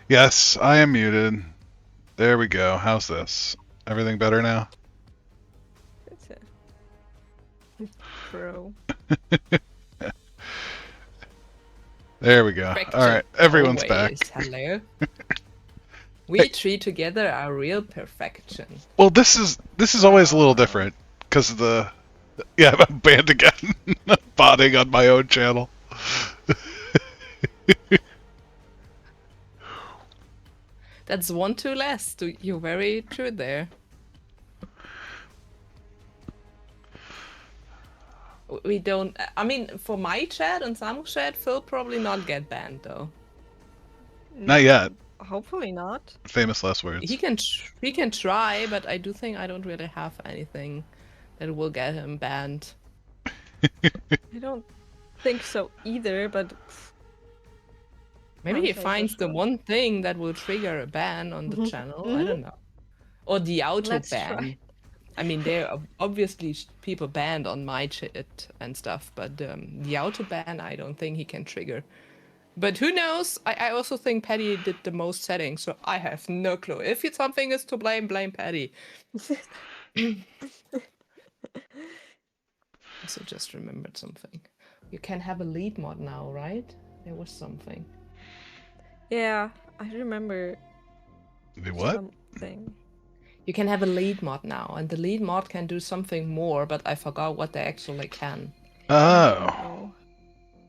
Yes, I am muted. There we go. How's this? Everything better now? It's a pro. There we go. All right, everyone's always. back. Hello. We three together are real perfection. Well, this is always a little different because of the I'm banned again. Botting on my own channel. That's one too less. You're very true there. We don't. I mean, for my chat and Samu's chat, Phil probably not get banned though. Not yet. Hopefully not. Famous last words. He can try, but I do think I don't really have anything that will get him banned. I don't think so either, but Maybe Can't he say for finds the sure. one thing that will trigger a ban on the channel. I don't know. Or the auto Let's ban. try. I mean, there are obviously people banned on my chat and stuff, but the auto ban, I don't think he can trigger. But who knows? I also think Paddy did the most settings, so I have no clue. If something is to blame, blame Paddy. Also just remembered something. You can have a lead mod now, right? There was something. Yeah, I remember The what? something. You can have a lead mod now, and the lead mod can do something more, but I forgot what they actually can. Oh. Oh.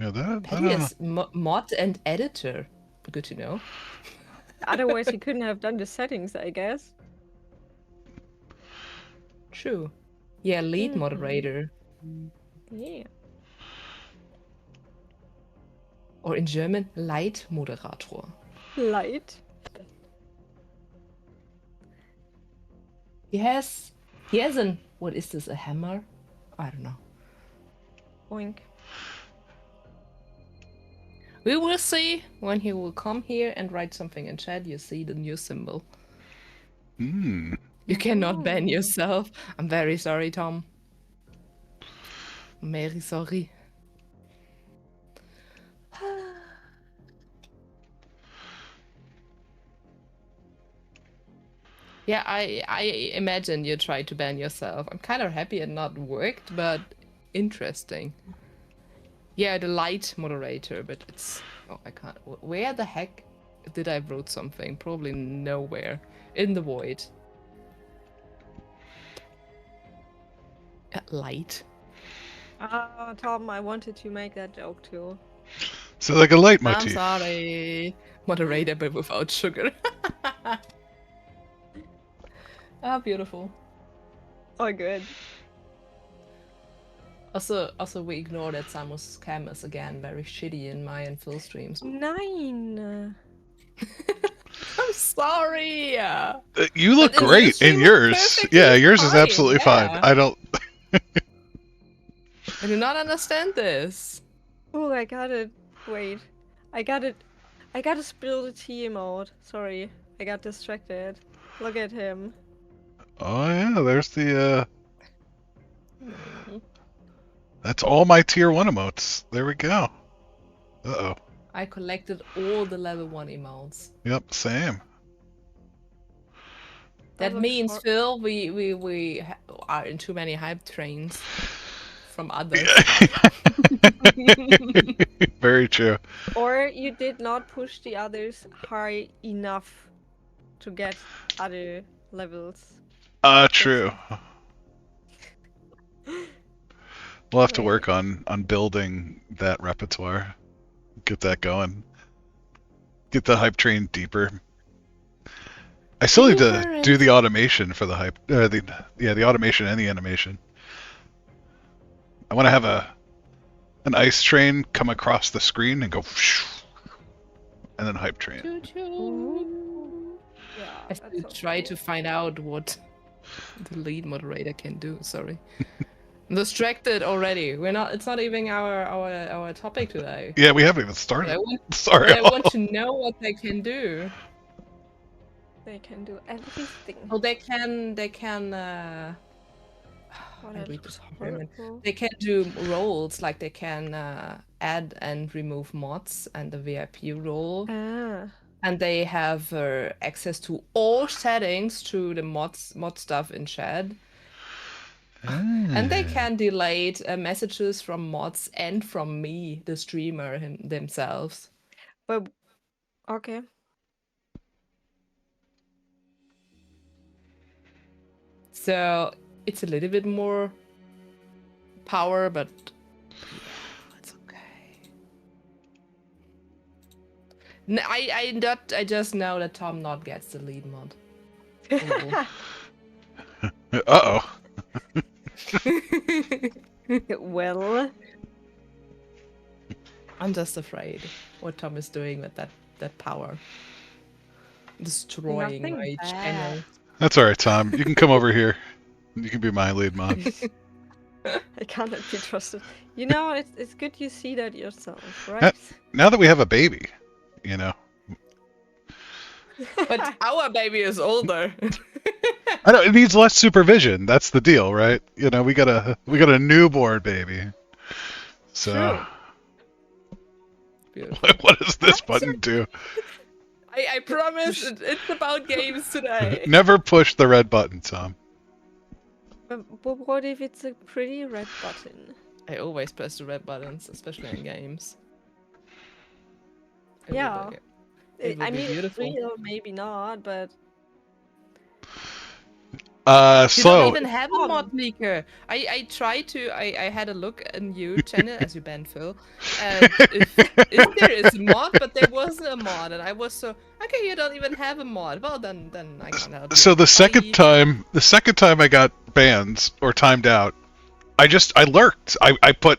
Yeah, that. Paddy is mod and editor. Good to know. Otherwise, he couldn't have done the settings, I guess. True. Yeah, lead moderator. Yeah. Or in German, Leitmoderator. Light. He has an, what is this, a hammer? I don't know. Oink. We will see when he will come here and write something in chat. You see the new symbol. Hmm. You cannot ban yourself. I'm very sorry, Tom. I'm very sorry. Yeah, I imagine you tried to ban yourself. I'm kind of happy it not worked, but interesting. Yeah, the light moderator, but it's... Oh, I can't... Where the heck did I wrote something? Probably nowhere. In the void. Light. Tom, I wanted to make that joke too. So like a I'm leitmotif. sorry. Moderator, but without sugar. Ah, beautiful. Oh, good. Also, we ignore that Samus cam is again very shitty in my and Phil streams. Nine. I'm sorry. You look But in great your stream in it's yours. perfectly Yeah, yours is fine, absolutely fine. yeah. I don't. I do not understand this. Oh, I got it. Wait. I got it. I gotta spill the tea emote. Sorry. I got distracted. Look at him. Oh yeah, there's the. That's all my tier 1 emotes. There we go. Uh-oh. I collected all the level 1 emotes. Yep, same. That looks means, hor- Phil, we are in too many hype trains from others. Very true. Or you did not push the others high enough to get other levels. True. We'll have to Wait. work on building that repertoire. Get that going. Get the hype train deeper. I still need to do the automation for the hype. The automation and the animation. I want to have an ice train come across the screen and go, and then hype train. Ooh. Yeah, I that still sounds try cool. to find out what the lead moderator can do. Sorry, I'm distracted already. We're not. It's not even our topic today. Yeah, we haven't even But started. I want, Sorry. but I want to know what they can do. They can do everything. Oh, they can. Oh, I that read looks this German. horrible. They can do roles, like they can add and remove mods and the VIP role. Ah. and they have access to all settings through the mod stuff in chat. And they can delete messages from mods and from me, the streamer themselves. But okay. So it's a little bit more power, but yeah, it's okay. I just know that Tom not gets the lead mod. Uh-oh. Well, I'm just afraid what Tom is doing with that power. Destroying Nothing my bad. channel. That's all right, Tom. You can come over here. You can be my lead mod. I cannot be trusted. You know, it's good you see that yourself, right? Now that we have a baby, you know. But our baby is older. I know it needs less supervision. That's the deal, right? You know, we got a newborn baby. So True. Beautiful. what does this button do? I promise it's about games today. Never push the red button, Tom. But what if it's a pretty red button? I always press the red buttons, especially in games. Yeah. It would I be mean, it's beautiful. real, maybe not, but You don't So even have a mod leaker. I tried to. I had a look in your channel as you banned Phil. And if there is a mod, but there wasn't a mod, and I was so okay. You don't even have a mod. Well, then I can't help you. so the second Bye. time I got bans or timed out, I lurked. I put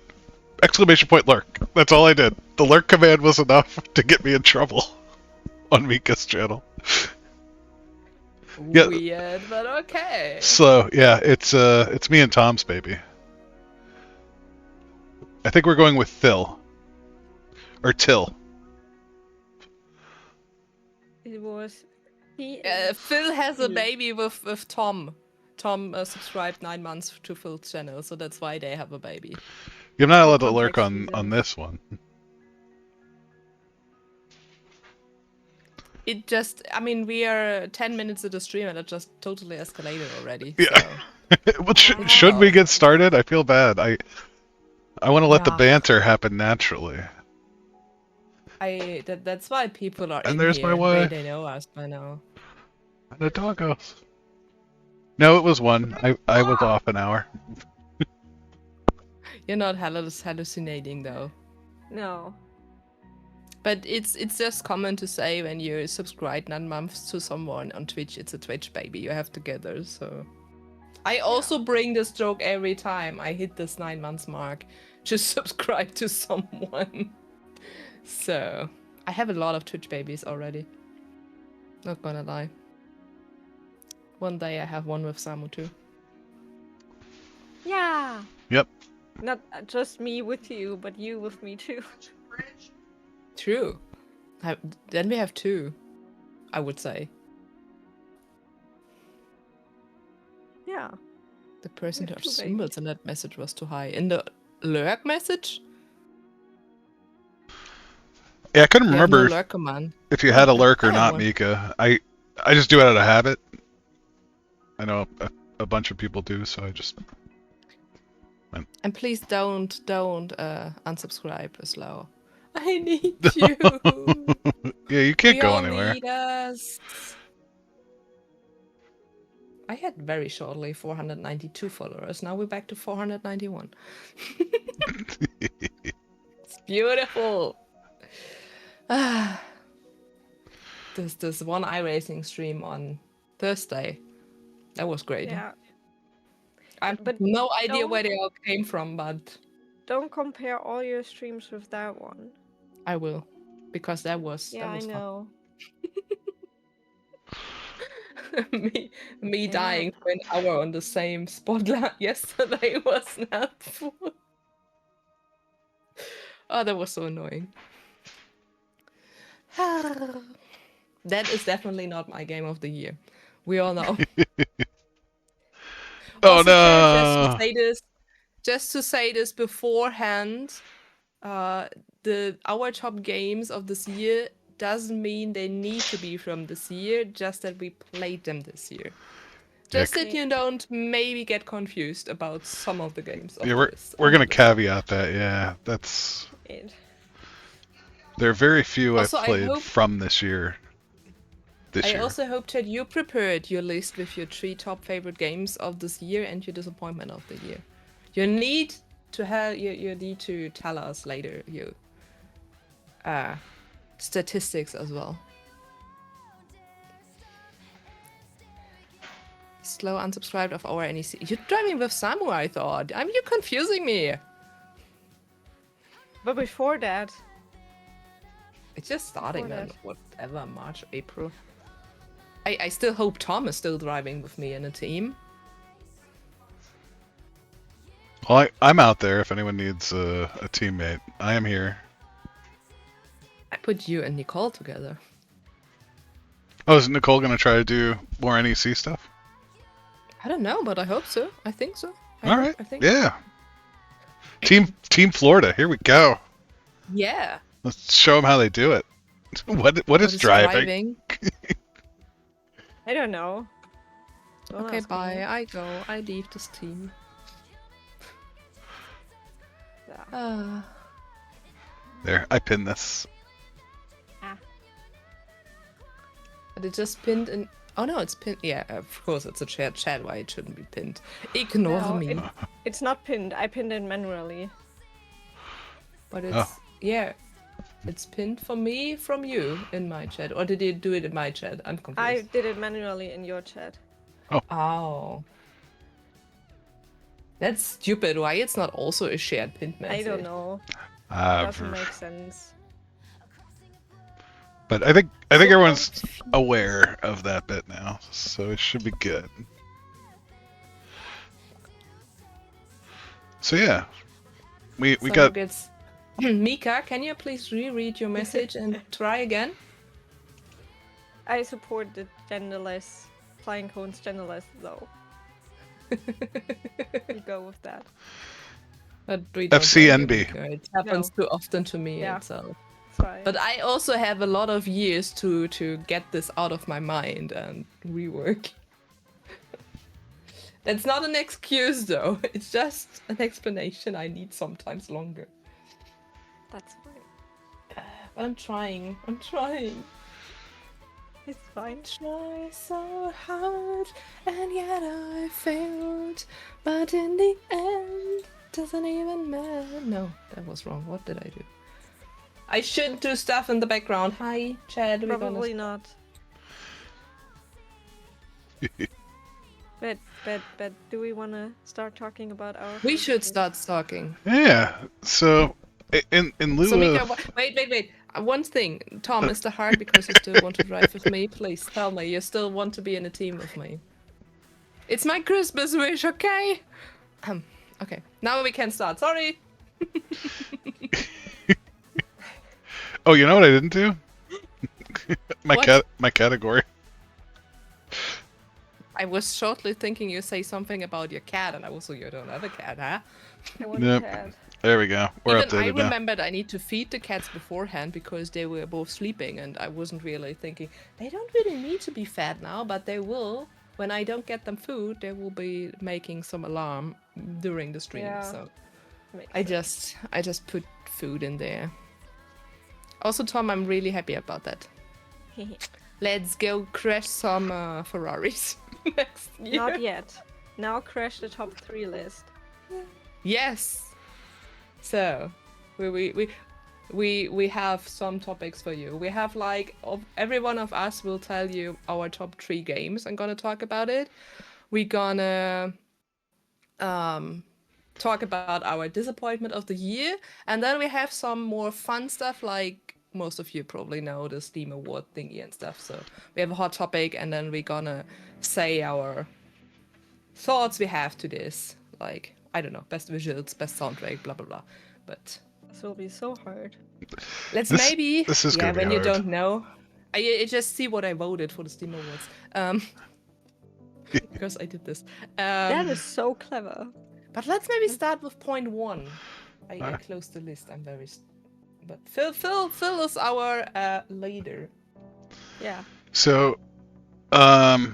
exclamation point lurk. That's all I did. The lurk command was enough to get me in trouble on Mika's channel. Yeah. Weird, but okay. So yeah, it's me and Tom's baby. I think we're going with Phil. Or Till. it was. Phil has a baby with Tom. Tom subscribed 9 months to Phil's channel, so that's why they have a baby. You're not allowed to lurk Context on this one. It just, I mean, we are 10 minutes into the stream and it just totally escalated already. Yeah. So. Well, should we get started? I feel bad. I want to let the Nah. banter happen naturally. That's why people are And in there's here. my wife. They know us by now. And the doggos. No, it was one. I was off an hour. You're not hallucinating though. No. But it's just common to say when you subscribe 9 months to someone on Twitch, it's a Twitch baby you have together. So I also bring this joke every time I hit this 9 months mark. Just subscribe to someone. So I have a lot of Twitch babies already. Not gonna lie. One day I have one with Samu too. Yeah. Yep. Not just me with you, but you with me too. True. Then we have 2, I would say. Yeah. The person who Two has babies. symbols in that message was too high. In the lurk message? Yeah, I couldn't You have no remember lurk command. if you had a lurk or I have not, one. Mika. I just do it out of habit. I know a bunch of people do, so I just. And please don't unsubscribe as well. I need you. Yeah, you can't We go all anywhere. need us. I had very shortly 492 followers. Now we're back to 491. It's beautiful. There's this one iRacing stream on Thursday. That was great. Yeah. I have But no idea don't- where they all came from, but Don't compare all your streams with that one. I will, because that was Yeah, I fun. know. me dying for an hour on the same spotlight yesterday was not fun. Oh, that was so annoying. That is definitely not my game of the year. We all know. Oh Also, no! just to say this beforehand, our top games of this year doesn't mean they need to be from this year, just that we played them this year. Just that you don't maybe get confused about some of the games of Yeah, this. we're gonna caveat that. Yeah, that's. It. There are very few Also, I've I played hope- from this year. I also hope that you prepared your list with your 3 top favorite games of this year and your disappointment of the year. You need to tell us later your statistics as well. Slow unsubscribed of our NEC. You're driving with Samu, I thought. You're confusing me. But before that, It's just starting Before then, that. whatever, March, April. I still hope Tom is still driving with me in a team. Well, I'm out there if anyone needs a teammate. I am here. I put you and Nicole together. Oh, is Nicole gonna try to do more NEC stuff? I don't know, but I hope so. I think so. All right. I think. Yeah. Team Florida. Here we go. Yeah. Let's show them how they do it. What is driving? I don't know. Don't Okay, ask me. bye. I go. I leave this team. Yeah. There, I pinned this. But it just pinned in. Oh no, it's pinned. Yeah, of course, it's a shared chat. Why it shouldn't be pinned? Ignore No, me. It's not pinned. I pinned it manually. But it's it's pinned for me from you in my chat. Or did you do it in my chat? I'm confused. I did it manually in your chat. Oh. That's stupid. Why it's not also a shared pinned message? I don't know. Uh, Doesn't make sense. But I think everyone's aware of that bit now, so it should be good. So yeah, we got. Gets... Mika, can you please reread your message and try again? I support the genderless, flying cones genderless though. You go with that. But we don't FCNB. like it, Mika. It happens too often to me. Yeah. So. Fine. But I also have a lot of years to get this out of my mind and rework. That's not an excuse though. It's just an explanation I need sometimes longer. That's fine. But I'm trying. I'm trying. It's fine. Try so hard and yet I failed. But in the end, doesn't even matter. No, that was wrong. What did I do? I should do stuff in the background. Hi, Chad. We're Probably gonna... not. But do we want to start talking about our... We should start talking. Yeah. So in lieu So Mika, of wait. One thing, Tom, is it hard because you still want to drive with me? Please tell me you still want to be in a team with me. It's my Christmas wish, okay? Okay. Now we can start. Sorry. oh, you know what I didn't do? What? My category. I was shortly thinking you say something about your cat, and I also you don't have a cat, huh? I want Yep. a cat. There we go. We're Even I updated now. remembered I need to feed the cats beforehand because they were both sleeping, and I wasn't really thinking they don't really need to be fed now, but they will. When I don't get them food, they will be making some alarm during the stream. Yeah. So Makes I sense. just put food in there. Also, Tom, I'm really happy about that. Let's go crash some Ferraris next year. Not yet. Now crash the top 3 list. Yes. So, we have some topics for you. We have every one of us will tell you our top 3 games. I'm gonna talk about it. We're gonna talk about our disappointment of the year, and then we have some more fun stuff like most of you probably know the Steam Award thingy and stuff. So we have a hot topic, and then we're gonna say our thoughts we have to this. Like, I don't know, best visuals, best soundtrack, blah blah blah. But This will be so hard. let's This- maybe this is gonna be when you hard. don't know, I just see what I voted for the Steam Awards. Because I did this. That is so clever. But let's maybe start with point 1. I closed the list. I'm very But Phil is our leader. Yeah. So, yeah,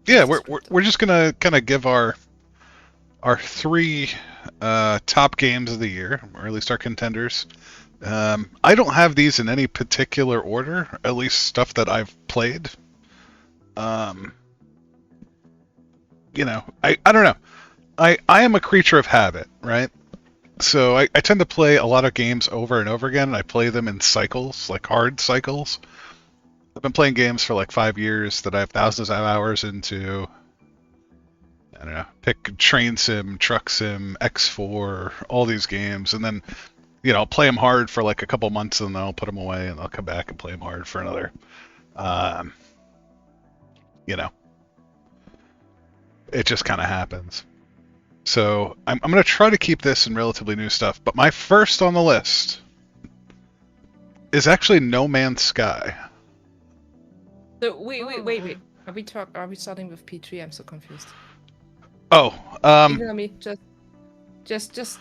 This is we're just gonna kind of give our three top games of the year, or at least our contenders. I don't have these in any particular order, at least stuff that I've played. You know, I don't know. I am a creature of habit, right? So I tend to play a lot of games over and over again, and I play them in cycles, like hard cycles. I've been playing games for like 5 years that I have thousands of hours into. I don't know, pick Train Sim, Truck Sim, X4, all these games, and then, I'll play them hard for like a couple months, and then I'll put them away, and I'll come back and play them hard for another. Um, you know, it just kind of happens. So I'm going to try to keep this in relatively new stuff, but my first on the list is actually No Man's Sky. So wait. Are we starting with P3? I'm so confused. Oh, Ignore me. Just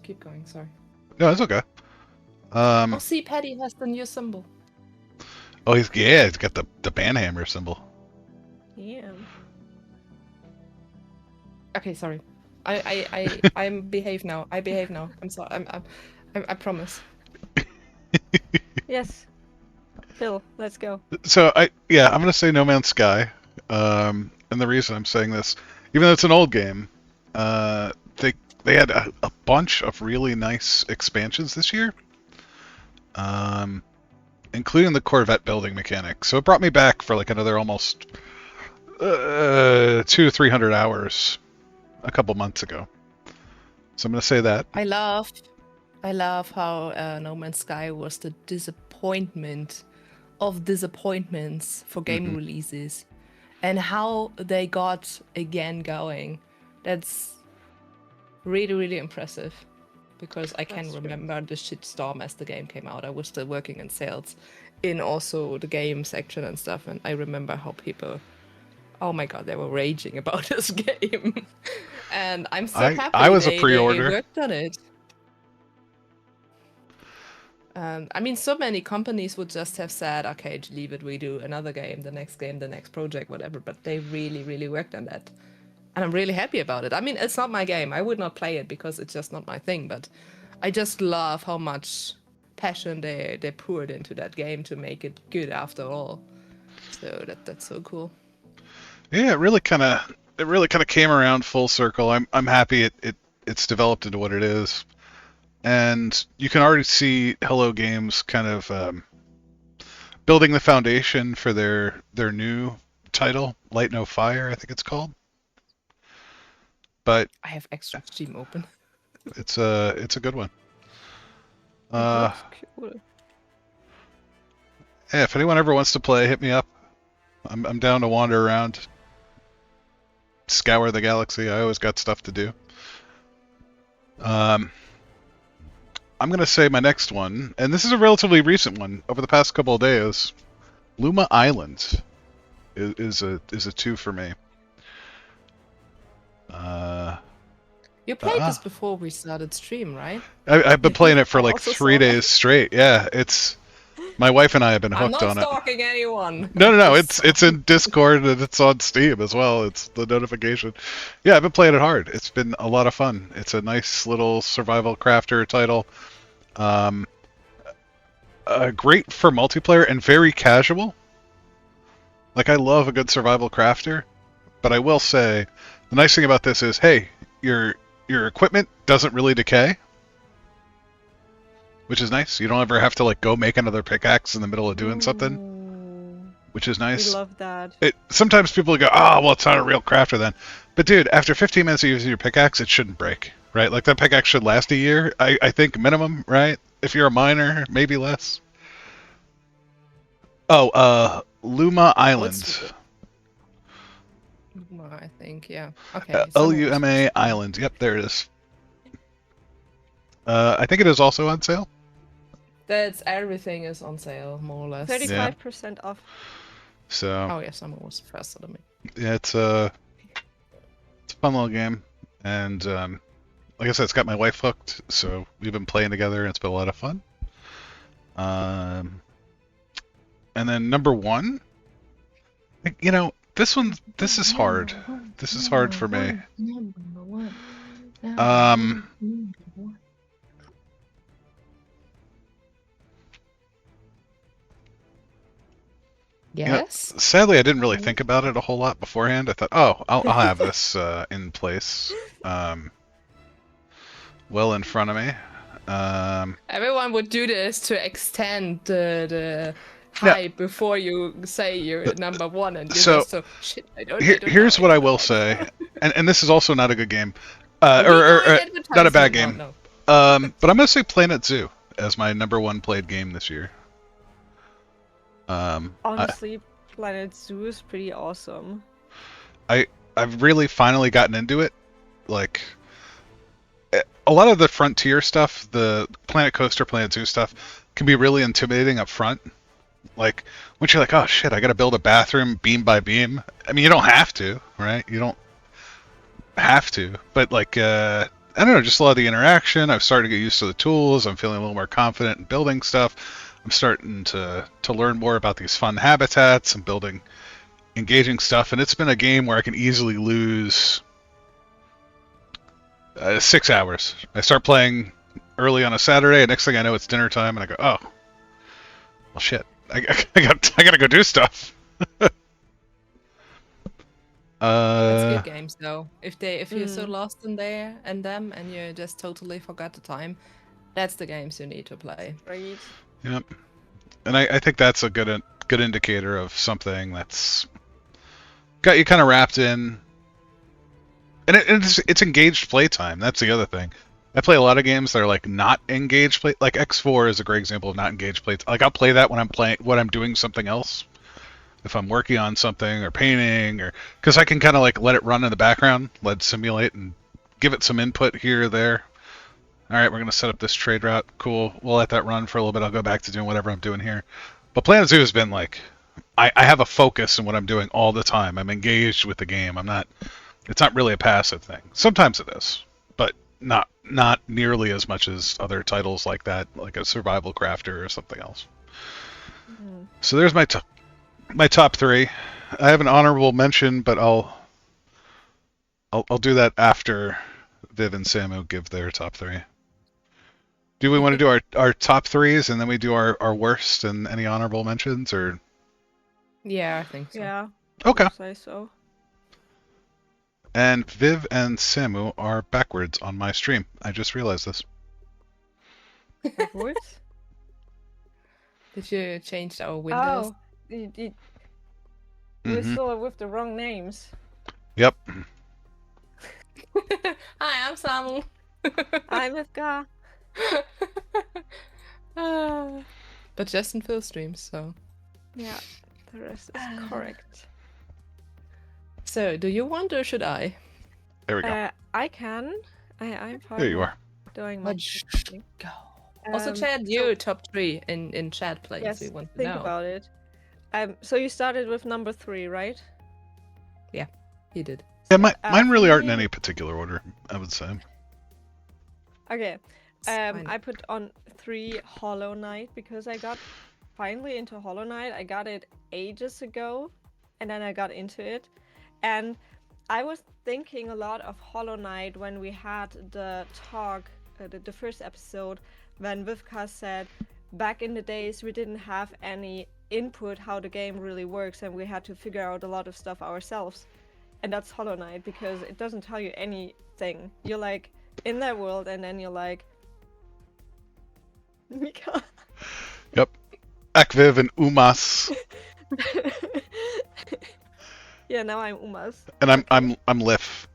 keep going. Sorry. no, it's okay. Oh, see, Paddy has the new symbol. Oh, he's got the banhammer symbol. Damn. Okay, sorry. I'm behave now. I behave now. I'm sorry. I promise. Yes. Phil, let's go. So I'm gonna say No Man's Sky, and the reason I'm saying this, even though it's an old game, they had a bunch of really nice expansions this year, including the Corvette building mechanic. So it brought me back for like another almost 200 to 300 hours a couple months ago. So I'm gonna say that. I love how No Man's Sky was the disappointment of disappointments for game releases, and how they got again going. That's really, really impressive, because I can remember the shitstorm as the game came out. I was still working in sales in also the game section and stuff, and I remember how people, oh my god, they were raging about this game. And I'm so happy I was a they pre-order. worked on it. I mean, so many companies would just have said, okay, leave it, we do another game, the next project, whatever. But they really, really worked on that. And I'm really happy about it. I mean, it's not my game. I would not play it because it's just not my thing. But I just love how much passion they poured into that game to make it good after all. So that's so cool. Yeah, it really kind of came around full circle. I'm happy it's developed into what it is. And you can already see Hello Games kind of building the foundation for their new title, Light No Fire, I think it's called. But I have extra Steam open. it's a good one. It looks cool. Yeah, if anyone ever wants to play, hit me up. I'm down to wander around, scour the galaxy. I always got stuff to do. I'm going to say my next one, and this is a relatively recent one, over the past couple of days. Luma Island is a 2 for me. You played this before we started stream, right? I've been playing it for like Also 3 days straight. Yeah, it's my wife and I have been I'm hooked not on it. stalking anyone. No, it's in Discord and it's on Steam as well. It's the notification. Yeah, I've been playing it hard. It's been a lot of fun. It's a nice little survival crafter title. Great for multiplayer and very casual. Like, I love a good survival crafter, but I will say the nice thing about this is, hey, your equipment doesn't really decay, which is nice. You don't ever have to like go make another pickaxe in the middle of doing something, which is nice. We love that. Sometimes people go, oh, well, it's not a real crafter then. But dude, after 15 minutes of using your pickaxe, it shouldn't break, right? Like, that pickaxe should last a year, I think, minimum, right? If you're a miner, maybe less. Oh, Luma Island. Luma, I think, yeah. Okay. Luma Island. Yep, there it is. I think it is also on sale. That's everything is on sale, more or less. 35% off. So. Oh yeah, someone was faster than me. Yeah, it's a fun little game, and like I said, it's got my wife hooked. So we've been playing together, and it's been a lot of fun. And then number one, this is hard. This is hard for me. Number one. Um, Yes. Sadly, I didn't really think about it a whole lot beforehand. I thought, oh, I'll have this in place, well in front of me. Everyone would do this to extend the Yeah. hype before you say you're number one, and you're So, just so shit. I don't. Here's know, what I don't will know." say, and this is also not a good game, We or know it's not a bad advertising. game. No. But I'm gonna say Planet Zoo as my number one played game this year. Honestly, Planet Zoo is pretty awesome. I've really finally gotten into it. Like, a lot of the Frontier stuff, the Planet Coaster, Planet Zoo stuff, can be really intimidating up front. Like, once you're like, oh shit, I gotta build a bathroom beam by beam. I mean, you don't have to, right? You don't have to. But, like, I don't know, just a lot of the interaction. I've started to get used to the tools. I'm feeling a little more confident in building stuff. I'm starting to learn more about these fun habitats and building engaging stuff. And it's been a game where I can easily lose 6 hours. I start playing early on a Saturday, and next thing I know, it's dinner time, and I go, oh, well, shit, I gotta go do stuff. That's good games though. If you're so lost in there and them, and you just totally forgot the time, that's the games you need to play. Right? Yep. And I think that's a good indicator of something that's got you kind of wrapped in. And it's engaged playtime. That's the other thing. I play a lot of games that are like not engaged play. Like X4 is a great example of not engaged play. Like I'll play that when I'm doing something else. If I'm working on something or painting, or because I can kind of like let it run in the background, let it simulate and give it some input here or there. All right, we're gonna set up this trade route. Cool. We'll let that run for a little bit. I'll go back to doing whatever I'm doing here. But Planet Zoo has been like, I have a focus in what I'm doing all the time. I'm engaged with the game. It's not really a passive thing. Sometimes it is, but not nearly as much as other titles like that, like a Survival Crafter or something else. Mm. So there's my top three. I have an honorable mention, but I'll do that after Viv and Samu give their top three. Do we want to do our top threes and then we do our worst and any honorable mentions, or? Yeah, I think so. Yeah. Okay. I'd say so. And Viv and Samu are backwards on my stream. I just realized this. What? Did you change our windows? Oh, we're Mhm. still with the wrong names. Yep. Hi, I'm Samu. I'm Ifka. But just in full streams, so. Yeah, the rest is correct. So, do you want or should I? There we go. I can. I'm fine. There you are. Doing my Let's thing. go. Also, Um, Chad, your top three in chat, please. Yes, We want to think know. about it. So you started with number 3, right? He did. Yeah, mine really aren't in me- any particular order, I would say. Okay. It's fine. I put on 3 Hollow Knight because I got finally into Hollow Knight. I got it ages ago, and then I got into it. And I was thinking a lot of Hollow Knight when we had the talk, the first episode, when Vivka said, back in the days we didn't have any input how the game really works, and we had to figure out a lot of stuff ourselves. And that's Hollow Knight, because it doesn't tell you anything. You're like in that world, and then you're like, Mika. Yep. Akviv and Umas, Yeah, now I'm Umas. and I'm Lif.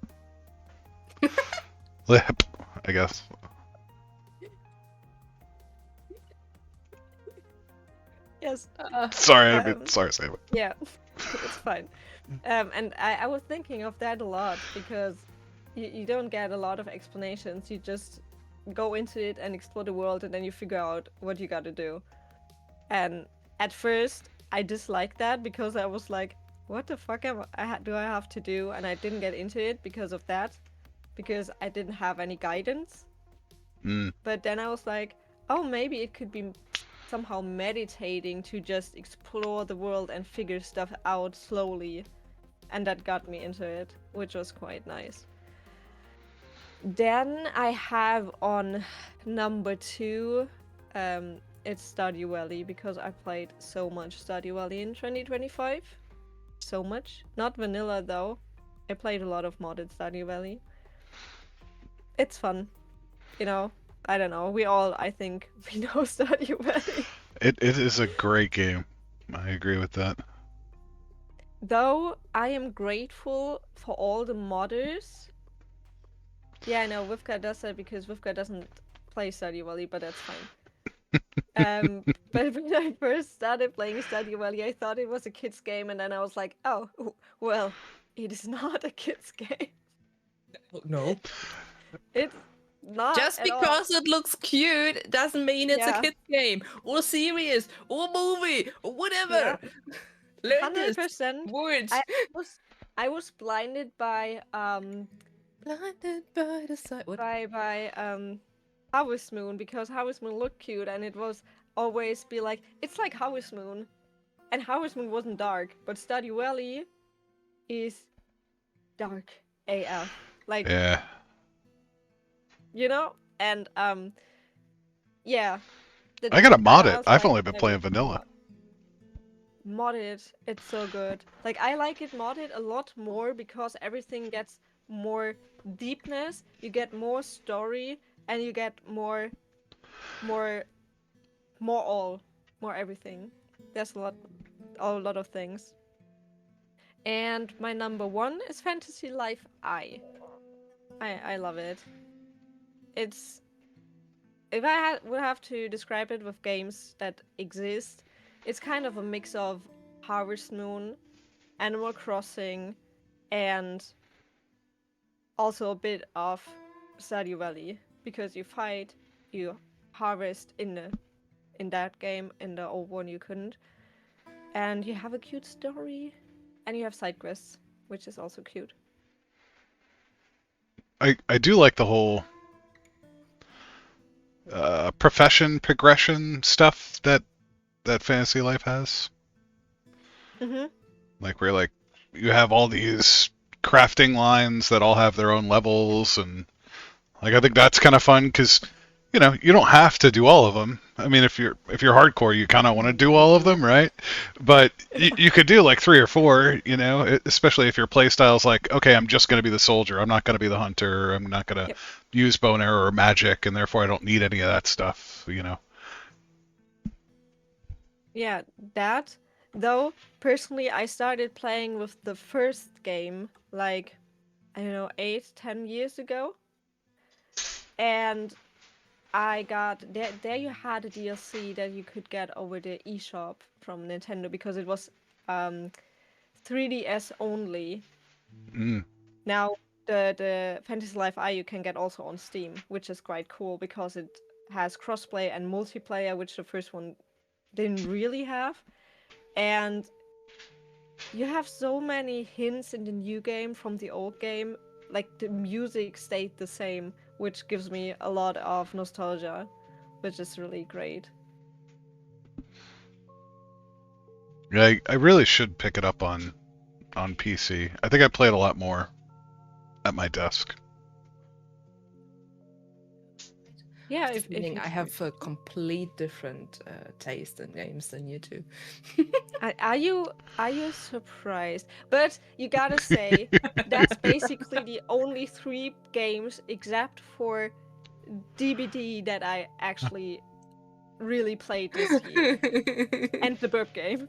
Lip, I guess. Yes. Sorry, sorry, Sam. Yeah, it's fine. And I was thinking of that a lot, because you don't get a lot of explanations. You just go into it and explore the world, and then you figure out what you got to do. And at first, I disliked that because I was like, what the fuck do I have to do? And I didn't get into it because of that, because I didn't have any guidance. Mm. But then I was like, oh, maybe it could be somehow meditating to just explore the world and figure stuff out slowly. And that got me into it, which was quite nice. Then I have on number 2, it's Stardew Valley, because I played so much Stardew Valley in 2025. So much. Not vanilla though. I played a lot of modded Stardew Valley. It's fun. You know, I don't know. We all, I think, we know Stardew Valley. It is a great game. I agree with that. Though I am grateful for all the modders. Yeah, I know Wivka does that because Wivka doesn't play Stardew Valley, but that's fine. But when I first started playing Stardew Valley, I thought it was a kid's game, and then I was like, oh, well, it is not a kid's game. No. It's not Just at all. because it looks cute doesn't mean it's Yeah. a kid's game or series or movie or whatever. Learn this 100%. words. I was blinded by Blinded by the sight. What? by Harvest Moon, because Harvest Moon looked cute, and it was always be like, it's like Harvest Moon, and Harvest Moon wasn't dark, but Stardew Valley is dark AF, like, Yeah. you know. And yeah, I gotta mod it. also I've like only been playing vanilla. Modded, it's so good. Like, I like it modded a lot more because everything gets more deepness, you get more story, and you get more everything. There's a lot of things. And my number 1 is Fantasy Life I love it. It's, if I would have to describe it with games that exist, it's kind of a mix of Harvest Moon, Animal Crossing, and also a bit of Stardew Valley, because you fight, you harvest in that game. In the old one you couldn't, and you have a cute story, and you have side quests, which is also cute. I do like the whole profession progression stuff that Fantasy Life has. Mm-hmm. Like where like you have all these crafting lines that all have their own levels, and like I think that's kind of fun because you know you don't have to do all of them. I mean, if you're hardcore, you kind of want to do all of them, right? But you could do like 3 or 4, you know, especially if your play style's like, okay, I'm just going to be the soldier, I'm not going to be the hunter, I'm not going to use bow and arrow or magic, and therefore I don't need any of that stuff, you know. Yeah, that. Though, personally, I started playing with the first game, like, I don't know, 8-10 years ago. And I got, there you had a DLC that you could get over the eShop from Nintendo, because it was 3DS only. Mm. Now, the Fantasy Life I you can get also on Steam, which is quite cool because it has crossplay and multiplayer, which the first one didn't really have. And you have so many hints in the new game from the old game. Like, the music stayed the same, which gives me a lot of nostalgia, which is really great. Yeah, I really should pick it up on PC. I think I played a lot more at my desk. Yeah, I have a complete different taste in games than you do. Are you surprised? But you gotta say, that's basically the only 3 games, except for DBD, that I actually really played this year. And the burp game.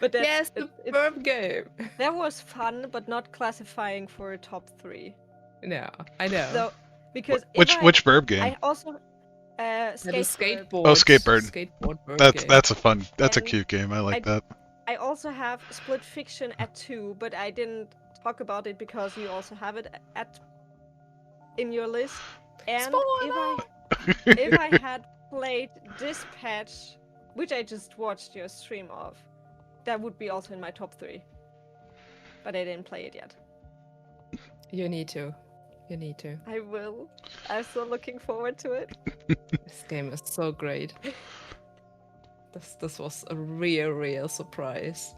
But that's, yes, the burp game. That was fun, but not classifying for a top 3. No, I know. So, because which burp game? I also skateboard. Oh, skateboard. Skateboard. That's a fun. That's a cute game. I like that. I also have Split Fiction at 2, but I didn't talk about it because you also have it in your list. And if I had played Dispatch, which I just watched your stream of, that would be also in my top 3. But I didn't play it yet. You need to. I will. I'm so looking forward to it. This game is so great. This was a real surprise.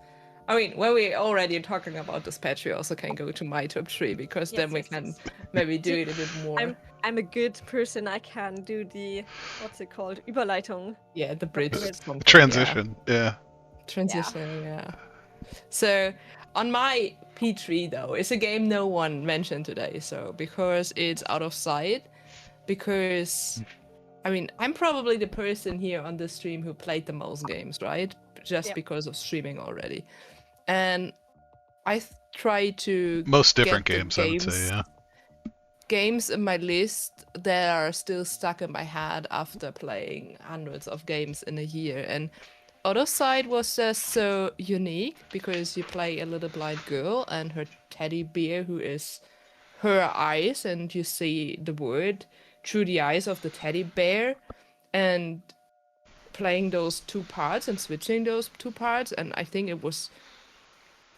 I mean, when we're already talking about this patch, we also can go to my top 3 because then we can maybe do it a bit more. I'm a good person. I can do the what's it called? Überleitung. Yeah, the bridge. Right. something, Transition. Yeah. Transition, yeah. So on my P3 though, it's a game no one mentioned today. So because it's out of sight, because I mean I'm probably the person here on the stream who played the most games, right? Just Yep. because of streaming already, and I try to Most different get the games, I would say. Yeah. games in my list that are still stuck in my head after playing hundreds of games in a year. And Other Side was just so unique because you play a little blind girl and her teddy bear who is her eyes, and you see the world through the eyes of the teddy bear, and playing those two parts and switching those two parts. And I think it was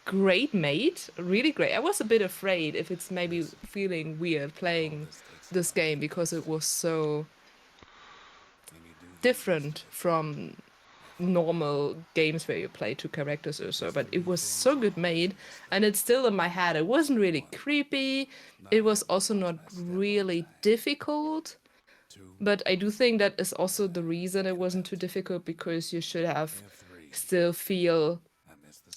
great made, really great. I was a bit afraid if it's maybe feeling weird playing this game because it was so different from normal games where you play two characters or so, but it was so good made, and it's still in my head. It wasn't really creepy, it was also not really difficult, but I do think that is also the reason it wasn't too difficult, because you should have still feel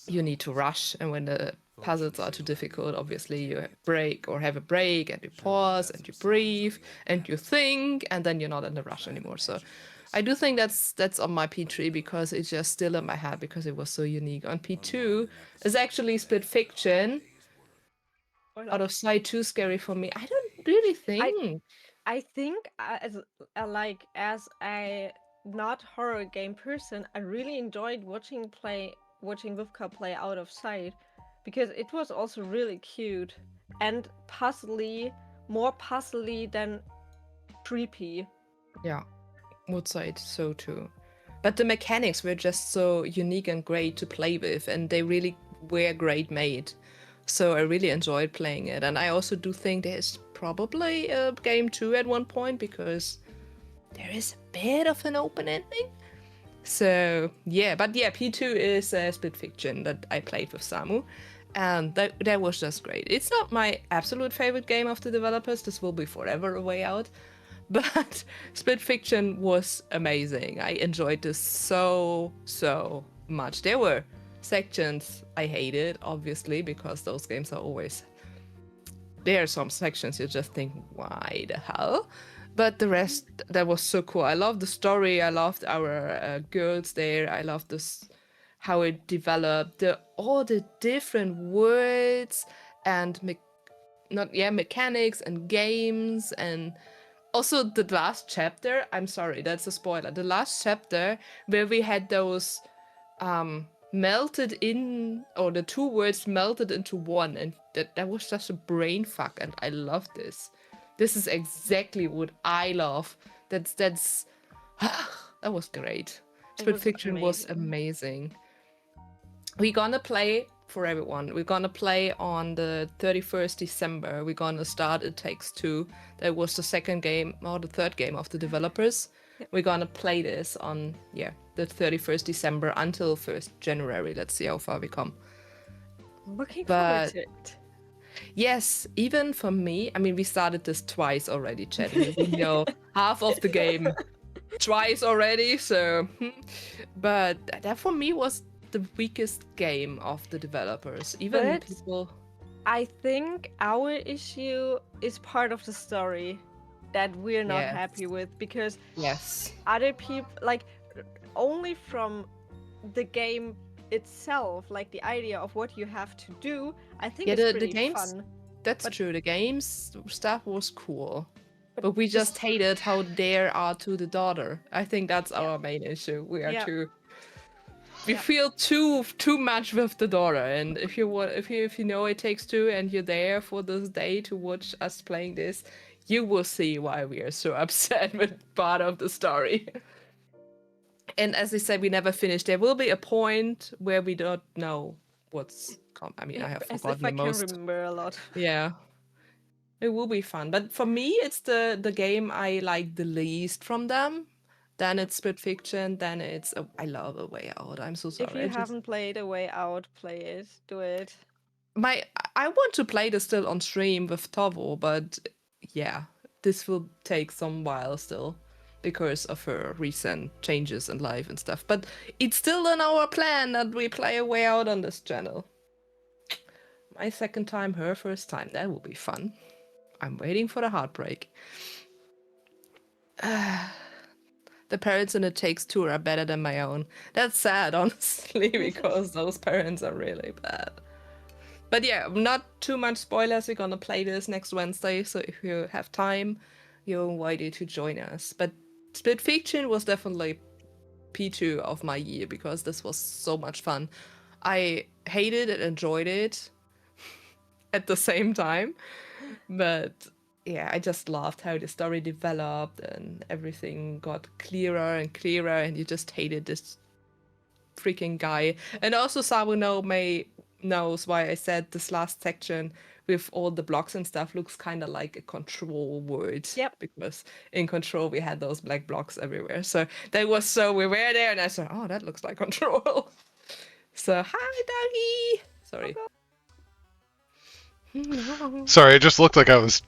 you need to rush, and when the puzzles are too difficult, obviously you break or have a break and you pause and you breathe and you think, and then you're not in the rush anymore. So I do think that's on my P3 because it's just still in my head because it was so unique. On P2 is actually Split Fiction. Out of Sight too scary for me. I don't really think. I think as a not horror game person, I really enjoyed watching Vivka play Out of Sight because it was also really cute and more puzzly than creepy. Yeah, would say it so too. But the mechanics were just so unique and great to play with, and they really were great made. So I really enjoyed playing it, and I also do think there's probably a game 2 at one point because there is a bit of an open ending. So yeah, but yeah, P2 is Split Fiction that I played with Samu, and that was just great. It's not my absolute favorite game of the developers. This will be forever a way out, but Split Fiction was amazing. I enjoyed this so much. There were sections I hated, obviously, because those games are always... There are some sections you just think, why the hell? But the rest, that was so cool. I loved the story. I loved our girls there. I loved this, how it developed, all the different words and mechanics and games, and also the last chapter. I'm sorry, that's a spoiler. The last chapter where we had those melted in, or the two words melted into one, and that was just a brain fuck, and I love this. This is exactly what I love. That's that was great. Split Fiction was amazing. We're gonna play for everyone. We're gonna play on the 31st December. We're gonna start It Takes Two. That was the second game or the third game of the developers. Yep. We're gonna play this on the 31st December until 1st January. Let's see how far we come. Looking forward to it. Yes, even for me, I mean, we started this twice already, chatting. We know half of the game twice already, so... But that for me was the weakest game of the developers. Even people... I think our issue is part of the story that we're not happy with, because other people, like, only from the game itself, like the idea of what you have to do, I think it's pretty games, fun. That's true. The games stuff was cool, but we just hated how dear are to the daughter. I think that's our main issue. We are we feel too much with the daughter, and if you know It Takes Two and you're there for this day to watch us playing this, you will see why we are so upset with part of the story. And as I said, we never finished. There will be a point where we don't know what's come. I mean, I have forgotten the most. I can remember a lot. Yeah, it will be fun. But for me, it's the game I like the least from them. then it's Split Fiction, then it's I love A Way Out. I'm so sorry. If you haven't played A Way Out, play it. Do it. I want to play this still on stream with Tovo, but yeah, this will take some while still because of her recent changes in life and stuff. But it's still in our plan that we play A Way Out on this channel. My second time, her first time. That will be fun. I'm waiting for the heartbreak. The parents in It Takes Two are better than my own. That's sad, honestly, because those parents are really bad. But yeah, not too much spoilers. We're gonna play this next Wednesday, so if you have time, you're invited to join us. But Split Fiction was definitely P2 of my year because this was so much fun. I hated and enjoyed it at the same time, but yeah, I just loved how the story developed and everything got clearer and clearer, and you just hated this freaking guy. And also Sabuno knows why I said this last section with all the blocks and stuff looks kind of like a Control word. Yep. Because in Control we had those black blocks everywhere. So we were there, and I said, oh, that looks like Control. So hi, doggy. Sorry. Sorry, it just looked like I was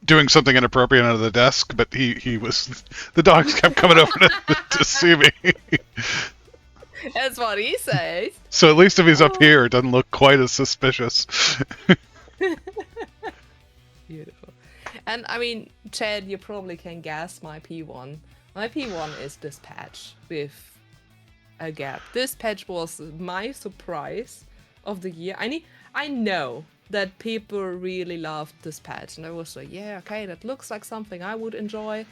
doing something inappropriate under the desk, but he was. The dogs kept coming over to see me. That's what he says. So at least if he's up here, it doesn't look quite as suspicious. Beautiful. And I mean, Chad, you probably can guess my P1. My P1 is this patch with a gap. This patch was my surprise of the year. I know that people really loved this patch, and I was like, yeah, okay, that looks like something I would enjoy.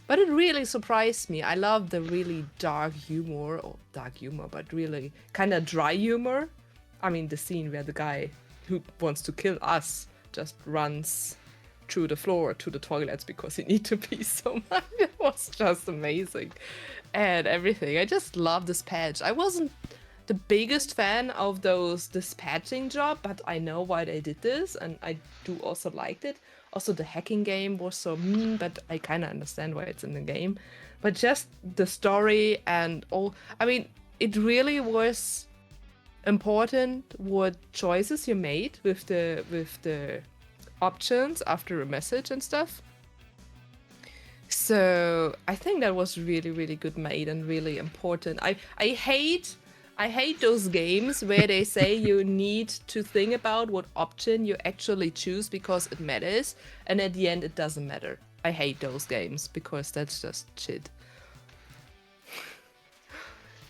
But it really surprised me. I love the really dark humor, but really kind of dry humor. I mean, the scene where the guy who wants to kill us just runs through the floor to the toilets because he needs to pee so much. It was just amazing. And everything. I just love this patch. I wasn't the biggest fan of those dispatching job, but I know why they did this, and I do also liked it. Also, the hacking game was so mean, but I kind of understand why it's in the game. But just the story and all, I mean, it really was important what choices you made with the options after a message and stuff. So I think that was really, really good made and really important. I hate those games where they say you need to think about what option you actually choose because it matters, and at the end it doesn't matter. I hate those games because that's just shit.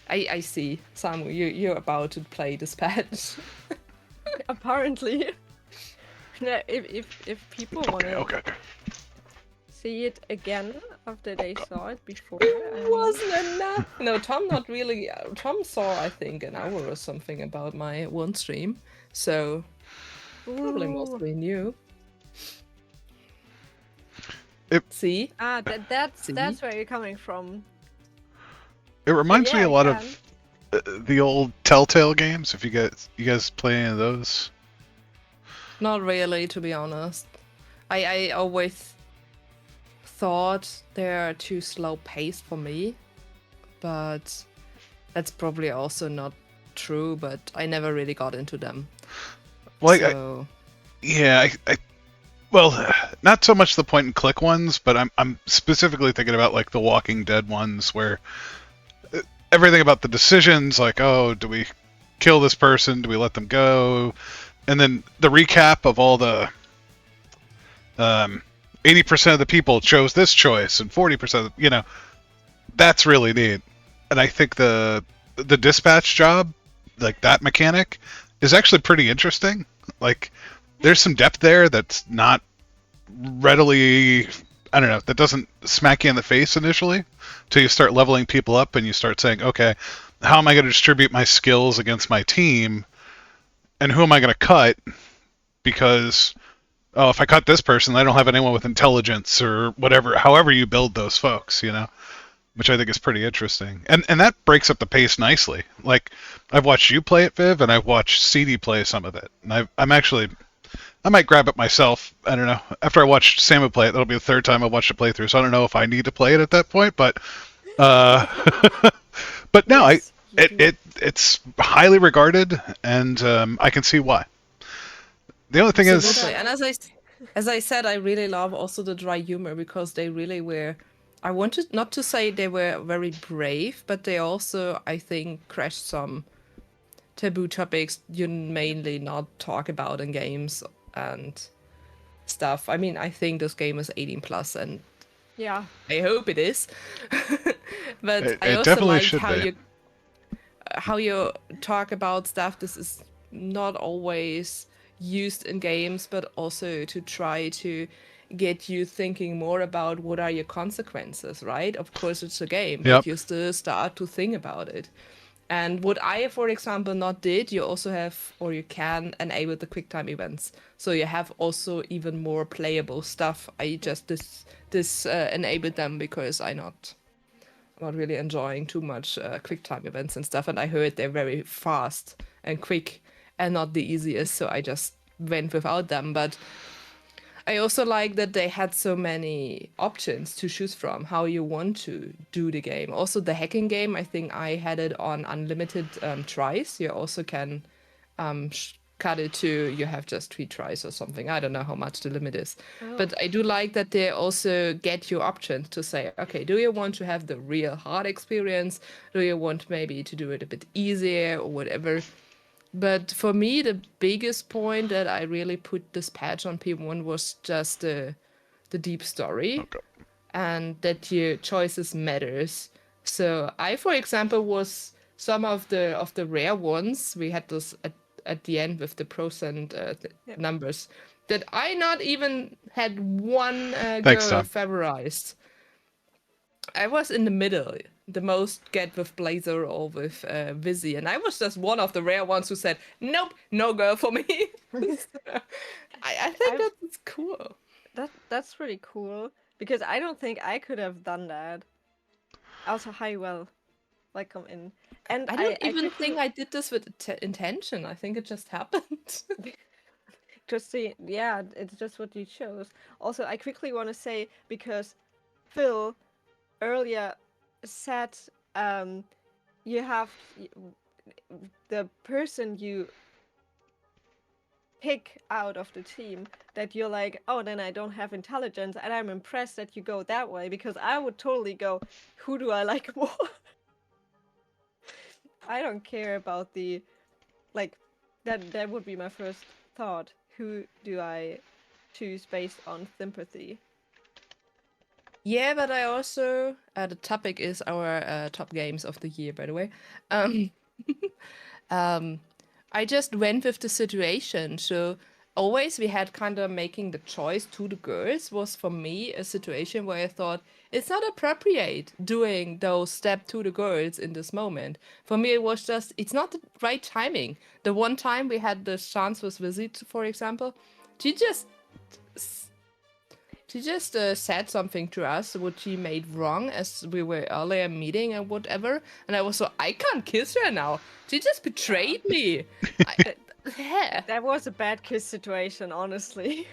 I see, Samu, you're about to play this patch. Apparently. No, if people want to Okay. see it again after they saw it before, It wasn't enough. No, Tom not really. Tom saw, I think, an hour or something about my one stream, so probably mostly new. See? That's where you're coming from. It reminds me Yeah, a lot I of the old Telltale games. If you guys play any of those. Not really, to be honest. I always thought they're too slow paced for me, but that's probably also not true. But I never really got into them. Like, so... well, not so much the point and click ones, but I'm specifically thinking about like the Walking Dead ones where everything about the decisions, like, oh, do we kill this person? Do we let them go? And then the recap of all the 80% of the people chose this choice and 40%, that's really neat. And I think the dispatch job, like that mechanic, is actually pretty interesting. Like, there's some depth there that's not readily, I don't know, that doesn't smack you in the face initially till you start leveling people up and you start saying, okay, how am I going to distribute my skills against my team? And who am I going to cut? Because, oh, if I cut this person, I don't have anyone with intelligence or whatever, however you build those folks, which I think is pretty interesting. And that breaks up the pace nicely. Like, I've watched you play it, Viv, and I've watched CD play some of it. And I might grab it myself. I don't know. After I watched Samu play it, that'll be the third time I've watched it play through, so I don't know if I need to play it at that point, but Uh, but no, Yes, you do. it's highly regarded, and I can see why. The only thing is, Absolutely. And Yeah. as I said, I really love also the dry humor because they really were. I wanted not to say they were very brave, but they also, I think, crashed some taboo topics you mainly not talk about in games and stuff. I mean, I think this game is 18 plus, and Yeah. I hope it is. But I it also definitely liked should be. how you talk about stuff. This is not always used in games, but also to try to get you thinking more about what are your consequences, right? Of course, it's a game, but Yep. you still start to think about it. And what I, for example, not did, you also have, or you can enable the QuickTime events. So you have also even more playable stuff. I just enabled them because I'm not really enjoying too much QuickTime events and stuff. And I heard they're very fast and quick and not the easiest. So I just went without them. But I also like that they had so many options to choose from how you want to do the game. Also, the hacking game, I think I had it on unlimited tries. You also can cut it to you have just 3 tries or something. I don't know how much the limit is. Oh. But I do like that they also get you options to say, okay, do you want to have the real hard experience? Do you want maybe to do it a bit easier or whatever? But for me, the biggest point that I really put this patch on P1 was just the deep story Okay. and that your choices matters. So I, for example, was some of the rare ones. We had this at the end with the pros and Yeah. numbers that I not even had one Thanks, girl Tom. favorized. I was in the middle, the most get with Blazer or with Vizzy, and I was just one of the rare ones who said, "Nope, no girl for me." I think I've that's cool. that's really cool because I don't think I could have done that. Also, hi, well, welcome in. And I don't I even quickly think I did this with intention. I think it just happened. just see, yeah, it's just what you chose. Also, I quickly want to say because Phil earlier said you have the person you pick out of the team that you're like, oh, then I don't have intelligence, and I'm impressed that you go that way because I would totally go, who do I like more? I don't care about the like that would be my first thought. Who do I choose based on sympathy? Yeah, but I also the topic is our top games of the year, by the way. Um, um, I just went with the situation. So always we had kind of making the choice to the girls was for me a situation where I thought it's not appropriate doing those step to the girls in this moment. For me, it was just it's not the right timing. The one time we had the chance with Visit, for example, she just she just said something to us what she made wrong as we were earlier meeting and whatever. And I was so, I can't kiss her now. She just Yeah, betrayed me. I, that, yeah. that was a bad kiss situation, honestly.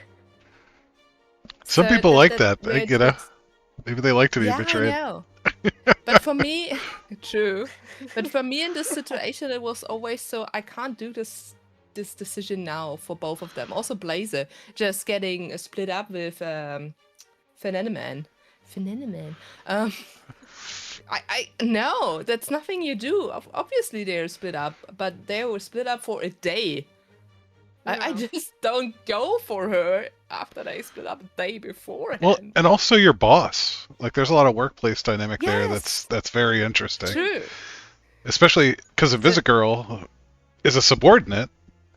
Some So people like that that. we're You know, just, maybe they like to be yeah, I betrayed. know. But for me, true. But for me in this situation, it was always so I can't do this decision now for both of them. Also Blazer just getting split up with Phenomenon. Phenomenon. Um, I no, that's nothing you do. Obviously they're split up, but they were split up for a day. I Yeah. just don't go for her after they split up a day Well, beforehand. and also your boss. Like, there's a lot of workplace dynamic there Yes, that's very interesting, true. especially because a So, visit girl is a subordinate,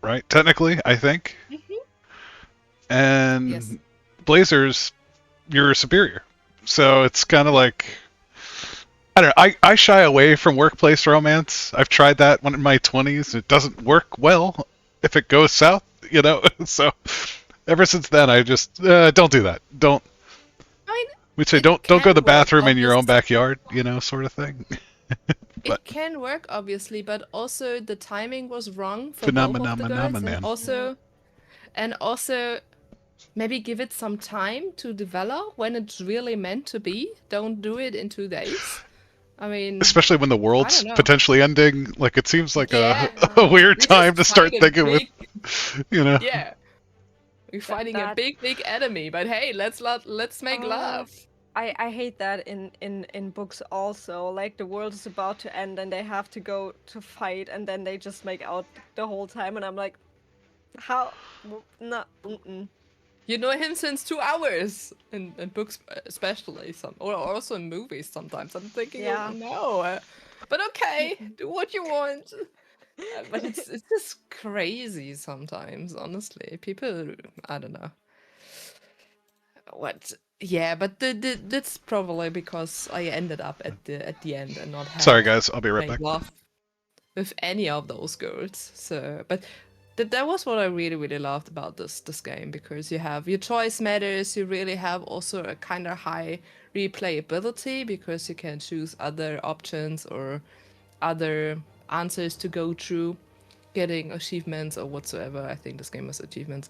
right? Technically, I think, yes. and Blazers, you're superior. So it's kind of like I don't know. I shy away from workplace romance. I've tried that when in my 20s. It doesn't work well if it goes south, you know. So ever since then, I just don't do that. Don't. I mean, We'd say it don't go to the can work, bathroom in your own obviously. backyard, you know, sort of thing. But It can work, obviously, but also the timing was wrong for both of the girls, phenomenon. Yeah. and also maybe give it some time to develop when it's really meant to be. Don't do it in 2 days. I mean, Especially when the I world's don't know. potentially ending. Like, it seems like Yeah, a weird we time to just start fight a thinking with, big, you know. yeah, we're fighting a that big enemy. But hey, let's make oh, love. I hate that in books also. Like the world is about to end and they have to go to fight and then they just make out the whole time and I'm like, how? No, mm-mm. You know him since 2 hours in books, especially some, or also in movies sometimes. I'm thinking, oh Yeah. no, but okay, do what you want. But it's just crazy sometimes, honestly. People, I don't know what. Yeah, but that's probably because I ended up at the end and not Sorry, have guys. I'll be right made back. love with any of those girls. So, but that was what I really loved about this game, because you have your choice matters. You really have also a kind of high replayability because you can choose other options or other answers to go through, getting achievements or whatsoever. I think this game has achievements.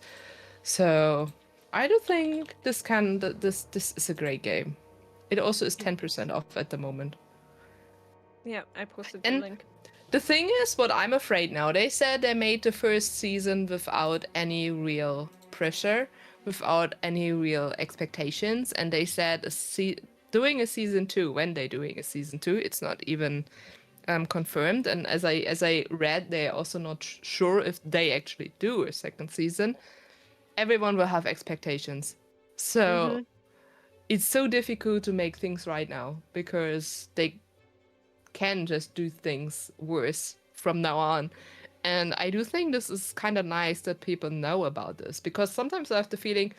So I do think this is a great game. It also is 10% off at the moment. Yeah, I posted the And link. the thing is, what I'm afraid now, they said they made the first season without any real pressure, without any real expectations, and they said doing a season 2, when they're doing a season 2, it's not even confirmed. And as I read, they're also not sure if they actually do a second season. Everyone will have expectations. So Mm-hmm. it's so difficult to make things right now because they can just do things worse from now on. And I do think this is kind of nice that people know about this, because sometimes I have the feeling,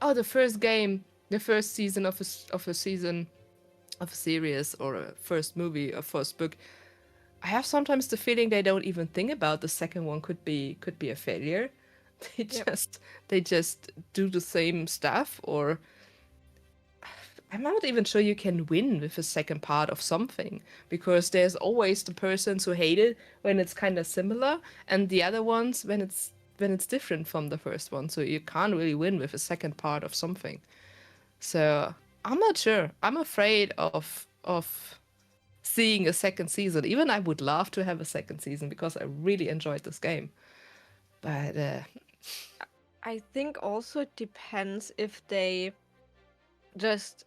oh, the first game, the first season of a season of a series, or a first movie, or first book, I have sometimes the feeling they don't even think about the second one could be a failure. They Yep. just do the same stuff, or I'm not even sure you can win with a second part of something, because there's always the persons who hate it when it's kind of similar, and the other ones when it's different from the first one. So you can't really win with a second part of something. So I'm not sure. I'm afraid of seeing a second season. Even I would love to have a second season because I really enjoyed this game. But I think also it depends if they just,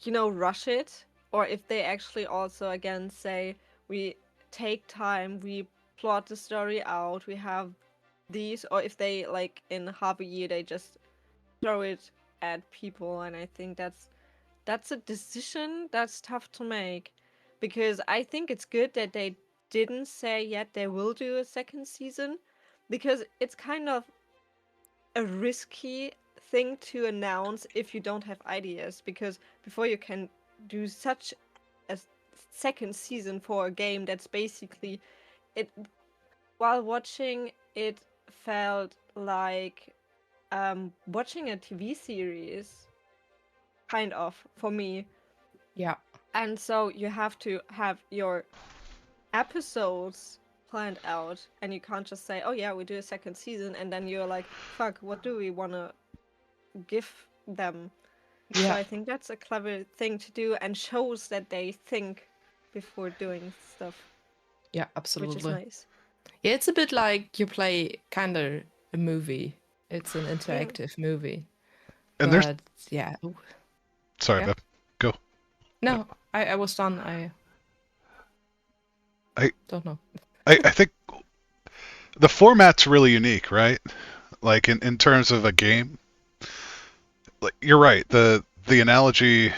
rush it, or if they actually also again say, we take time, we plot the story out, we have these, or if they, like, in half a year, they just throw it at people. And I think that's a decision that's tough to make, because I think it's good that they didn't say yet they will do a second season, because it's kind of a risky thing to announce if you don't have ideas, because before you can do such a second season for a game that's basically it, while watching it felt like watching a TV series, kind of, for me. yeah, And so you have to have your episodes planned out, and you can't just say, oh yeah, we do a second season, and then you're like, fuck, what do we want to give them? So yeah, I think that's a clever thing to do, and shows that they think before doing stuff, yeah, which is absolutely. nice. Yeah, it's a bit like you play kind of a movie. It's an Yeah. interactive movie. And there's. But yeah. Ooh, Sorry, yeah. Beb. Go. No, I was done. I don't know. I think the format's really unique, right? Like in terms of a game. Like, you're right. The analogy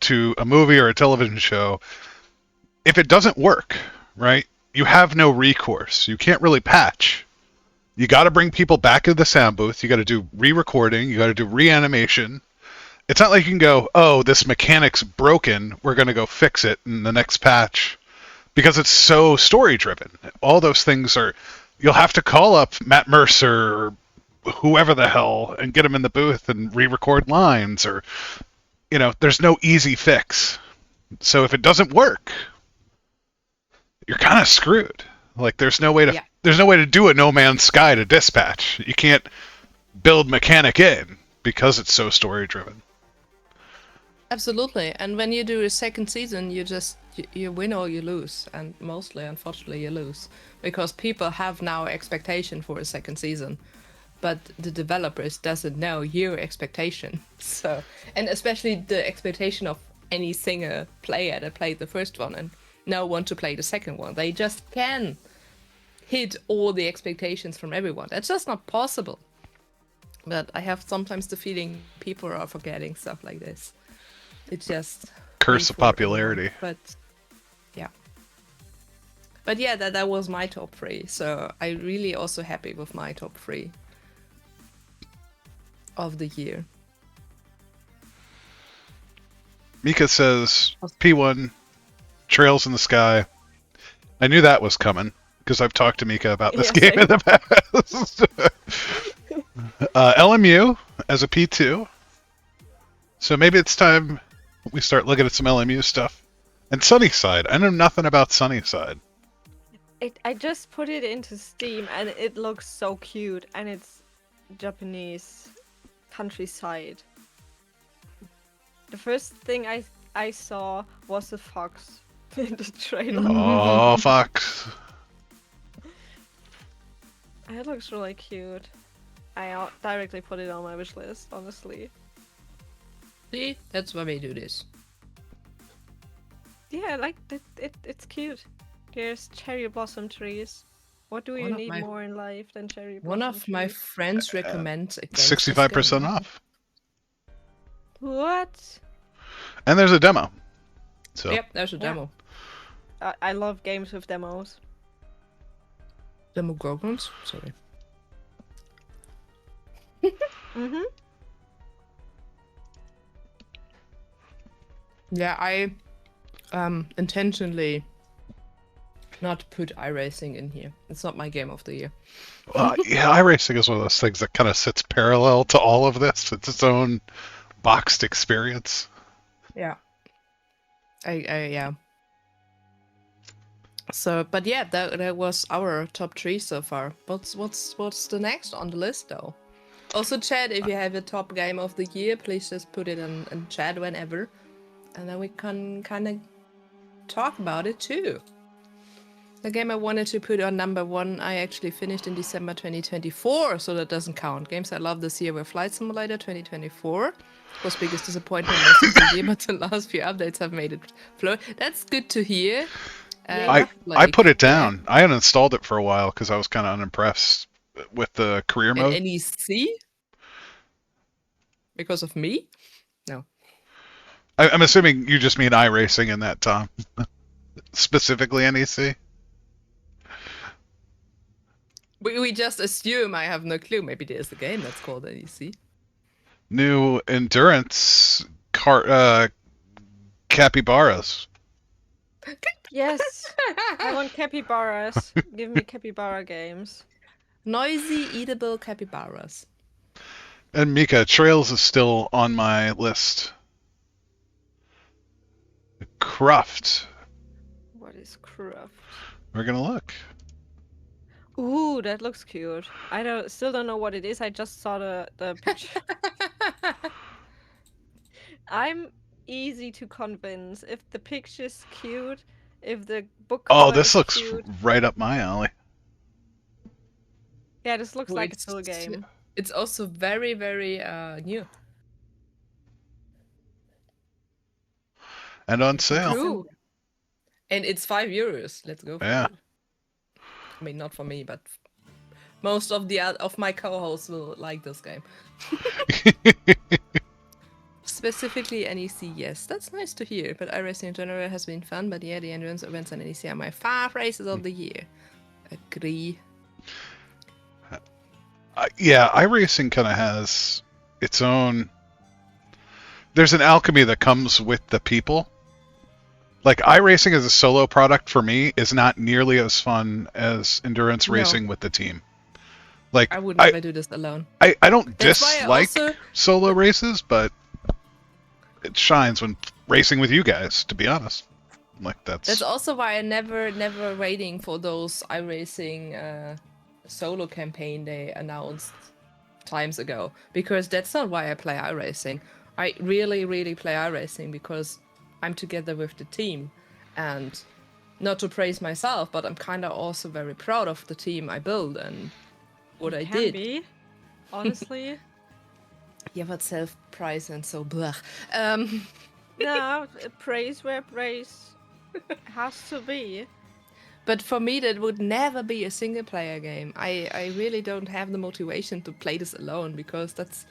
to a movie or a television show, if it doesn't work, right? You have no recourse. You can't really patch. You got to bring people back into the sound booth. You got to do re-recording. You got to do reanimation. It's not like you can go, oh, this mechanic's broken. We're going to go fix it in the next patch, because it's so story driven. All those things are. You'll have to call up Matt Mercer or whoever the hell and get him in the booth and re-record lines, or there's no easy fix. So if it doesn't work, you're kind of screwed. Like there's no way Yeah. to do a No Man's Sky to dispatch. You can't build mechanic in because it's so story driven. Absolutely. And when you do a second season, you win or you lose, and mostly, unfortunately, you lose because people have now expectation for a second season, but the developers doesn't know your expectation. So, and especially the expectation of any single player that played the first one and now want to play the second one. They just can hit all the expectations from everyone. That's just not possible. But I have sometimes the feeling people are forgetting stuff like this. It's just Curse of for everyone. popularity. But yeah, that was my top 3. So I'm really also happy with my top 3 of the year. Mika says P1 Trails in the Sky. I knew that was coming because I've talked to Mika about this Yeah, game in the past. LMU as a P2. So maybe it's time we start looking at some LMU stuff. And Sunnyside. I know nothing about Sunnyside. I just put it into Steam and it looks so cute, and it's Japanese countryside. The first thing I saw was a fox in the trailer. Oh, fuck. It looks really cute. I directly put it on my wish list, honestly. See, that's why we do this. Yeah, like it's cute. There's cherry blossom trees. What do you One of need my- more in life than cherry blossom One of my trees? friends recommends against this 65% game. off. What? And there's a demo. So Yep, there's a Yeah. demo. I love games with demos. Demo Gorgons? Sorry. Mm-hmm. Yeah, I intentionally not put iRacing in here. It's not my game of the year. yeah, iRacing is one of those things that kind of sits parallel to all of this. It's its own boxed experience. Yeah. Yeah. So, but yeah, that was our top 3 so far. What's the next on the list though? Also, chat, if you have a top game of the year, please just put it in chat whenever, and then we can kind of talk about it too. The game I wanted to put on number 1, I actually finished in December 2024, so that doesn't count. Games I love this year were Flight Simulator 2024. Was biggest disappointment most of the year, but the last few updates have made it flow. That's good to hear. Yeah. I put it down. I uninstalled it for a while because I was kind of unimpressed with the career And mode. NEC? Because of me? No. I'm assuming you just mean iRacing in that, Tom. Specifically NEC? We just assume I have no clue. Maybe there's a game that's called NEC. New endurance capybaras. Yes. I want capybaras. Give me capybara games. Noisy, eatable capybaras. And Mika, Trails is still on my list. Cruft. What is Cruft? We're gonna look. Ooh, that looks cute. I still don't know what it is. I just saw the picture. I'm easy to convince. If the picture's cute, if the book Oh, cover this is looks cute. right up my alley. Yeah, this looks like a It's- full game. It's also very, very new. And on sale. True. And it's €5. Let's go for Yeah. it. I mean, not for me, but most of of my co-hosts will like this game. Specifically NEC, yes. That's nice to hear. But iRacing in general has been fun. But yeah, the endurance events on NEC are my 5 races of the year. Agree. Yeah, iRacing kind of has its own. There's an alchemy that comes with the people. Like iRacing as a solo product for me is not nearly as fun as endurance No. racing with the team. Like I would never do this alone. I don't That's why I dislike also- solo races, but it shines when racing with you guys. To be honest, like That's also why I never waiting for those iRacing solo campaign they announced times ago, because that's not why I play iRacing. I really, really play iRacing because I'm together with the team. And not to praise myself, but I'm kind of also very proud of the team I built and what I Can did. be, honestly. Yeah, but self-praise and so blah. No, praise where praise has to be. But for me, that would never be a single-player game. I really don't have the motivation to play this alone because that's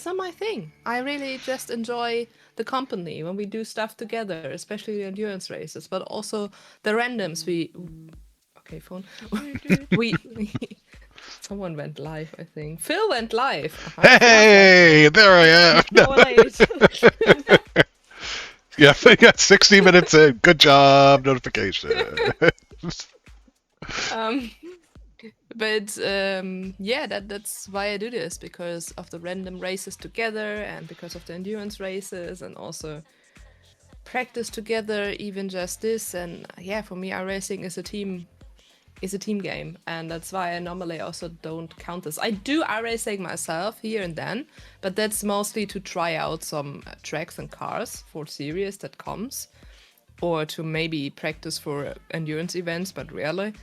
not my thing. I really just enjoy the company when we do stuff together, especially the endurance races, but also the randoms. Okay, phone. we someone went live, I think. Phil went live. Uh-huh. Hey, there I am. No, late. Yeah, I got 60 minutes in. Good job. Notification. But yeah, that's why I do this, because of the random races together and because of the endurance races and also practice together, even just this. And yeah, for me, iRacing is a team game, and that's why I normally also don't count this. I do iRacing myself here and then, but that's mostly to try out some tracks and cars for series that comes, or to maybe practice for endurance events, but rarely.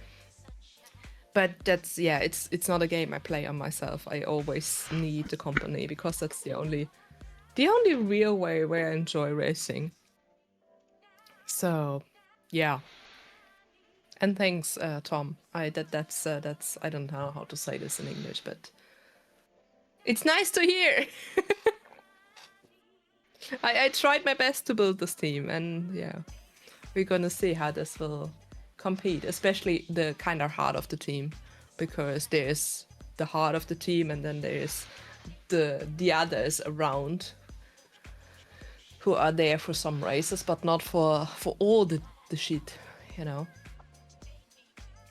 But that's, yeah, it's not a game I play on myself. I always need the company because that's the only real way where I enjoy racing. So, yeah. And thanks, Tom. That's I don't know how to say this in English, but it's nice to hear. I tried my best to build this team, and yeah, we're gonna see how this will compete, especially the kind of heart of the team, because there's the heart of the team, and then there's the others around who are there for some races, but not for all the shit, you know.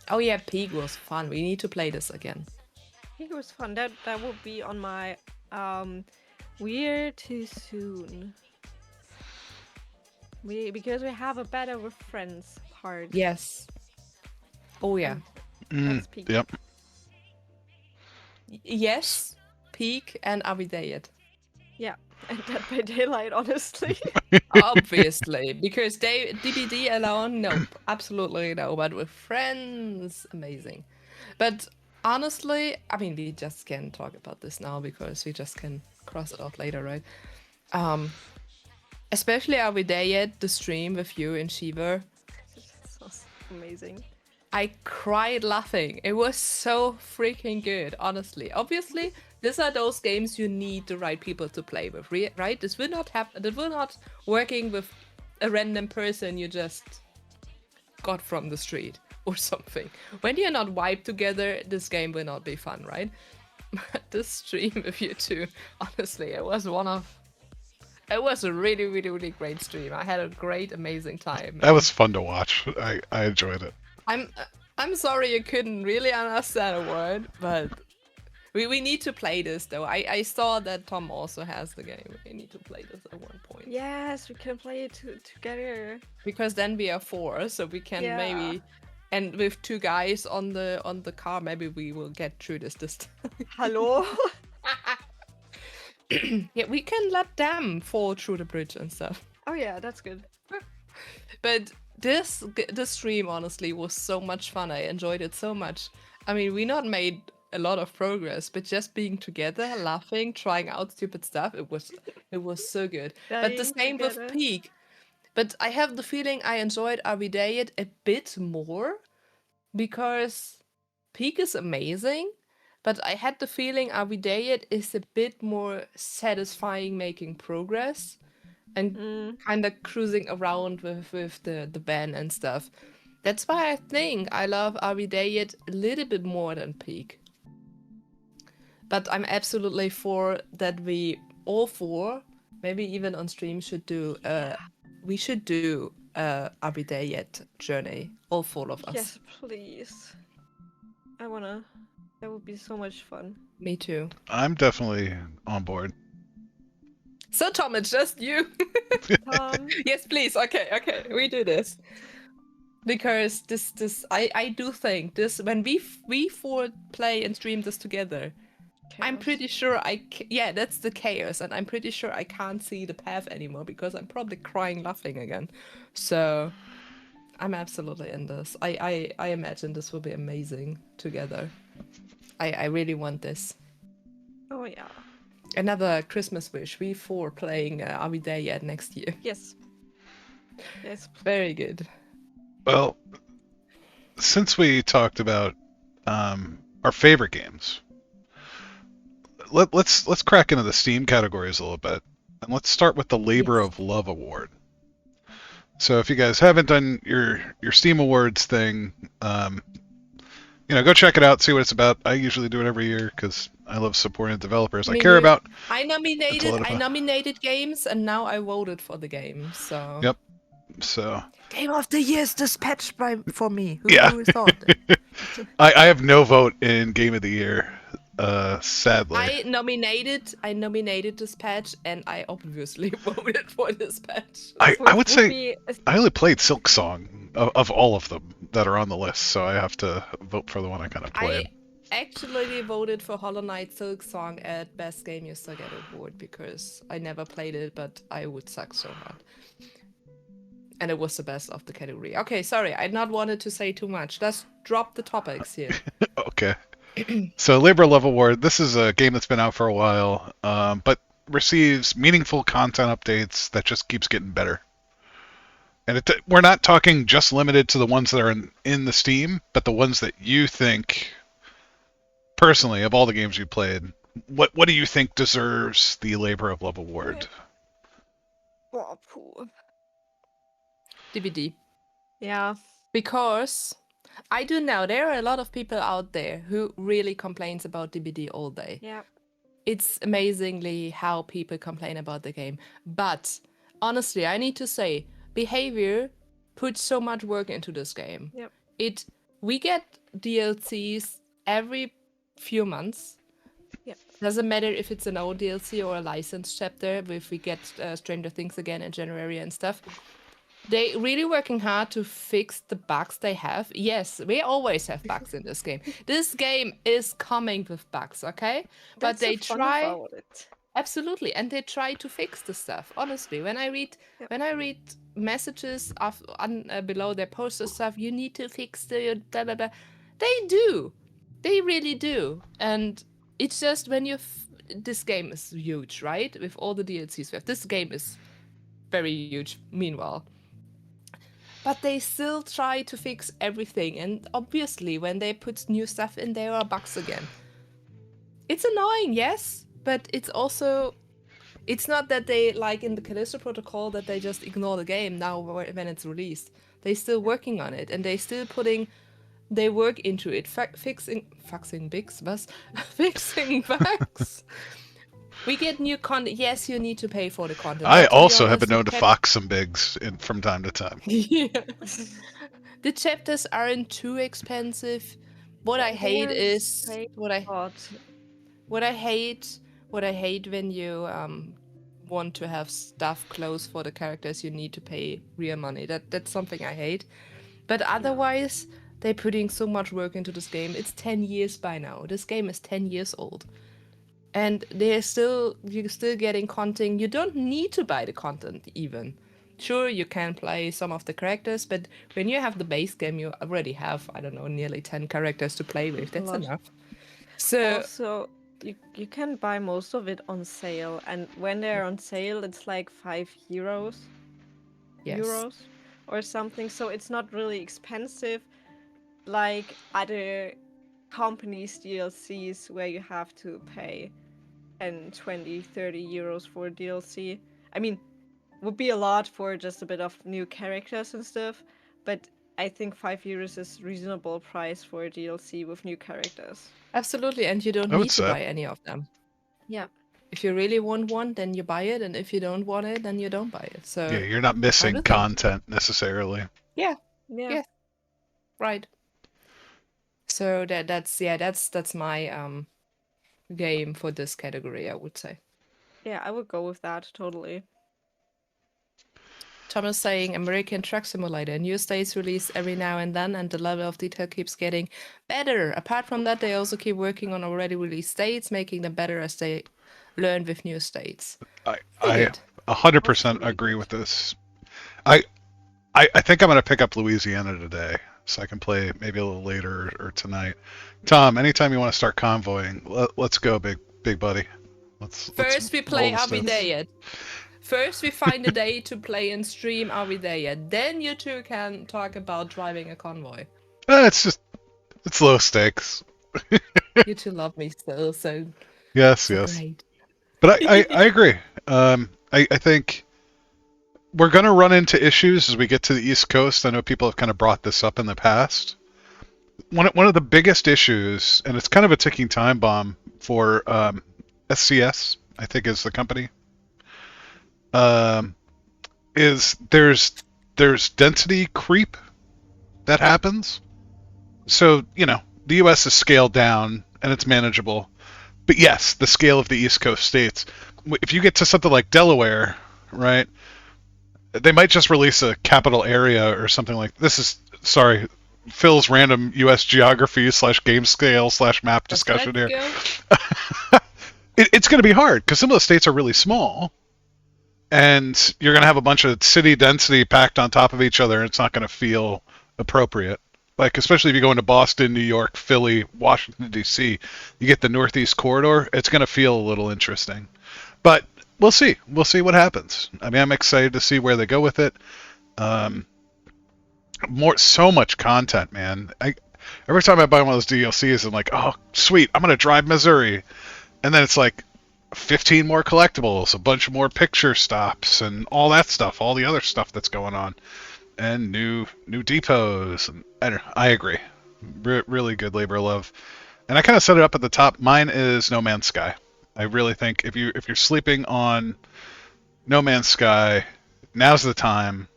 Oh yeah, Peak was fun. We need to play this again. It was fun. That would be on my we're too soon. Because we have a better with friends part. Yes. Oh yeah. That's Peak. Yep. Yes, Peak, and Are We There Yet? Yeah, and Dead by Daylight, honestly. Obviously, because DBD alone, nope, absolutely no. But with friends, amazing. But honestly, I mean, we just can talk about this now because we just can cross it out later, right? Especially Are We There Yet? The stream with you and Shiva. So amazing. I cried laughing. It was so freaking good, honestly. Obviously, these are those games you need the right people to play with, right? This will not happen. This will not working with a random person you just got from the street or something. When you're not vibed together, this game will not be fun, right? This stream with you two, honestly, it was a really, really, really great stream. I had a great, amazing time. That was fun to watch. I enjoyed it. I'm sorry you couldn't really understand a word, but we need to play this though. I saw that Tom also has the game. We need to play this at one point. Yes, we can play it together. Because then we are 4, so we can maybe, and with 2 guys on the car, maybe we will get through this time. Hello? Yeah, we can let them fall through the bridge and stuff. Oh yeah, that's good. But this stream honestly was so much fun. I enjoyed it so much. I mean, we not made a lot of progress, but just being together, laughing, trying out stupid stuff, it was so good. But the same with Peak. But I have the feeling I enjoyed Are We There Yet a bit more because Peak is amazing, but I had the feeling Are We There Yet is a bit more satisfying making progress and kind of cruising around with the van and stuff. That's why I think I love Are We There Yet a little bit more than Peak. But I'm absolutely for that we all 4, maybe even on stream, should do we should do Are We There Yet journey, all 4 of us. Yes, please. I wanna. That would be so much fun. Me too. I'm definitely on board. So Tom, it's just you. Yes, please. Okay, we do this. Because this I do think this, when we 4 play and stream this together, I'm Chaos. pretty sure yeah, that's the chaos, and I'm pretty sure I can't see the path anymore because I'm probably crying laughing again. So I'm absolutely in this. I imagine this will be amazing together. I really want this. Oh yeah. Another Christmas wish. We four playing Are We There Yet next year. Yes. Yes. Very good. Well, since we talked about our favorite games, let's crack into the Steam categories a little bit, and let's start with the Labor Yes. of Love Award. So if you guys haven't done your Steam Awards thing, go check it out, see what it's about. I usually do it every year because I love supporting developers I Me care too. about. I It's a nominated lot of I fun. nominated games, and now I voted for the game. So Yep. So Game of the Year is dispatched for me. yeah, Who thought it? I have no vote in Game of the Year, sadly. I nominated Dispatch, and I obviously voted for Dispatch. I would say be I only played Silk Song of all of them that are on the list, so I have to vote for the one I kind of played. I actually voted for Hollow Knight Silk Song at Best Game You Suck At Award because I never played it, but I would suck so hard. And it was the best of the category. Okay, sorry, I not wanted to say too much. Let's drop the topics here. Okay. So Labor Love Award, this is a game that's been out for a while, but receives meaningful content updates that just keeps getting better. And we're not talking just limited to the ones that are in the Steam, but the ones that you think, personally, of all the games you played, what do you think deserves the Labor of Love Award? oh, poo. DVD. Yeah. Because I do know there are a lot of people out there who really complains about DBD all day. Yeah. It's amazingly how people complain about the game. But honestly, I need to say, Behavior puts so much work into this game. Yep. We get DLCs every few months. Yep. Doesn't matter if it's an old DLC or a licensed chapter. If we get Stranger Things again in January and stuff. They really working hard to fix the bugs they have. Yes, we always have bugs in this game. This game is coming with bugs, okay? But That's they the fun try about it. absolutely, and they try to fix the stuff. Honestly, when I read messages below their poster stuff, you need to fix the blah blah blah. They do, they really do, and it's just when this game is huge, right? With all the DLCs we have, this game is very huge. Meanwhile. But they still try to fix everything, and obviously when they put new stuff in, there are bugs again. It's annoying, yes, but it's also... It's not that they, like in the Callisto Protocol, that they just ignore the game now when it's released. They're still working on it, and they're still putting their work into it, fixing bugs. We get new content. Yes, you need to pay for the content. I but to be also have been known honest, to fox some bigs from time to time. Yeah. The chapters aren't too expensive. What I hate is what I hate when you want to have stuff close for the characters. You need to pay real money. That's something I hate. But otherwise, they're putting so much work into this game. It's 10 years by now. This game is 10 years old. And you're still getting content. You don't need to buy the content even. Sure, you can play some of the characters, but when you have the base game, you already have, I don't know, nearly 10 characters to play with. That's enough. So also, you can buy most of it on sale, and when they're on sale, it's like €5 or something. So it's not really expensive, like other companies' DLCs where you have to pay and 20-30 euros for DLC. I mean, would be a lot for just a bit of new characters and stuff, but I think €5 is reasonable price for a DLC with new characters. Absolutely, and you don't need to buy any of them. Yeah. If you really want one, then you buy it, and if you don't want it, then you don't buy it. So yeah, you're not missing content necessarily. Yeah. Right. So that's my game for this category, I would say. Yeah, I would go with that totally. Thomas saying American Truck Simulator. New states release every now and then, and the level of detail keeps getting better. Apart from that, they also keep working on already released states, making them better as they learn with new states. I Good. 100% agree with this. I think I'm going to pick up Louisiana today, so I can play maybe a little later or tonight. Tom, anytime you want to start convoying, let's go, big buddy. First we play roll Are the We stats. There Yet? First we find a day to play and stream Are We There Yet? Then you two can talk about driving a convoy. It's low stakes. You two love me still, so Yes, yes. great. But I agree. I think we're going to run into issues as we get to the East Coast. I know people have kind of brought this up in the past. One of the biggest issues, and it's kind of a ticking time bomb for SCS, I think is the company, is there's density creep that happens. So, the US is scaled down and it's manageable. But yes, the scale of the East Coast states. If you get to something like Delaware, right, they might just release a capital area or something like this. Phil's random US geography / game scale / map discussion here. It's going to be hard because some of the states are really small, and you're going to have a bunch of city density packed on top of each other, and it's not going to feel appropriate. Like, especially if you go into Boston, New York, Philly, Washington, D.C., you get the Northeast corridor, it's going to feel a little interesting. But we'll see. We'll see what happens. I mean, I'm excited to see where they go with it. So much content, man. Every time I buy one of those DLCs, I'm like, oh, sweet, I'm going to drive Missouri. And then it's like 15 more collectibles, a bunch more picture stops, and all that stuff, all the other stuff that's going on. And new depots. And I agree. Really good labor of love. And I kind of set it up at the top. Mine is No Man's Sky. I really think if you're sleeping on No Man's Sky, now's the time.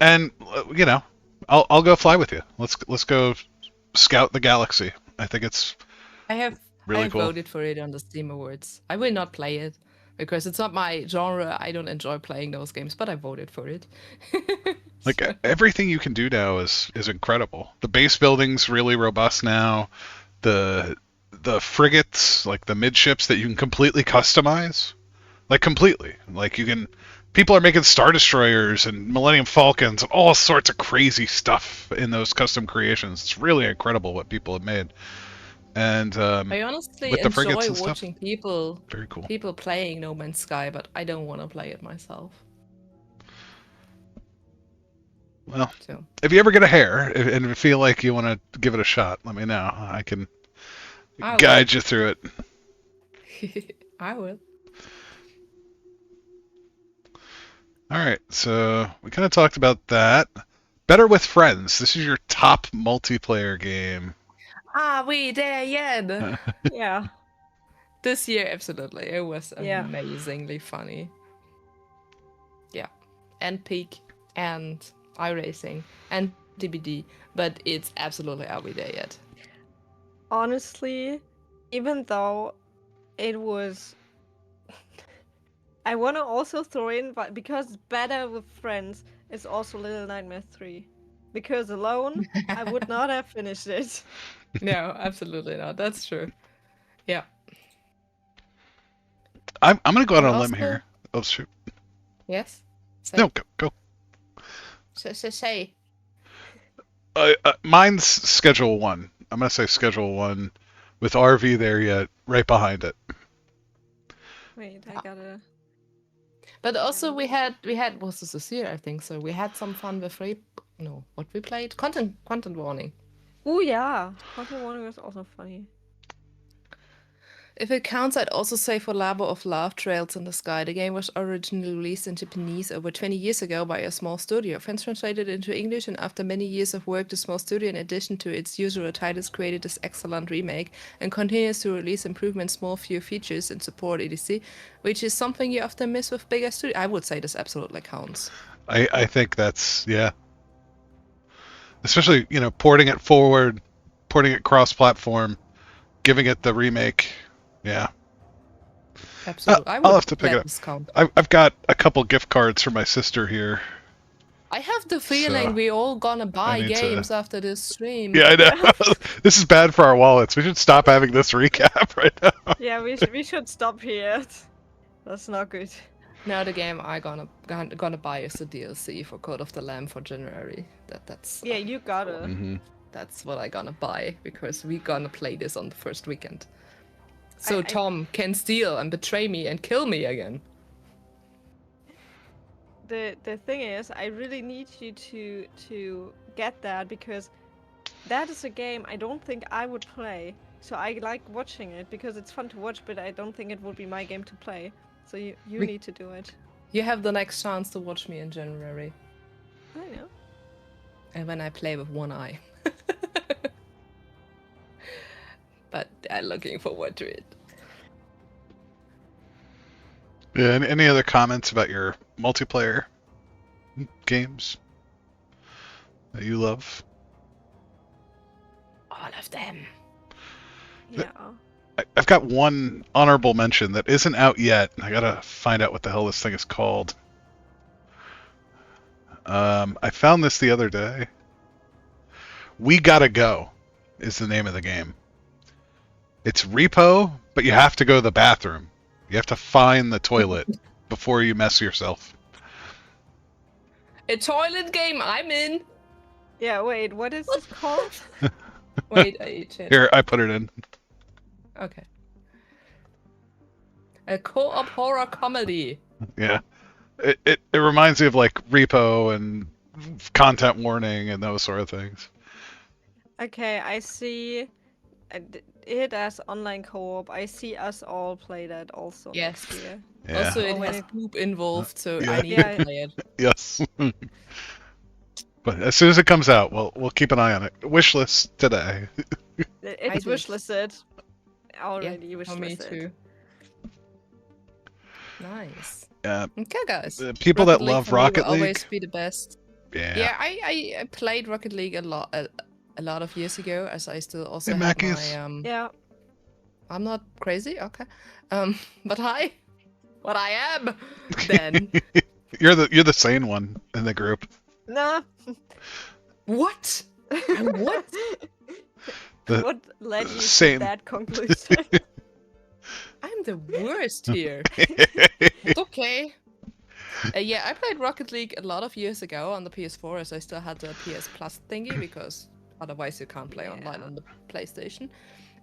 And I'll go fly with you. Let's go scout the galaxy. I think it's I have really cool. voted for it on the Steam Awards. I will not play it because it's not my genre. I don't enjoy playing those games, but I voted for it. Like So- everything you can do now is incredible. The base building's really robust now. The frigates, like the midships that you can completely customize, like completely. Like people are making Star Destroyers and Millennium Falcons and all sorts of crazy stuff in those custom creations. It's really incredible what people have made. And I honestly with the frigates enjoy and stuff, watching very cool. people playing No Man's Sky, but I don't want to play it myself. Well, So if you ever get a hair and feel like you want to give it a shot, let me know. I can I will. guide you through it. I will. All right, so we kind of talked about that. Better with Friends. This is your top multiplayer game. Are we there yet? Yeah. This year, absolutely. It was Yeah. amazingly funny. Yeah. And Peak and iRacing and DBD, but it's absolutely Are We There Yet? Honestly, even though it was. I want to also throw in, but because Better with Friends is also Little Nightmares 3. Because alone, I would not have finished it. No, absolutely not. That's true. Yeah. I'm gonna go out And on a limb also- here. Oh shoot! Yes? Say. No, go. Say. Mine's Schedule 1. I'm gonna say Schedule 1 with RV there yet, right behind it. Wait, I gotta. But also we had was this year, I think so. We had some fun with what we played? Content warning. Oh yeah, Content Warning was also funny. If it counts, I'd also say for Labor of Love, Trails in the Sky. The game was originally released in Japanese over 20 years ago by a small studio. Fans translated it into English, and after many years of work, the small studio, in addition to its usual titles, created this excellent remake and continues to release improvements, small few features, and support etc., which is something you often miss with bigger studios. I would say this absolutely counts. I think that's especially porting it forward, porting it cross-platform, giving it the remake. Yeah. Absolutely. I I'll would have to pick it let up. this count. I've got a couple gift cards for my sister here I have the feeling So, we all gonna buy need to- games after this stream. Yeah, I know. This is bad for our wallets. We should stop having this recap right now. Yeah, we should stop here. That's not good. Now the game I gonna buy is the DLC for Code of the Lamb for January. That's Yeah, you gotta. Mm-hmm. that's what I gonna buy because we gonna play this on the first weekend. So I- Tom can steal and betray me and kill me again. The thing is, I really need you to get that because that is a game I don't think I would play. So I like watching it because it's fun to watch, but I don't think it would be my game to play. So you We- need to do it. You have the next chance to watch me in January, I know. and when I play with one eye. But I'm looking forward to it. Yeah. Any other comments about your multiplayer games that you love? All of them. Yeah. I've got one honorable mention that isn't out yet. I gotta find out what the hell this thing is called. I found this the other day. We Gotta Go is the name of the game. It's repo, but you have to go to the bathroom. You have to find the toilet before you mess yourself. A toilet game I'm in. Yeah. Wait. What is this called? Wait, I checked. Here, I put it in. Okay. A co-op horror comedy. Yeah. It reminds me of like repo and content warning and those sort of things. Okay, I see it as online co-op. I see us all play that also. Yes. Next year. Yeah. Also, it Oh, when has it- poop involved, so Yeah. I need Yeah. to play it. Yes. But as soon as it comes out, we'll keep an eye on it. Wish list today. It's did. wishlisted. Already Yeah, for me wishlisted. too. Nice. Yeah. Okay, guys. The people that League love for me will Rocket League. always be the best. Yeah. Yeah, I played Rocket League a lot of years ago, as I still also Hey, have Mackies. my Yeah. I'm not crazy, okay. But I am then. You're the sane one in the group. Nah. What? What? The What led you same. to that conclusion? I'm the worst here. Okay. Yeah, I played Rocket League a lot of years ago on the PS4 as I still had the PS Plus thingy because otherwise you can't play online on the PlayStation.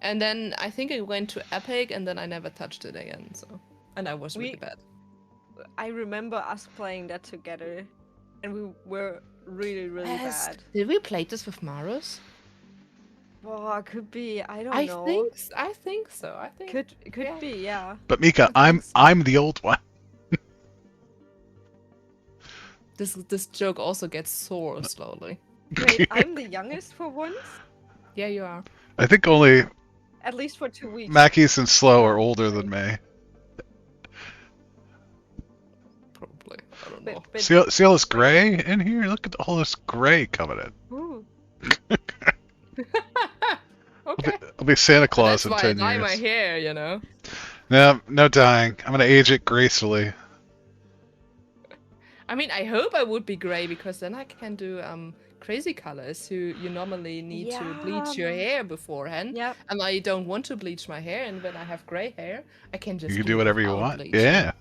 And then I think I went to Epic and then I never touched it again. So, and I was really We- bad. I remember us playing that together, and we were really, really bad. Did we play this with Marus? Oh, could be. I don't I know. think so. I think Could yeah. be. Yeah. But Mika, I I'm think so. I'm the old one. this joke also gets sore slowly. Wait, I'm the youngest for once. Yeah, you are. I think only At least for 2 weeks. Mackies and Slow are older than me. Probably. I don't know. But, See all this gray in here? Look at all this gray coming in. ooh, Okay. I'll be Santa That's Claus in why I 10 dye my years. hair, you know. No dying. I'm gonna age it gracefully. I mean, I hope I would be gray because then I can do crazy colors. You normally need to bleach your Yeah. hair beforehand, yeah. and I don't want to bleach my hair. And when I have gray hair, I can just You can do do it whatever you without want. bleaching. Yeah.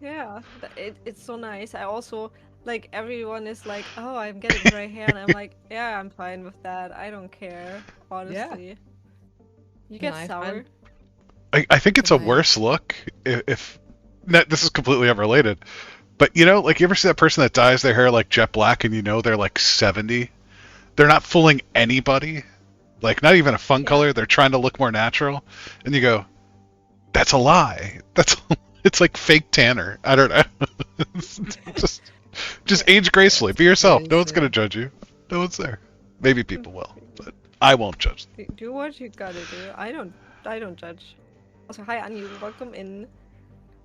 Yeah, it's so nice. I also like everyone is like, "Oh, I'm getting gray hair," and I'm like, "Yeah, I'm fine with that. I don't care, honestly." You get No, I sour. find- I think it's a Right. worse look if this is completely unrelated. But like you ever see that person that dyes their hair like jet black and they're like 70? They're not fooling anybody. Like not even a fun Yeah. color. They're trying to look more natural. And you go, that's a lie. It's like fake tanner. I don't know. just age gracefully. Be yourself. No one's Crazy. gonna judge you. No one's there. Maybe people will, but I won't judge them. Do what you gotta do. I don't judge. Also, hi Anu, welcome in.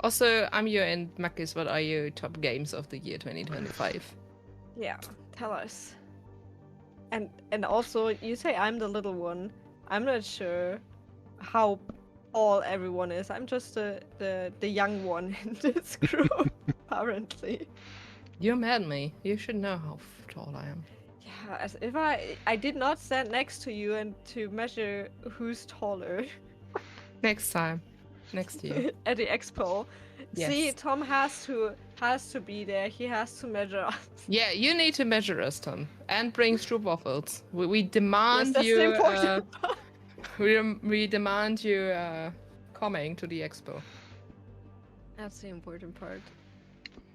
Also, I'm your and Makis. What are your top games of the year 2025? Yeah, tell us. And also, you say I'm the little one. I'm not sure how all everyone is. I'm just the young one in this group, apparently. You're mad at me. You should know how tall I am. Yeah, as if I did not stand next to you and to measure who's taller Next time. Next year. at the expo. See, Yes. Tom has to be there. He has to measure us. Yeah, you need to measure us, Tom, and bring stroopwafels. We Yes, demand that's the you. important part. We demand you coming to the expo. That's the important part.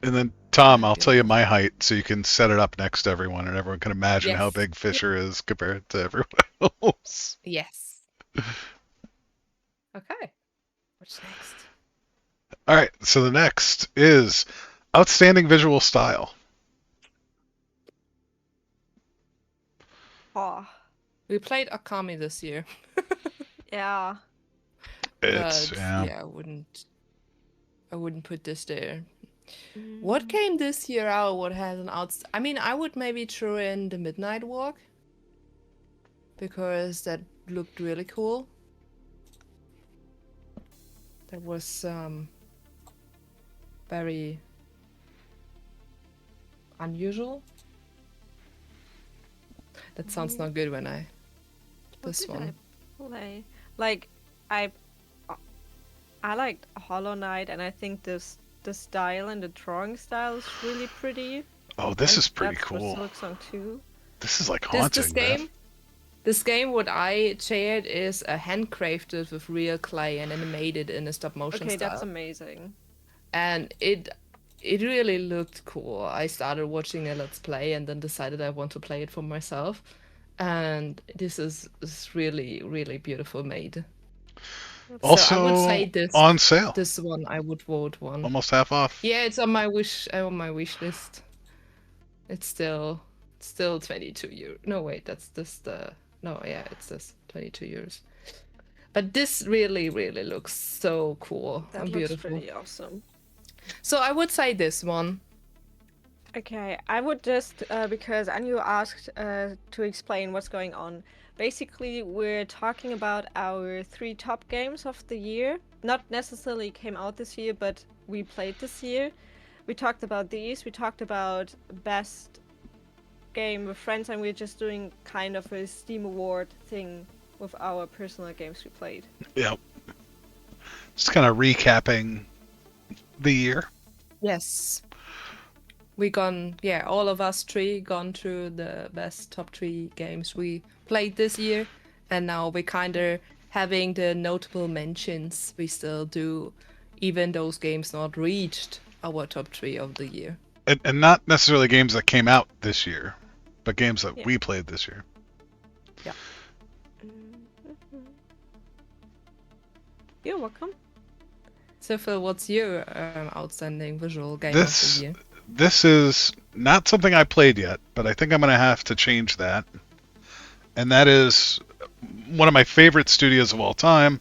And then Tom, I'll tell you my height so you can set it up next to everyone, and everyone can imagine how Yes. big Fisher is compared to everyone else. Yes. Okay. What's next? All right, so the next is outstanding visual style. Oh, We played Akami this year. yeah. It's But yeah. I wouldn't put this there. What came this year out? What has an I mean, I would maybe throw in the Midnight Walk because that looked really cool. That was very unusual. That sounds not good when I What this did one. I play? Like, I liked Hollow Knight, and I think the style and the drawing style is really pretty. Oh, this And is pretty that's for cool. Silksong 2. This is like haunting. This game, this game, what I shared is handcrafted with real clay and animated in a stop motion Okay, style. that's amazing. And it really looked cool. I started watching a Let's Play and then decided I want to play it for myself. And this is really, really beautiful made. Also so I would say this on sale, this one I would vote one. almost half off. Yeah, it's on my wish list. It's still 22 euros. No wait, that's this the no, yeah, it's this 22 euros. But this really, really looks so cool That and looks beautiful. pretty awesome. So I would say this one. Okay, I would just, because Anu asked to explain what's going on. Basically, we're talking about our 3 top games of the year. Not necessarily came out this year, but we played this year. We talked about these. We talked about best game with friends, and we're just doing kind of a Steam Award thing with our personal games we played. Yep. Just kind of recapping the year. Yes. All of us 3 gone through the best top 3 games we played this year, and now we kind of having the notable mentions we still do, even those games not reached our top 3 of the year. And not necessarily games that came out this year, but games that Yeah. we played this year. You're welcome. So Phil, what's your outstanding visual game This- of the year? This is not something I played yet, but I think I'm going to have to change that. And that is one of my favorite studios of all time,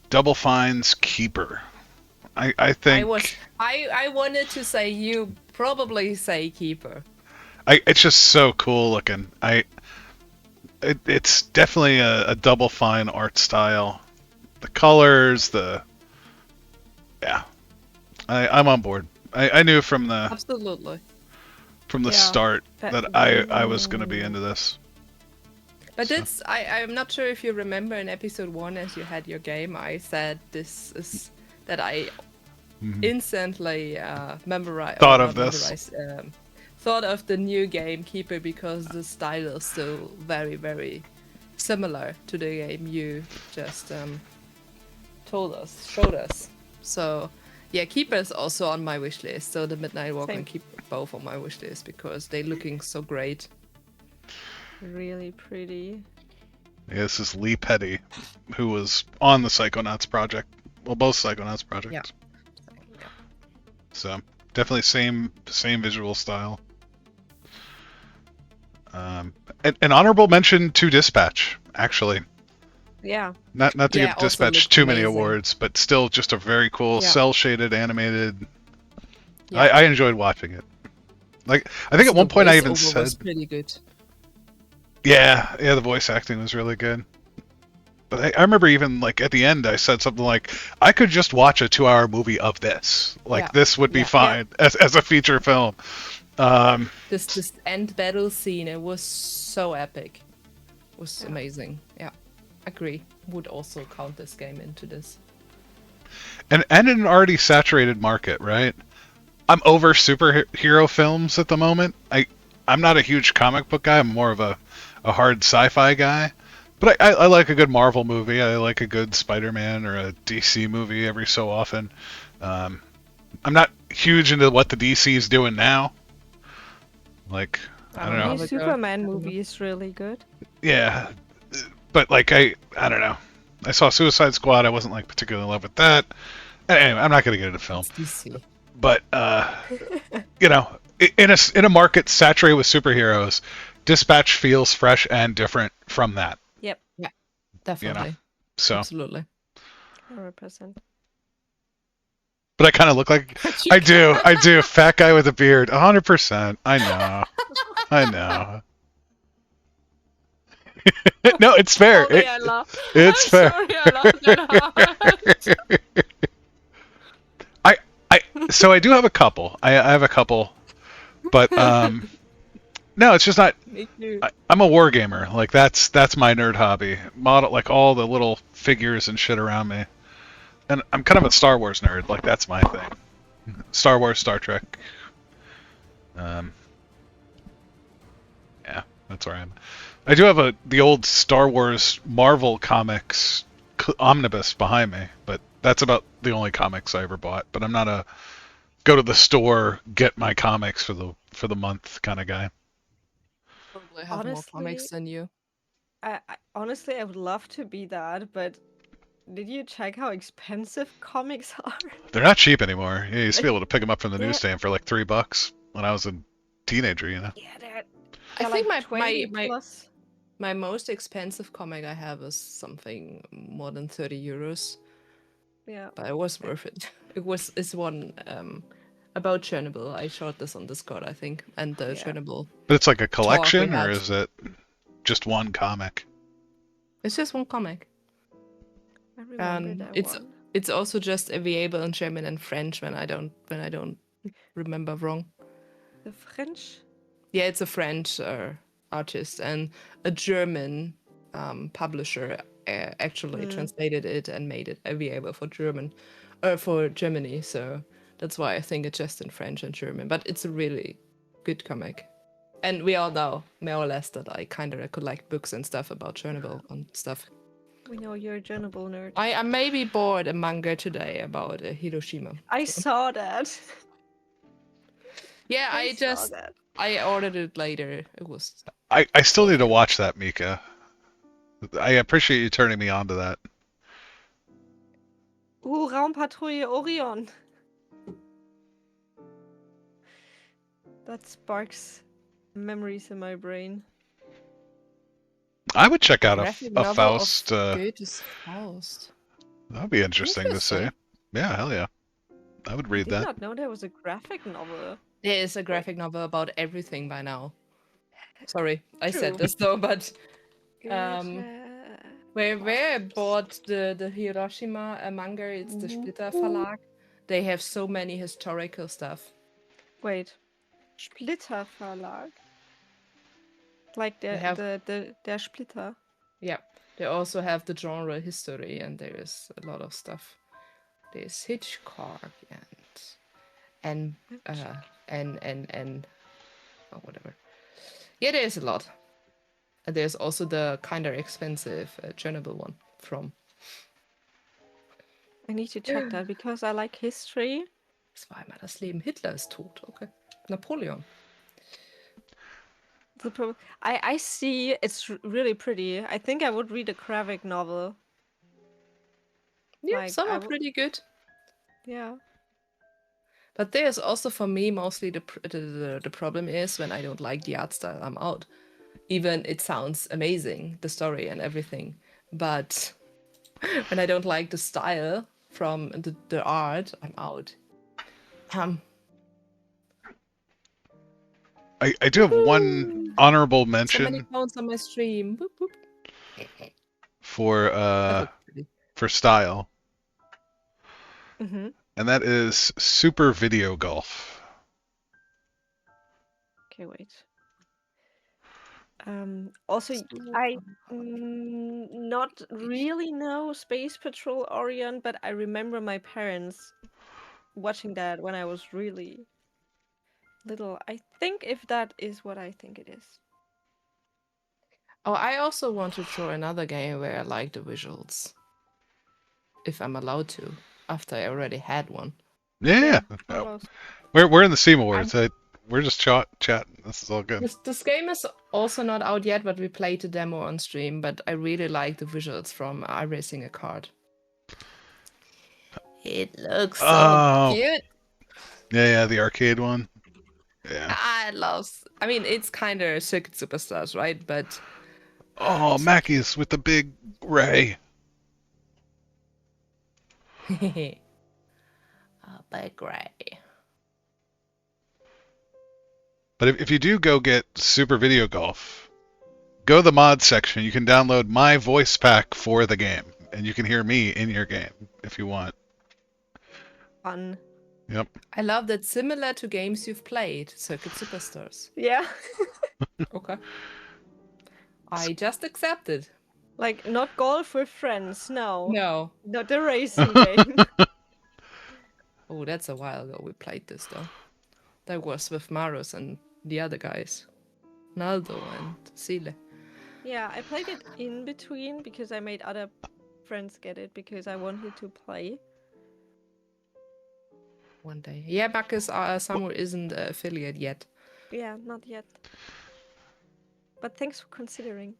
Double Fine's Keeper. I think I wanted to say you probably say Keeper. it's just so cool looking. It's definitely a Double Fine art style. The colors, I'm on board. I knew from the Absolutely. Yeah, start that- that I was going to be into this. But So- it's I'm not sure if you remember in episode 1 as you had your game, I said this is that I instantly memorized Thought of this. thought of the new game Keeper because the style is so very, very similar to the game you just showed us. So yeah, Keeper is also on my wish list. So the Midnight Walk Same. and Keeper both on my wish list because they're looking so great. Really pretty. Yeah, this is Lee Petty, who was on the Psychonauts project. Well, both Psychonauts projects. Yeah. So definitely same visual style. An honorable mention to Dispatch, actually. Yeah. Not to Yeah, give also Dispatch looked too many amazing. awards, but still just a very cool Yeah. cell shaded animated. Yeah. I enjoyed watching it. Like I think at The one point I even voiceover said, was pretty good. yeah, the voice acting was really good. But I remember even like at the end I said something like, I could just watch a 2-hour movie of this. Like Yeah. this would be Yeah. fine as a feature film. This end battle scene, it was so epic. It was amazing. Yeah, agree. Would also count this game into this. and in an already saturated market, right? I'm over superhero films at the moment. I'm not a huge comic book guy. I'm more of a hard sci-fi guy. But I like a good Marvel movie. I like a good Spider-Man or a DC movie every so often. I'm not huge into what the DC is doing now. Like, I don't The know. Other go. Superman movie is really good. Yeah, but like I don't know. I saw Suicide Squad. I wasn't like particularly in love with that. Anyway, I'm not gonna get into film. It's DC. But you know, in a market saturated with superheroes, Dispatch feels fresh and different from that. Yep, Definitely. So, Absolutely. 100%. but I kind of look like I do. Fat guy with a beard, 100%. I know. I know. No, it's fair. Sorry, I laughed. It's I'm fair. Sorry, I laughed that hard. So I do have a couple. I have a couple, but no, it's just not. Me too. I'm a war gamer. Like that's my nerd hobby. Model like all the little figures and shit around me, and I'm kind of a Star Wars nerd. Like that's my thing. Star Wars, Star Trek. Yeah, that's where I am. I do have the old Star Wars Marvel comics omnibus behind me, but that's about the only comics I ever bought. But I'm not a go to the store, get my comics for the month kind of guy. Probably have more comics than you. Honestly, I would love to be that, but did you check how expensive comics are? They're not cheap anymore. You used to be able to pick them up from the Yeah. newsstand for like $3 when I was a teenager. You know. Yeah, I they're think like 20 my plus. my most expensive comic I have is something more than 30 euros, Yeah. but it was worth it. It's one about Chernobyl. I showed this on Discord, I think, and the Yeah. Chernobyl. But it's like a collection, or had. is it just one comic? It's just one comic. I remember And that it's one. it's also just available in German and French when I don't remember wrong. The French? Yeah, it's a French artist and a German publisher actually translated it and made it available for for Germany. So that's why I think it's just in French and German. But it's a really good comic. And we all know more or less that I kind of collect books and stuff about Chernobyl and stuff. We know you're a Chernobyl nerd. I maybe bought a manga today about Hiroshima. I saw that. Yeah, I saw just that. I ordered it later. It was I still need to watch that, Mika. I appreciate you turning me on to that. Raumpatrouille Orion. That sparks memories in my brain. I would check out graphic a novel of Faust. Goethe's Faust. That'd be interesting to see. Interesting. Yeah, hell yeah. I would I read did that. not know there was a graphic novel. There is a graphic novel about everything by now. Sorry, I said True. this though, but Goethe. where I bought the Hiroshima manga, it's the Splitter Verlag. They have so many historical stuff. Wait. Splitter Verlag. Like They have- der Splitter. Yeah, they also have the genre history, and there is a lot of stuff. There's Hitchcock and oh, whatever. Yeah, there's a lot. And there's also the kind of expensive Chernobyl one from. I need to check that because I like history. Das war einmal das Leben. Hitler ist tot. Okay. Napoleon. I see it's really pretty. I think I would read a graphic novel. Yeah, Like, some I are w- pretty good. Yeah. But there's also for me mostly the problem is when I don't like the art style, I'm out. Even it sounds amazing, the story and everything, but when I don't like the style from the art, I'm out. I do have one honorable So many mention phones on my stream. Boop, boop. for That looks pretty. for style, Mm-hmm. and that is Super Video Golf. Okay, wait. Also, I not really know Space Patrol Orion, but I remember my parents watching that when I was really little. I think if that is what I think it is. Oh, I also want to try another game where I like the visuals. If I'm allowed to, after I already had one. Yeah. Almost. We're in the Steam Awards. We're just chatting. This is all good. This game is also not out yet, but we played the demo on stream. But I really like the visuals from iRacing a Kart. It looks so cute. Yeah, the arcade one. Yeah. I mean, it's kind of Circuit Superstars, right? But Oh, Mackey's with the big ray. a big ray. But if you do go get Super Video Golf, go to the mod section. You can download my voice pack for the game, and you can hear me in your game if you want. Fun. Yep. I love that similar to games you've played, Circuit Superstars. Yeah. Okay. I just accepted. Like, not golf with friends, no. No. Not a racing game. Oh, that's a while ago we played this, though. That was with Maros and the other guys. Naldo and Sile. Yeah, I played it in between because I made other friends get it because I wanted to play. One day. Yeah, Bacchus Samu isn't an affiliate yet. Yeah, not yet. But thanks for considering.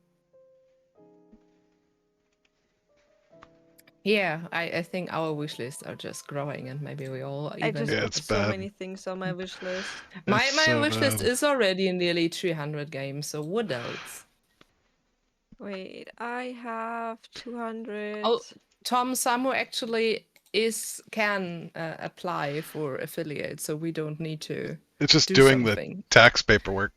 Yeah, I think our wish lists are just growing, and maybe we all even. I just Yeah, put it's so bad. many things on my wish list. My It's so wish list bad. is already nearly 300 games. So what else? Wait, I have 200. Oh, Tom Samu actually can apply for affiliate, so we don't need to. It's just do doing something. the tax paperwork.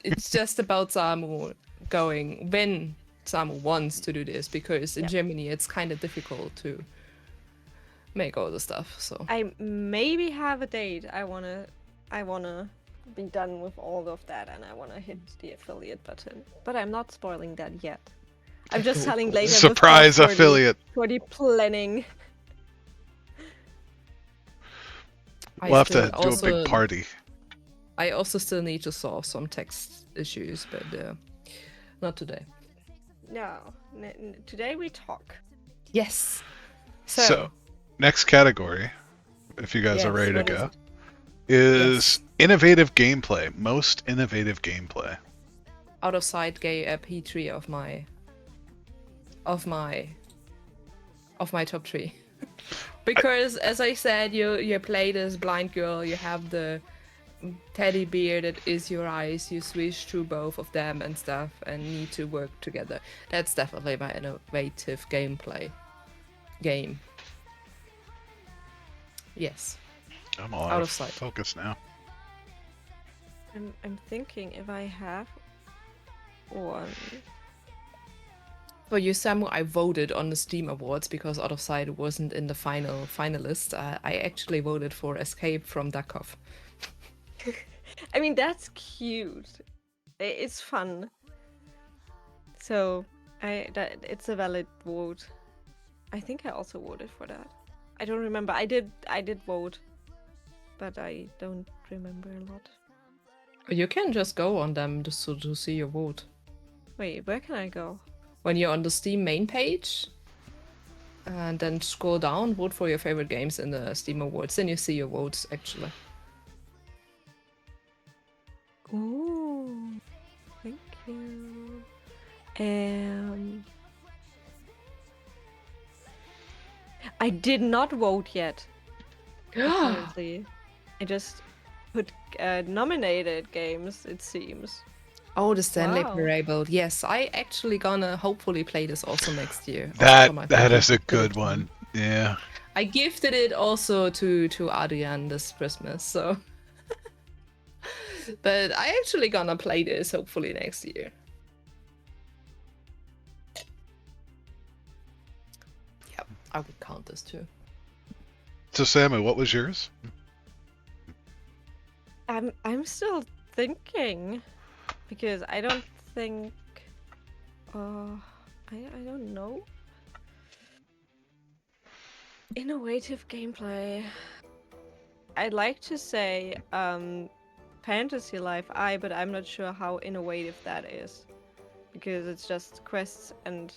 It's just about Samu going when Samu wants to do this, because in Germany it's kind of difficult to make all the stuff. So I maybe have a date. I wanna be done with all of that, and I wanna hit the affiliate button. But I'm not spoiling that yet. I'm just telling later. Surprise affiliate. For the planning. We'll have to still do a big party. I also still need to solve some text issues, but not today. No, today we talk. Yes. So, next category, if you guys are Yes, ready to what is go, it? is innovative gameplay. Most innovative gameplay. Out of sight P3 of my top 3. Because as I said, you play this blind girl, you have the teddy bear that is your eyes, you switch through both of them and stuff and need to work together. That's definitely my innovative gameplay game. Yes. I'm all Out of sight. focus now. I'm thinking if I have one. For you, Samu, I voted on the Steam Awards because Out of Sight wasn't in the finalist. I actually voted for Escape from Duckov. I mean, that's cute. It's fun. So it's a valid vote. I think I also voted for that. I don't remember. I did vote, but I don't remember a lot. You can just go on them just to see your vote. Wait, where can I go? When you're on the Steam main page, and then scroll down, vote for your favorite games in the Steam Awards. Then you see your votes actually. Ooh, thank you. I did not vote yet. Apparently, I just put nominated games. It seems. Oh, the Stanley Wow. Parable. Yes, I actually gonna hopefully play this also next year. That is a good one. Yeah. I gifted it also to Adrian this Christmas, so. But I actually gonna play this hopefully next year. Yep, I would count this too. So, Samu, what was yours? I'm still thinking, because I don't think. I don't know. Innovative gameplay. I'd like to say Fantasy Life I, but I'm not sure how innovative that is, because it's just quests and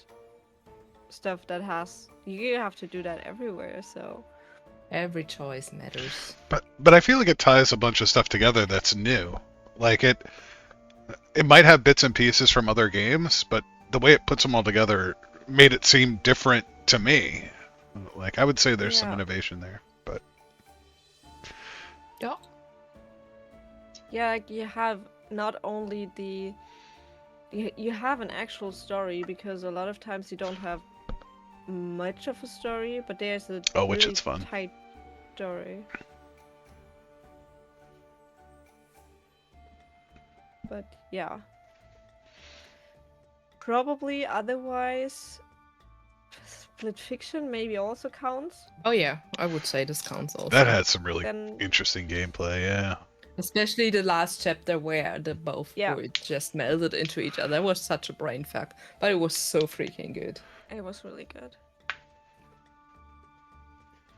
stuff that has you have to do that everywhere. So Every choice matters. But I feel like it ties a bunch of stuff together that's new. Like it might have bits and pieces from other games, but the way it puts them all together made it seem different to me. Like I would say there's some Yeah. innovation there, but Yeah. yeah, like you have not only you have an actual story, because a lot of times you don't have much of a story, but there's a which really it's fun. tight story. But yeah. Probably otherwise Split Fiction maybe also counts. Oh yeah, I would say this counts also. That had some really Then interesting gameplay, yeah. Especially the last chapter where the both Yeah. were just melded into each other. That was such a brain fuck, but it was so freaking good. it was really good.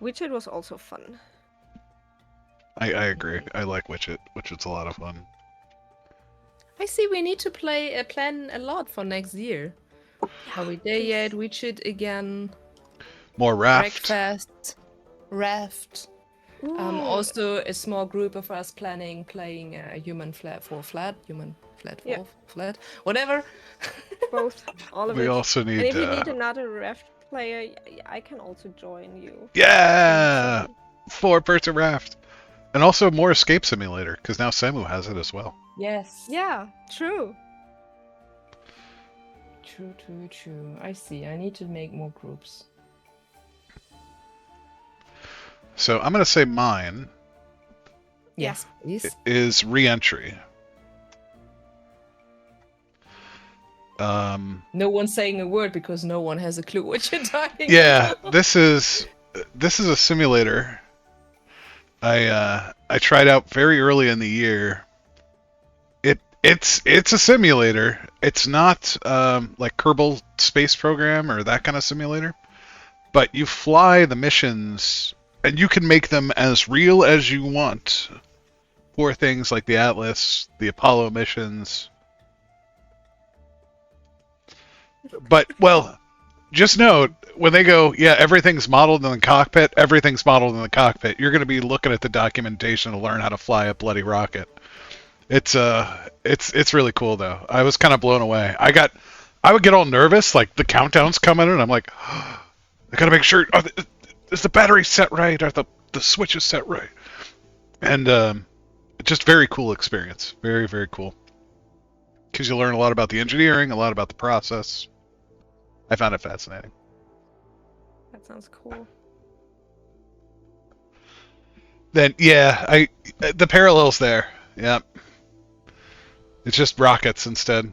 Witcher was also fun. I agree. I like Witchit. Witchit's a lot of fun. I see we need to plan a lot for next year. Are we there yet? We should again. More Raft. Breakfast, raft. Ooh, Also a small group of us playing human flat for flat, human flat Yeah. for flat, whatever. both, all of We it. also And need if you need another Raft player, I can also join you. yeah, 4-person Raft. And also more Escape Simulator, because now Samu has it as well. Yes. Yeah, true. True. I see. I need to make more groups. So I'm going to say mine Yeah. Yes, please. is Reentry. No one's saying a word because no one has a clue what you're talking Yeah, about. this is a simulator. I tried out very early in the year. It's a simulator. It's not like Kerbal Space Program or that kind of simulator. But you fly the missions and you can make them as real as you want for things like the Atlas, the Apollo missions. But well, just note when they go, yeah, everything's modeled in the cockpit. Everything's modeled in the cockpit. You're going to be looking at the documentation to learn how to fly a bloody rocket. It's really cool though. I was kind of blown away. I would get all nervous, like the countdown's coming, and I'm like, I gotta make sure is the battery set right? Are the switches set right? And just very cool experience. Very, very cool. Because you learn a lot about the engineering, a lot about the process. I found it fascinating. That sounds cool. Then yeah, the parallels there. Yeah. It's just rockets instead.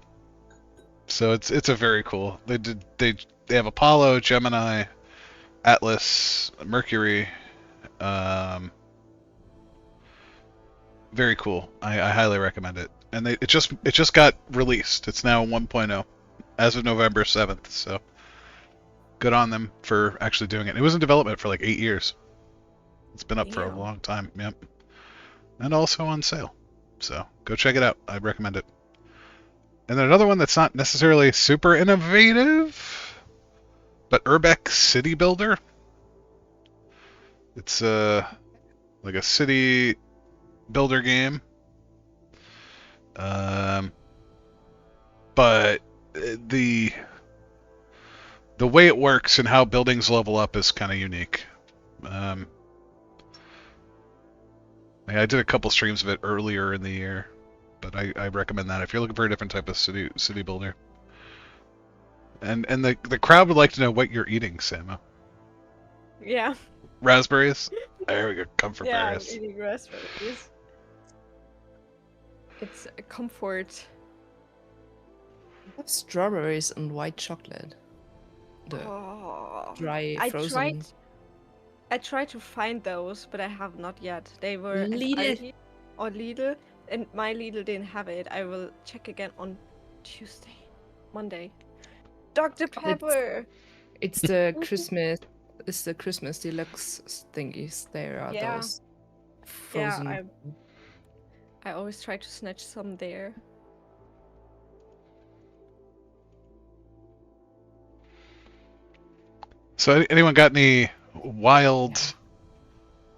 So it's a very cool. They have Apollo, Gemini, Atlas, Mercury. Very cool. I highly recommend it. And it just got released. It's now 1.0 as of November 7th. So good on them for actually doing it. It was in development for like 8 years. It's been up for a Damn. long time. Yep. And also on sale. So go check it out. I'd recommend it. And then another one that's not necessarily super innovative, but Urbex City Builder. It's like a city builder game. But the way it works and how buildings level up is kind of unique. I did a couple streams of it earlier in the year, but I recommend that if you're looking for a different type of city builder. And the crowd would like to know what you're eating, Samu. Yeah. Raspberries? There we go. Comfort Yeah, I'm berries. eating raspberries. It's a comfort. Strawberries and white chocolate. The Oh. dry I frozen. tried to find those, but I have not yet. They were at Lidl. Aldi or Lidl, and my Lidl didn't have it. I will check again on Monday. Dr. Pepper. It's the Christmas. It's the Christmas deluxe thingies. There are Yeah. those Yeah, frozen. I always try to snatch some there. So, anyone got any wild,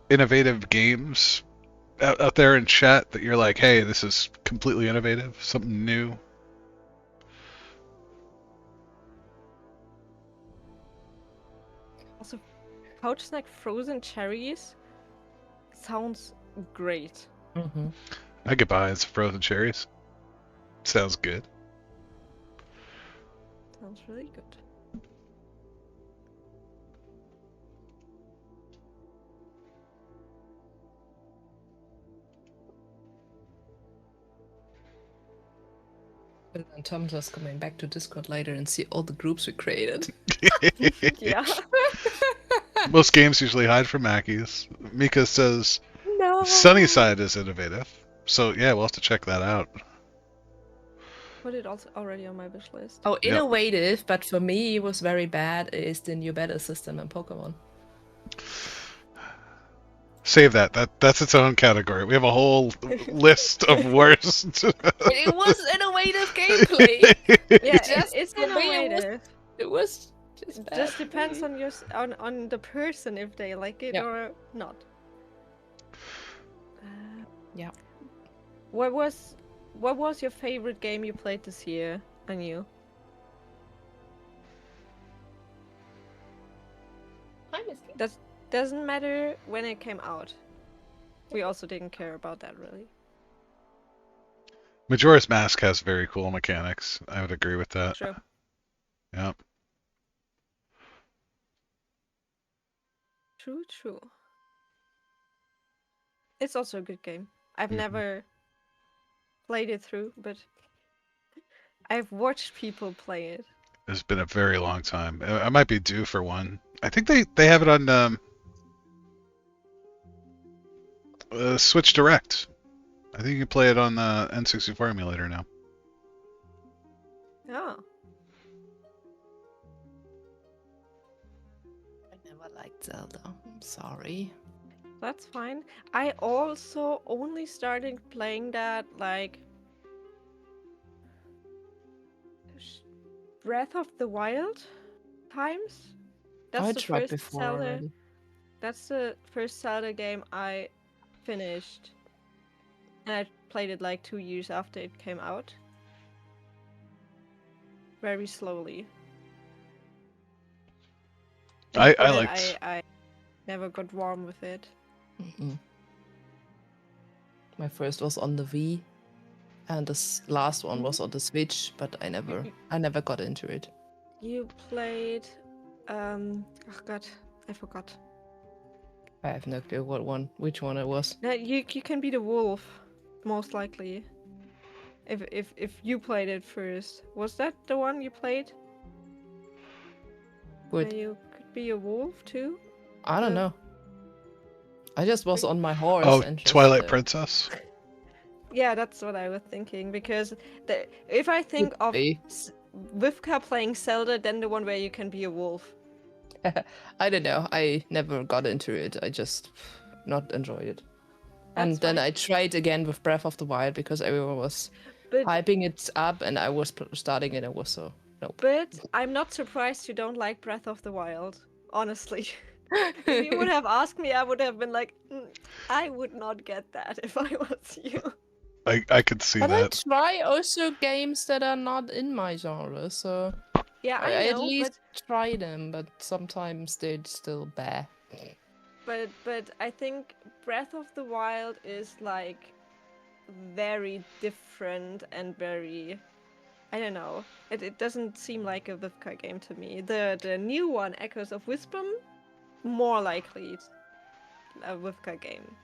innovative games out there in chat that you're like, hey, this is completely innovative, something new? Also, pouch snack frozen cherries sounds great. Mm-hmm. I could buy some frozen cherries. Sounds good. Sounds really good. And then Tom's just coming back to Discord later and see all the groups we created. Yeah. Most games usually hide from Mackies. Mika says No. Sunnyside is innovative. So yeah, we'll have to check that out. Put it also already on my wish list. Oh, Yep. innovative, but for me it was very bad is the new battle system in Pokemon. Save that. That's its own category. We have a whole list of worst. It was innovative gameplay. Yeah, Just it's for me, it was- innovative. It was just It bad. just for depends me. on on the person if they like it Yeah. or not. Yeah. What was your favorite game you played this year? Anu? Doesn't matter when it came out. We also didn't care about that really. Majora's Mask has very cool mechanics. I would agree with that. True. Yeah. True. It's also a good game. I've Mhm. never played it through, but I've watched people play it. It's been a very long time. I might be due for one. I think they have it on Switch Direct. I think you can play it on the N64 emulator now. Oh. I never liked Zelda. I'm sorry. That's fine. I also only started playing that like Breath of the Wild times. I the tried first before Zelda. already. That's the first Zelda game I finished. And I played it like 2 years after it came out. Very slowly. And I before that, liked- I never got warm with it. Mm-mm. My first was on the Wii, and this last one was on the Switch, but I never got into it. You played oh god, I forgot. I have no clue which one it was. No, you can be the wolf, most likely. If you played it first. Was that the one you played? But Where you could be a wolf too? I don't know. I just was on my horse. Oh, and just, Twilight Princess. Yeah, that's what I was thinking. Because if I think of be. Vivka playing Zelda, then the one where you can be a wolf. I don't know. I never got into it. I just not enjoyed it. And That's then fine. I tried again with Breath of the Wild because everyone was But hyping it up, and I was starting it. And was so nope. but I'm not surprised you don't like Breath of the Wild. Honestly. If you would have asked me, I would have been like, I would not get that if I was you. I could see But I that. try also games that are not in my genre, so Yeah, I I at know, least try them, but sometimes they're still bad. but I think Breath of the Wild is like very different and very, I don't know. It doesn't seem like a Vivka game to me. The new one, Echoes of Wisdom, more likely it's a Vivka game.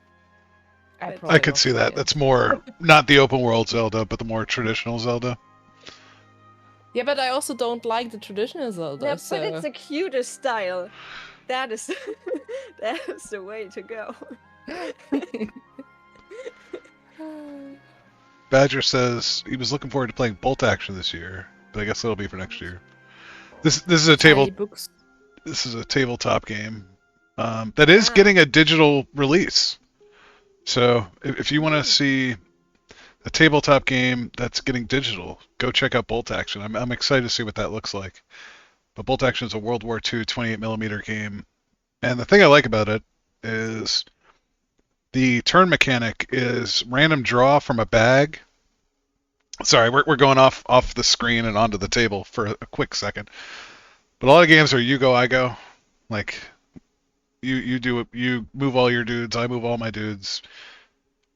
I I could see that. That's more not the open world Zelda, but the more traditional Zelda. Yeah, but I also don't like the traditional Zelda. Yeah, so... but it's a cuter style. That is that is the way to go. Badger says he was looking forward to playing Bolt Action this year, but I guess it'll be for next year. This is a Tiny books. This is a tabletop game that is getting a digital release. So if you want to see a tabletop game that's getting digital, go check out Bolt Action. I'm excited to see what that looks like. But Bolt Action is a World War II 28mm game, and the thing I like about it is the turn mechanic is random draw from a bag. Sorry, we're going off the screen and onto the table for a quick second. But a lot of games are you go, I go. Like you move all your dudes, I move all my dudes.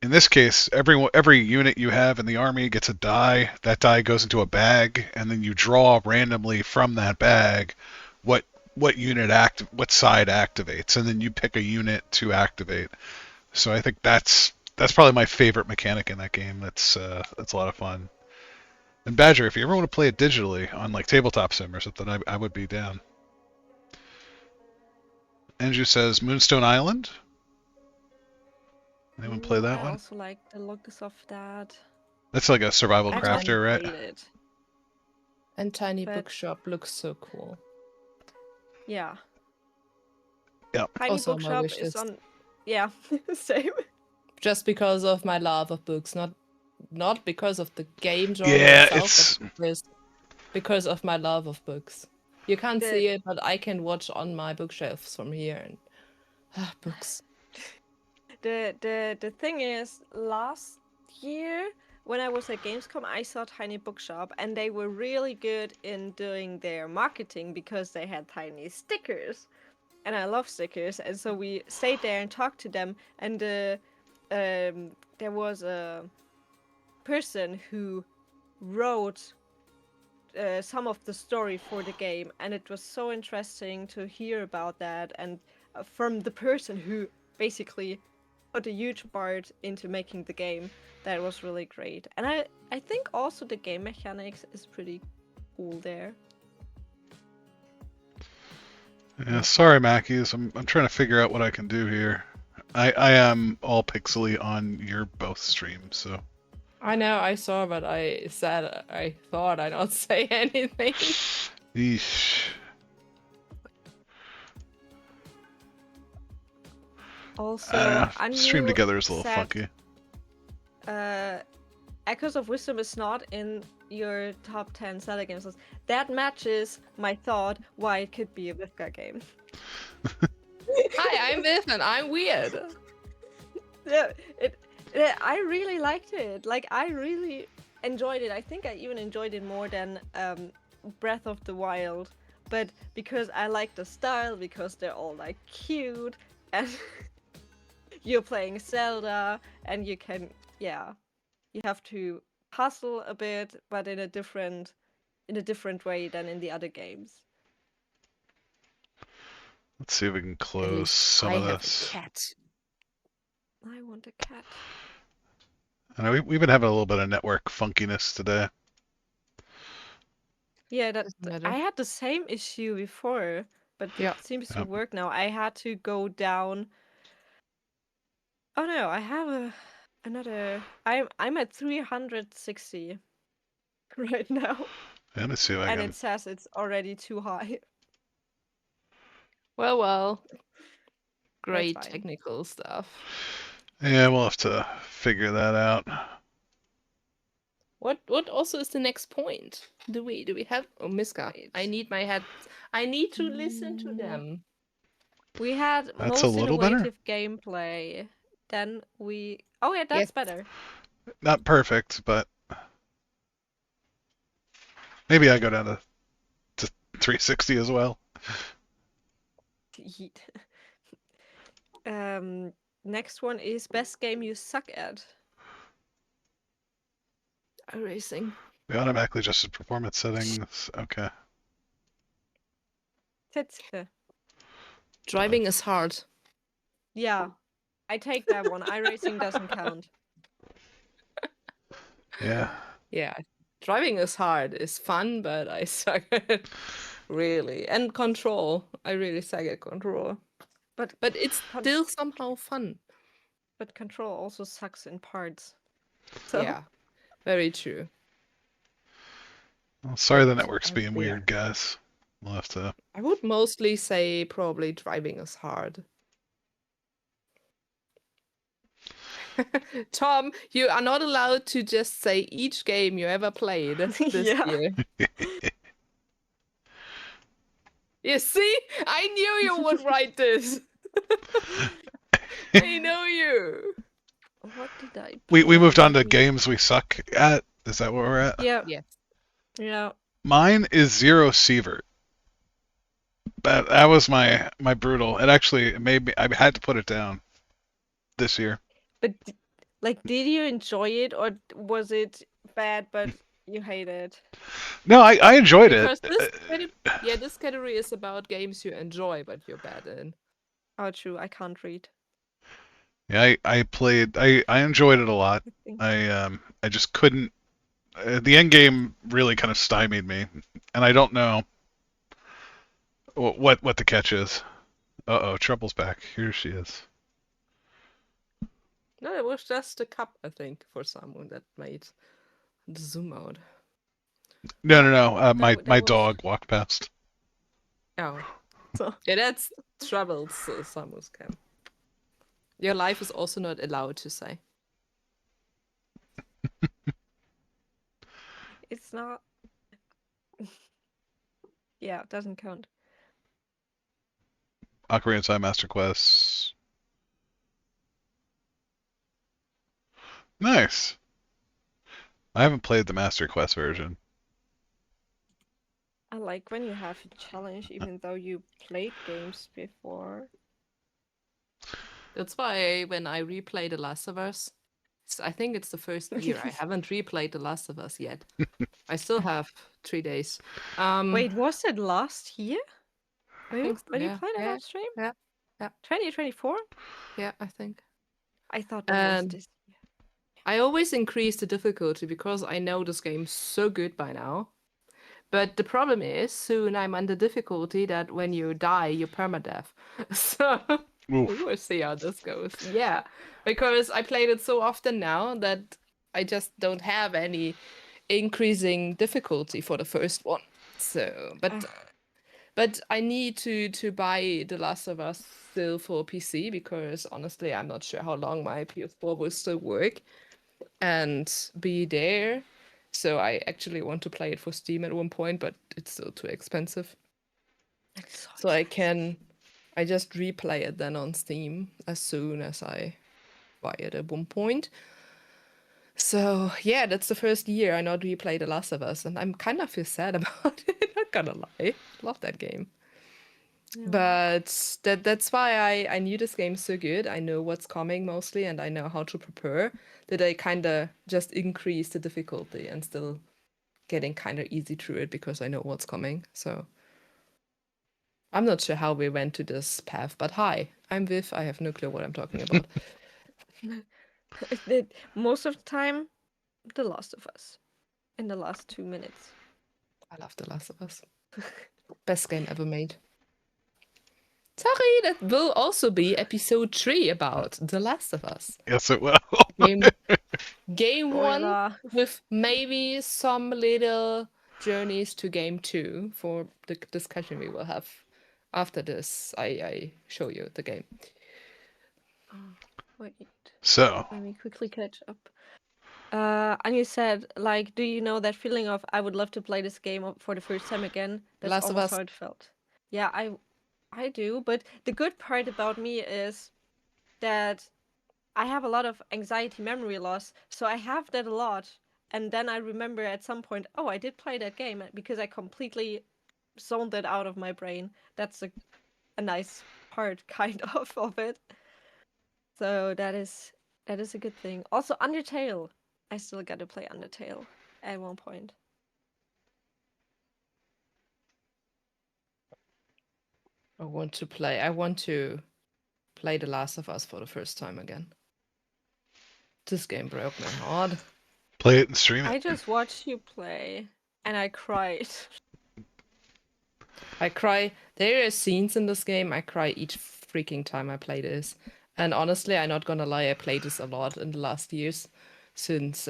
In this case, every unit you have in the army gets a die. That die goes into a bag, and then you draw randomly from that bag what what side activates, and then you pick a unit to activate. So I think that's probably my favorite mechanic in that game. That's a lot of fun. And Badger, if you ever want to play it digitally on like Tabletop Sim or something, I would be down. Andrew says Moonstone Island. Anyone play that I one? also like the looks of that. That's like a survival I crafter, right? played it. And Tiny But- Bookshop looks so cool. Yeah. Yep. Tiny Also on my Bookshop wish is list. on. Yeah, same. Just because of my love of books, not because of the game genre Yeah, itself, but because of my love of books. You can't The- see it, but I can watch on my bookshelves from here. And books. The thing is, last year when I was at Gamescom, I saw Tiny Bookshop, and they were really good in doing their marketing because they had tiny stickers, and I love stickers. And so we stayed there and talked to them, and there was a person who wrote some of the story for the game, and it was so interesting to hear about that, and from the person who basically put a huge part into making the game. That was really great. And I think also the game mechanics is pretty cool there. Yeah, sorry, Mackies. I'm trying to figure out what I can do here. I am all pixely on your both streams, so I know, I saw, but I thought I'd not say anything. Yeesh. Also, Stream Anu together is a little said, funky. Echoes of Wisdom is not in your top 10 Zelda games. That matches my thought why it could be a Vivka game. Hi, I'm Vivian. I'm weird. Yeah, I really liked it. Like, I really enjoyed it. I think I even enjoyed it more than Breath of the Wild. But because I like the style, because they're all like cute, and you're playing Zelda, and you can, yeah, you have to hustle a bit, but in a different way than in the other games. Let's see if we can At close least some I of have this. a cat. I want a cat. I know we've been having a little bit of network funkiness today. Yeah, Doesn't matter. I had the same issue before, but Yeah. it seems to Yep. work now. I had to go down. Oh no, I have another. I'm at 360 right now, Let me see if I and can. it says it's already too high. Well. Great fine. technical stuff. Yeah, we'll have to figure that out. What also is the next point? Do we have Miska? I Wait. need my head. I need to listen to them. We had That's a most little better? innovative gameplay. Then we. Oh yeah, that's Yes. better. Not perfect, but maybe I go down to 360 as well. Yeet. Next one is best game you suck at. Racing. We automatically adjusted performance settings. Okay. Tetske. Driving is hard. Yeah, I take that one. iRacing doesn't count. Yeah. Yeah. Driving is hard. It's fun, but I suck at it. Really. And control. I really suck at control. But But it's still somehow fun. Control also sucks in parts. So Yeah. Very true. Well, sorry the network's Oh, being yeah. weird, guys. We'll have to. I would mostly say probably driving is hard. Tom, you are not allowed to just say each game you ever played this Yeah. year. You see? I knew you would write this. I know you. What did I We moved on to play? games we suck at. Is that where we're at? Yeah. Yes. Yeah. Mine is Zero Sievert. That was my brutal. It actually made me. I had to put it down this year. But like, did you enjoy it, or was it bad but you hate it? No, I enjoyed Because it. this category is about games you enjoy but you're bad in. Oh, true. I can't read. Yeah, I played. I enjoyed it a lot. I just couldn't. The end game really kind of stymied me, and I don't know what the catch is. Uh-oh, Trouble's back. Here she is. No, it was just a cup, I think, for someone that made the zoom out. No. My That my was- dog walked past. Oh. So Yeah, that's troubles, Samus can. Your life is also not allowed to say. it's not. Yeah, it doesn't count. Ocarina of Time Master Quest. Nice. I haven't played the Master Quest version. I like when you have a challenge, even though you played games before. That's why when I replay The Last of Us, I think it's the first year I haven't replayed The Last of Us yet. I still have 3 days. Wait, was it last year? When you, think so, when you yeah. played it Yeah, on stream? yeah, yeah. 2024? Yeah, I think. I thought that was And this year. I always increase the difficulty because I know this game so good by now. But the problem is, soon I'm under difficulty that when you die, you're permadeath. So we Oof. will see how this goes. Yeah, because I played it so often now that I just don't have any increasing difficulty for the first one. So, but I need to buy The Last of Us still for PC because honestly, I'm not sure how long my PS4 will still work and be there. So I actually want to play it for Steam at one point, but it's still too expensive. It's So I just replay it then on Steam as soon as I buy it at one point. So yeah, that's the first year I not replay The Last of Us, and I'm kind of feel sad about it. Not gonna lie, love that game. Yeah. But that's why I knew this game so good. I know what's coming mostly, and I know how to prepare. That I kind of just increase the difficulty and still getting kind of easy through it because I know what's coming. So I'm not sure how we went to this path, but hi, I'm Viv. I have no clue what I'm talking about. Most of the time, The Last of Us. In the last 2 minutes. I love The Last of Us. Best game ever made. Sorry, that will also be episode 3 about The Last of Us. Yes, it will. Game 1 Spoiler. with maybe some little journeys to game 2 for the discussion we will have after this. I show you the game. Wait. So, Let me quickly catch up. And you said, like, do you know that feeling of I would love to play this game for the first time again? That's Last of almost Us. how it felt. Yeah, I do. But the good part about me is that I have a lot of anxiety memory loss, so I have that a lot. And then I remember at some point, oh, I did play that game because I completely zoned it out of my brain. That's a nice part, kind of it. So that is a good thing. Also, Undertale. I still got to play Undertale at one point. I want to play The Last of Us for the first time again. This game broke my heart. play it and stream it. I just watched you play and I cried. I cry. There are scenes in this game I cry each freaking time I play this. And honestly, I'm not gonna lie, I played this a lot in the last years since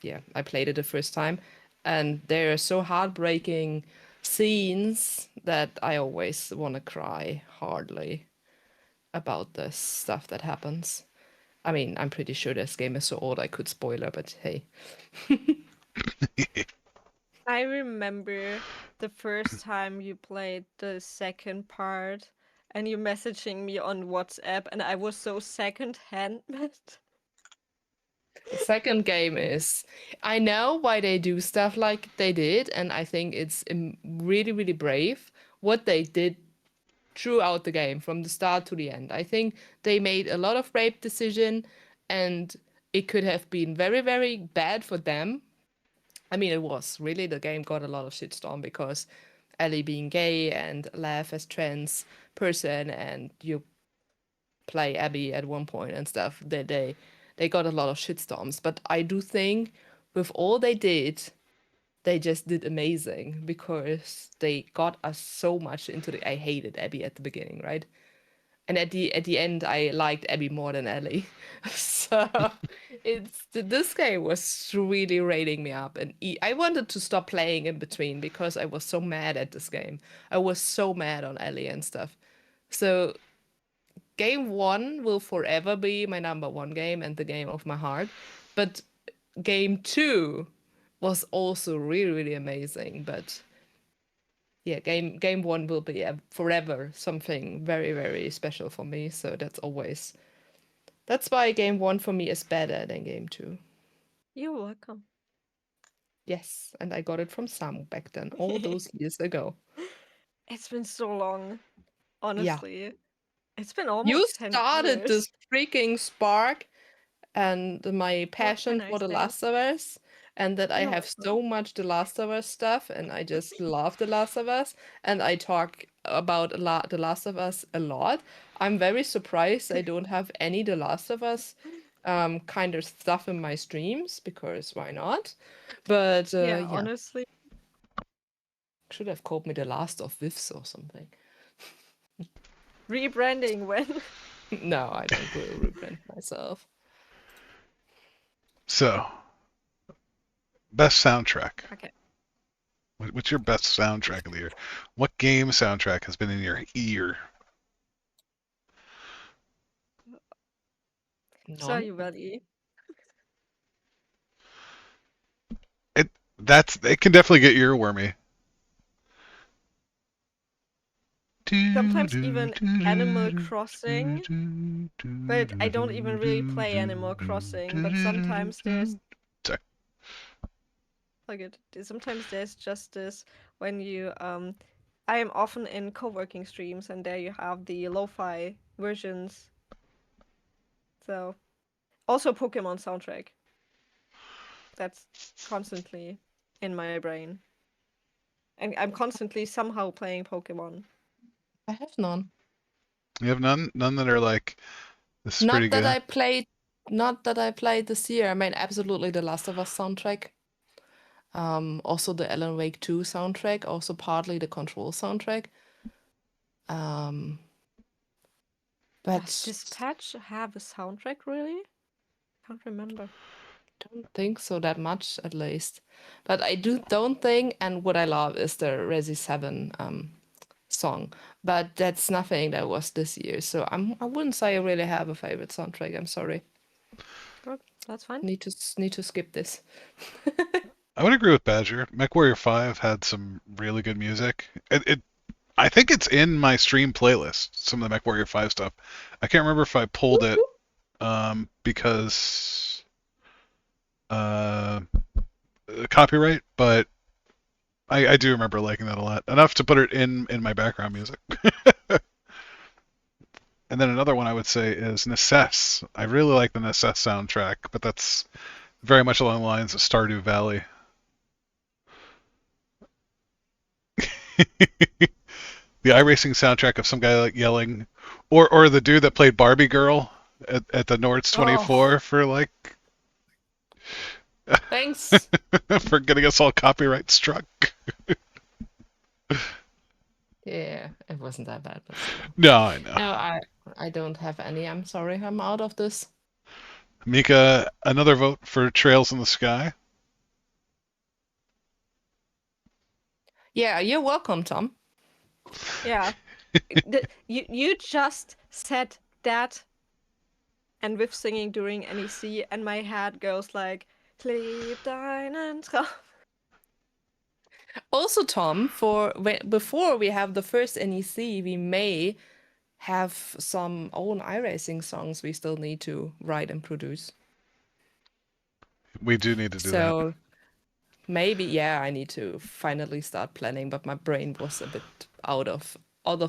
yeah, I played it the first time, and there are so heartbreaking scenes that I always want to cry hardly about the stuff that happens. I mean, I'm pretty sure this game is so old I could spoiler, but hey. I remember the first time you played the second part and you messaging me on WhatsApp and I was so second-hand mad. The second game is, I know why they do stuff like they did, and I think it's really, really brave what they did throughout the game from the start to the end. I think they made a lot of brave decision, and it could have been very, very bad for them. I mean, it was really, the game got a lot of shitstorm because Ellie being gay and Lev as trans person, and you play Abby at one point and stuff. They got a lot of shitstorms, but I do think with all they did, they just did amazing because they got us so much into the. I hated Abby at the beginning, right? And at the end, I liked Abby more than Ellie. So this game was really rating me up, and I wanted to stop playing in between because I was so mad at this game. I was so mad on Ellie and stuff. So game one will forever be my number one game and the game of my heart. But game two was also really, really amazing. But yeah, game one will be forever something very, very special for me. So that's why game one for me is better than game two. You're welcome. Yes, and I got it from Samu back then, all those years ago. It's been so long, Yeah. honestly. It's been You almost 10 started years. this freaking spark and my What passion can I for The say? Last of Us, and that I You're have welcome. so much The Last of Us stuff, and I just love The Last of Us, and I talk about The Last of Us a lot. I'm very surprised I don't have any The Last of Us kind of stuff in my streams, because why not? But Yeah, yeah, honestly. should have called me The Last of Vivs or something. Rebranding when? No, I don't will rebrand myself. So, best soundtrack. Okay. What's your best soundtrack of the year? What game soundtrack has been in your ear? So None. you ready? It can definitely get earwormy. Sometimes even Animal Crossing, but I don't even really play Animal Crossing. But sometimes there's Sorry. sometimes there's just this when you I am often in co-working streams and there you have the lo-fi versions. So also Pokemon soundtrack. That's constantly in my brain. And I'm constantly somehow playing Pokemon. I have none. You have none that are like, this is Not pretty that good. not that I played this year. I mean, absolutely the Last of Us soundtrack. Also the Alan Wake 2 soundtrack, also partly the Control soundtrack. But Does Dispatch have a soundtrack really? Can't remember. don't think so that much, at least. But I don't think, and what I love is the Resi 7 song. But that's nothing that was this year. So I wouldn't say I really have a favorite soundtrack. I'm sorry. Good, that's fine. Need to skip this. I would agree with Badger. MechWarrior 5 had some really good music. I think it's in my stream playlist, some of the MechWarrior 5 stuff. I can't remember if I pulled it because copyright, but I do remember liking that a lot. Enough to put it in my background music. And then another one I would say is Necess. I really like the Necess soundtrack, but that's very much along the lines of Stardew Valley. The iRacing soundtrack of some guy like yelling, or the dude that played Barbie Girl at the Nords 24 for like Thanks. for getting us all copyright struck. Yeah, it wasn't that bad. But still. No, I know. No, I don't have any. I'm sorry. I'm out of this. Mika, another vote for Trails in the Sky. Yeah, you're welcome, Tom. Yeah. You just said that and with singing during NEC, and my head goes like, Leb deinen Traum. Also, Tom, before we have the first NEC, we may have some own iRacing songs we still need to write and produce. We do need to do that. So maybe, yeah, I need to finally start planning, but my brain was a bit out of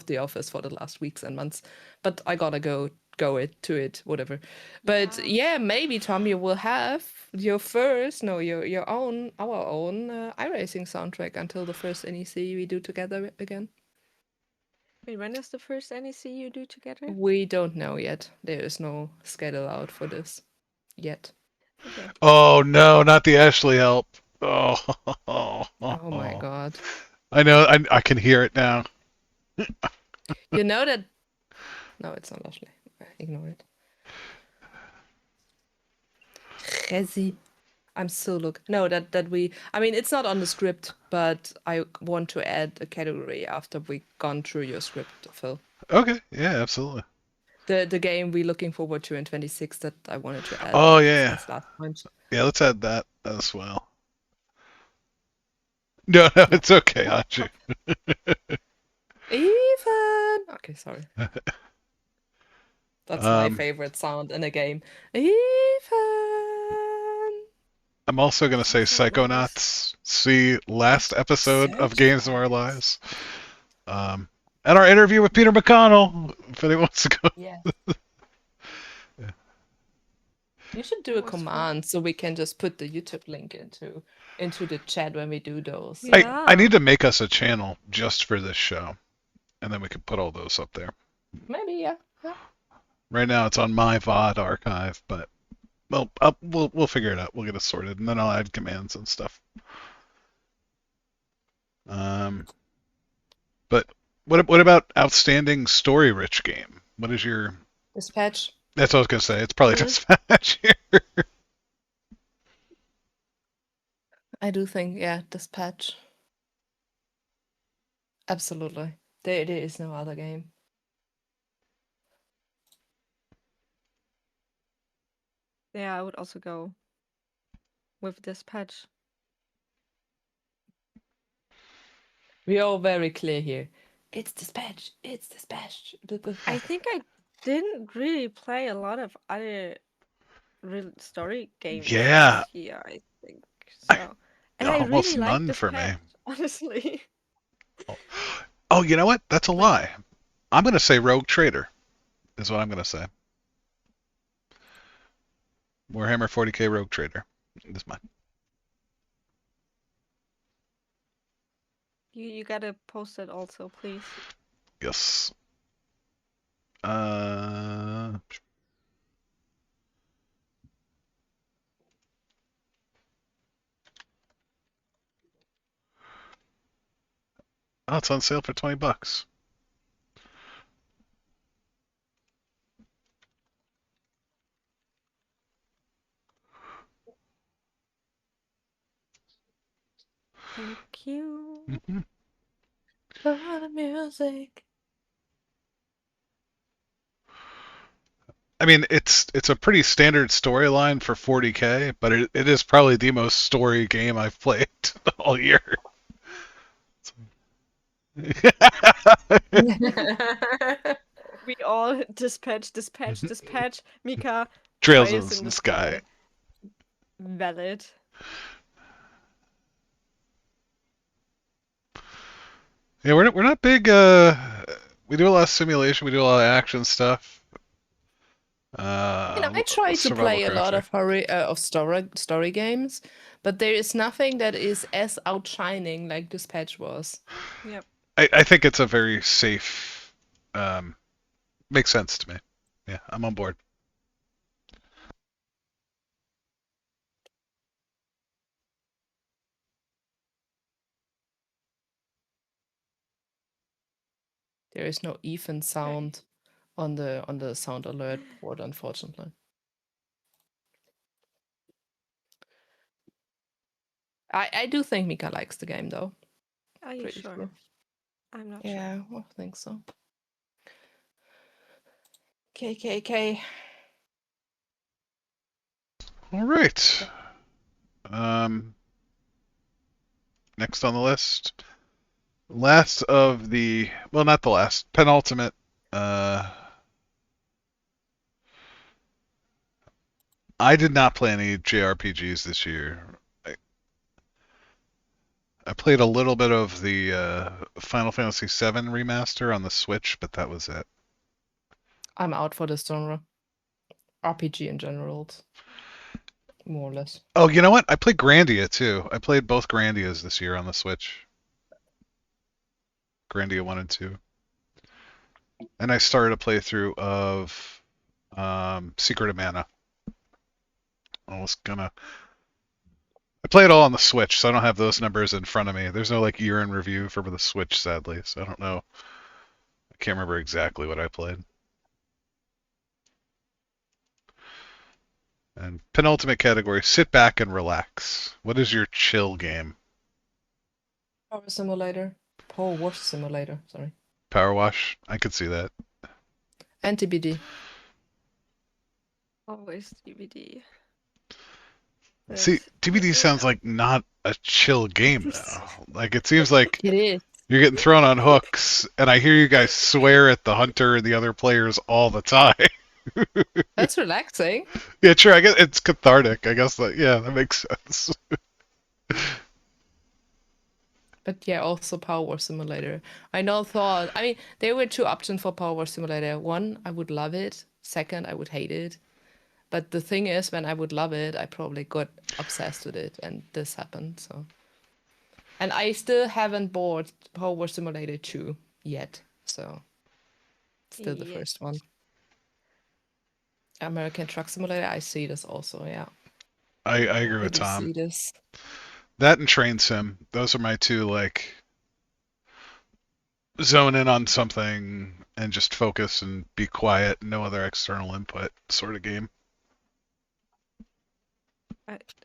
the office for the last weeks and months. But I gotta go to it, whatever. But yeah, maybe Tom, you will have your first, no, our own iRacing soundtrack until the first NEC we do together again. Wait, when is the first NEC you do together? We don't know yet. There is no schedule out for this yet. Okay. Oh no, not the Ashley help. Oh, Oh my god. I know. I can hear it now. You know that. No, it's not Ashley. Ignore it. Resi. I'm still look. No, that we. I mean, it's not on the script, but I want to add a category after we gone through your script, Phil. Okay. Yeah, absolutely. The game we're looking forward to in 26 that I wanted to add. Oh yeah. Since last time. Yeah, let's add that as well. No, it's okay, Hachi. Even. Okay, sorry. That's my favorite sound in a game. Even. I'm also gonna say Psychonauts. See last episode of Games of Our Lives. And our interview with Peter McConnell, if anyone wants to go. Yeah. You should do a command so we can just put the YouTube link into the chat when we do those. Yeah. I need to make us a channel just for this show, and then we can put all those up there. Maybe, yeah. Right now it's on my VOD archive, but well, we'll figure it out. We'll get it sorted, and then I'll add commands and stuff. But what about outstanding story-rich game? What is your Dispatch. That's what I was gonna say. It's probably Dispatch here. I do think, yeah, Dispatch. Absolutely. There is no other game. Yeah, I would also go with Dispatch. We're all very clear here. It's Dispatch. It's Dispatch. I think I didn't really play a lot of other real story games. Yeah. This year, I think so. And I Almost really like none for me. Dispatch, honestly. Oh, you know what? That's a lie. I'm gonna say Rogue Trader. Is what I'm gonna say. Warhammer 40k Rogue Trader is mine. You gotta post it also, please. Yes. Oh, it's on sale for $20. Thank you. Mm-hmm. For the music. I mean, it's a pretty standard storyline for 40k, but it is probably the most story game I've played all year. We all dispatch. Mika. Trails Trails in the Sky. Valid. Yeah, we're not big. We do a lot of simulation. We do a lot of action stuff. I try to play a lot of story games, but there is nothing that is as outshining like Dispatch was. Yep. I think it's a very safe. Makes sense to me. Yeah, I'm on board. There is no even sound on the sound alert board, unfortunately. I do think Mika likes the game though. Are you Pretty sure? sure. I'm not sure. Yeah, I think so. KKK. All right. Next on the list, last of the, well, not the last, penultimate. I did not play any JRPGs this year. I played a little bit of the Final Fantasy VII remaster on the Switch, but that was it. I'm out for this genre. RPG in general, more or less. Oh, you know what? I played Grandia too. I played both Grandias this year on the Switch. Grandia 1 and 2. And I started a playthrough of Secret of Mana. I was gonna. I play it all on the Switch, so I don't have those numbers in front of me. There's no like year in review for the Switch, sadly, so I don't know. I can't remember exactly what I played. And penultimate category: sit back and relax. What is your chill game? Power Simulator. Power Wash Simulator, sorry. Power Wash. I could see that. And TBD. Always DVD. See, TBD sounds like not a chill game though. Like it seems like It is. you're getting thrown on hooks, and I hear you guys swear at the hunter and the other players all the time. That's relaxing. Yeah, sure. I guess it's cathartic. I guess that, yeah, that makes sense. But yeah, also Power Wash Simulator. I mean, there were two options for Power Wash Simulator. One, I would love it. Second, I would hate it. But the thing is, when I would love it, I probably got obsessed with it, and this happened. So, and I still haven't bought Power Wash Simulator 2 yet. So, still the Yeah. first one. American Truck Simulator, I see this also. Yeah, I agree I with do Tom. see this. That and Train Sim. Those are my two, like, zone in on something and just focus and be quiet, no other external input sort of game.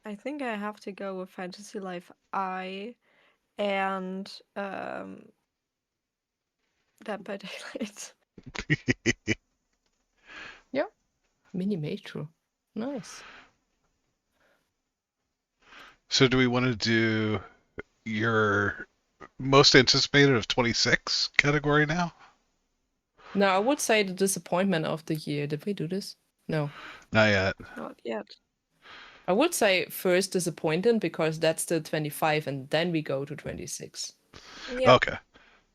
I think I have to go with Fantasy Life I and Dead by Daylight. Yeah, Mini Metro. Nice. So do we want to do your most anticipated of 26 category now? No, I would say the disappointment of the year. Did we do this? No. Not yet. Not yet. I would say first disappointed because that's the 25 and then we go to 26. Yeah. Okay.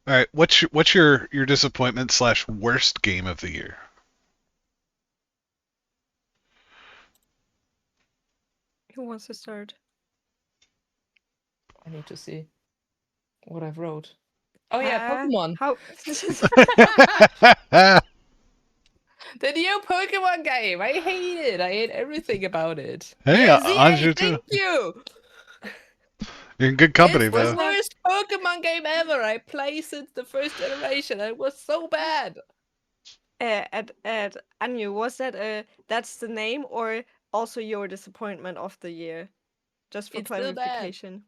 All right. What's your disappointment / worst game of the year? Who wants to start? I need to see what I've wrote. Oh yeah, Pokemon. How? The new Pokemon game. I hate it. I hate everything about it. Hey, yeah, Anju ZA, too. thank you. You're in good company, It's the though. worst Pokemon game ever. I played since the first generation. It was so bad. at Anju, was that that's the name or also your disappointment of the year? Just for It's still bad. clarification.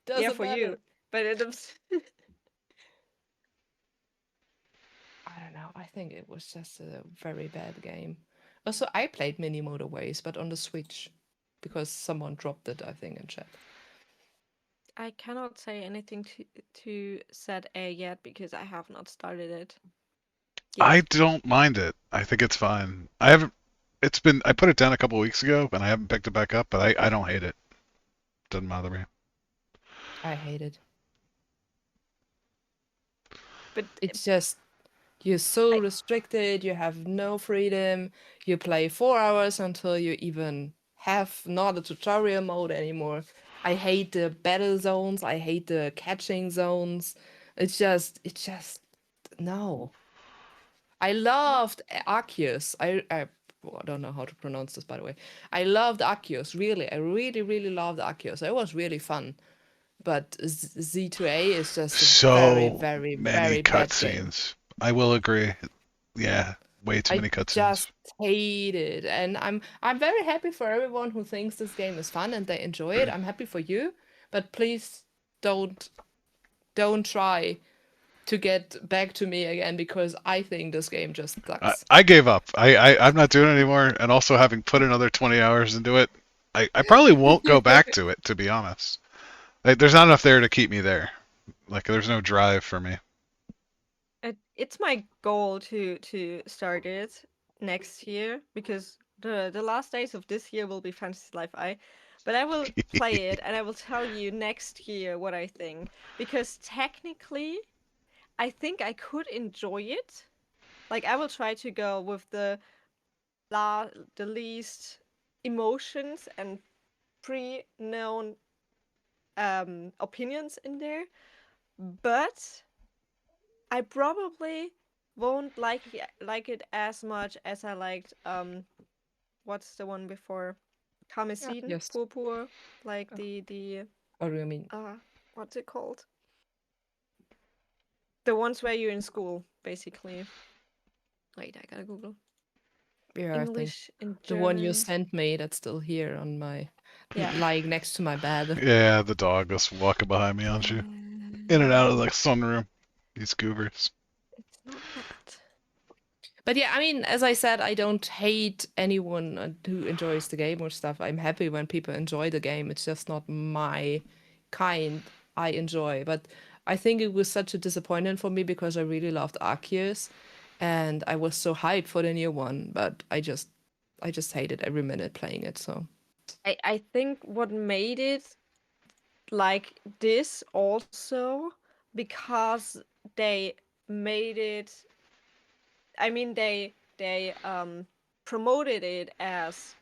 Doesn't Yeah, for matter. you. But it was I don't know. I think it was just a very bad game. Also, I played Mini Motorways, but on the Switch because someone dropped it, I think, in chat. I cannot say anything to set A yet because I have not started it. I yet. don't mind it. I think it's fine. I haven't. It's been. I put it down a couple weeks ago, and I haven't picked it back up. But I don't hate it. Doesn't bother me. I hate it. But It's just you're so I- restricted. You have no freedom. You play 4 hours until you even have not a tutorial mode anymore. I hate the battle zones. I hate the catching zones. It's just no. I loved Arceus. Well, I don't know how to pronounce this, by the way. I loved Arceus, really. I really, really loved Arceus. It was really fun. But Z2A is just a So very, very, many very bad game. cutscenes. I will agree. Yeah, way too many I cutscenes. just hate it, and I'm very happy for everyone who thinks this game is fun and they enjoy it. I'm happy for you, but please don't don't try to get back to me again because I think this game just sucks. I gave up. I'm not doing it anymore. And also, having put another 20 hours into it, I probably won't go back to it, to be honest. Like, there's not enough there to keep me there. Like, there's no drive for me. It's my goal to start it next year because the last days of this year will be Fantasy Life I. But I will play it and I will tell you next year what I think. Because technically, I think I could enjoy it. Like, I will try to go with the least emotions and pre-known opinions in there. But I probably won't like it as much as I liked what's the one before? Karmesin Yes. Purpur, like the What do you mean? what's it called? The ones where you're in school, basically. Wait, I gotta Google. Yeah, I think English and the one you German. sent me that's still here on my Yeah. lying next to my bed. Yeah, the dog was walking behind me, aren't you? In and out of the sunroom. These goobers. It's not that. But yeah, I mean, as I said, I don't hate anyone who enjoys the game or stuff. I'm happy when people enjoy the game. It's just not my kind I enjoy. But I think it was such a disappointment for me because I really loved Arceus and I was so hyped for the new one, but I just hated every minute playing it, so I think what made it like this also because they made it. I mean, they promoted it as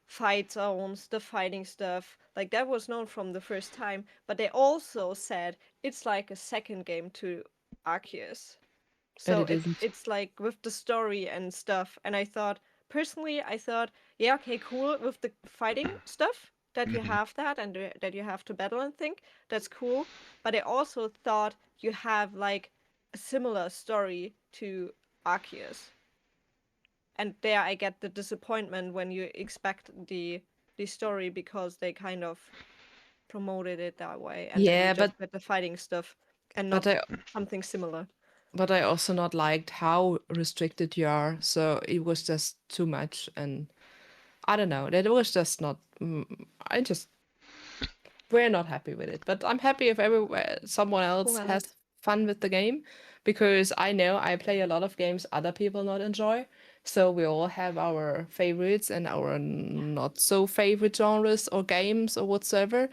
fight zones, the fighting stuff. Like that was known from the first time, but they also said it's like a second game to Arceus. So it isn't. it's like with the story and stuff. And I thought, personally, yeah, okay, cool with the fighting stuff that you have that and that you have to battle and think. That's cool. But I also thought you have like a similar story to Arceus. And there I get the disappointment when you expect the story because they kind of promoted it that way. And then Yeah, you just get the fighting stuff and not something similar. But I also not liked how restricted you are, so it was just too much, and I don't know. That was just not. We're not happy with it. But I'm happy if someone else Well, has fun with the game, because I know I play a lot of games other people not enjoy. So we all have our favorites and our not so favorite genres or games or whatsoever.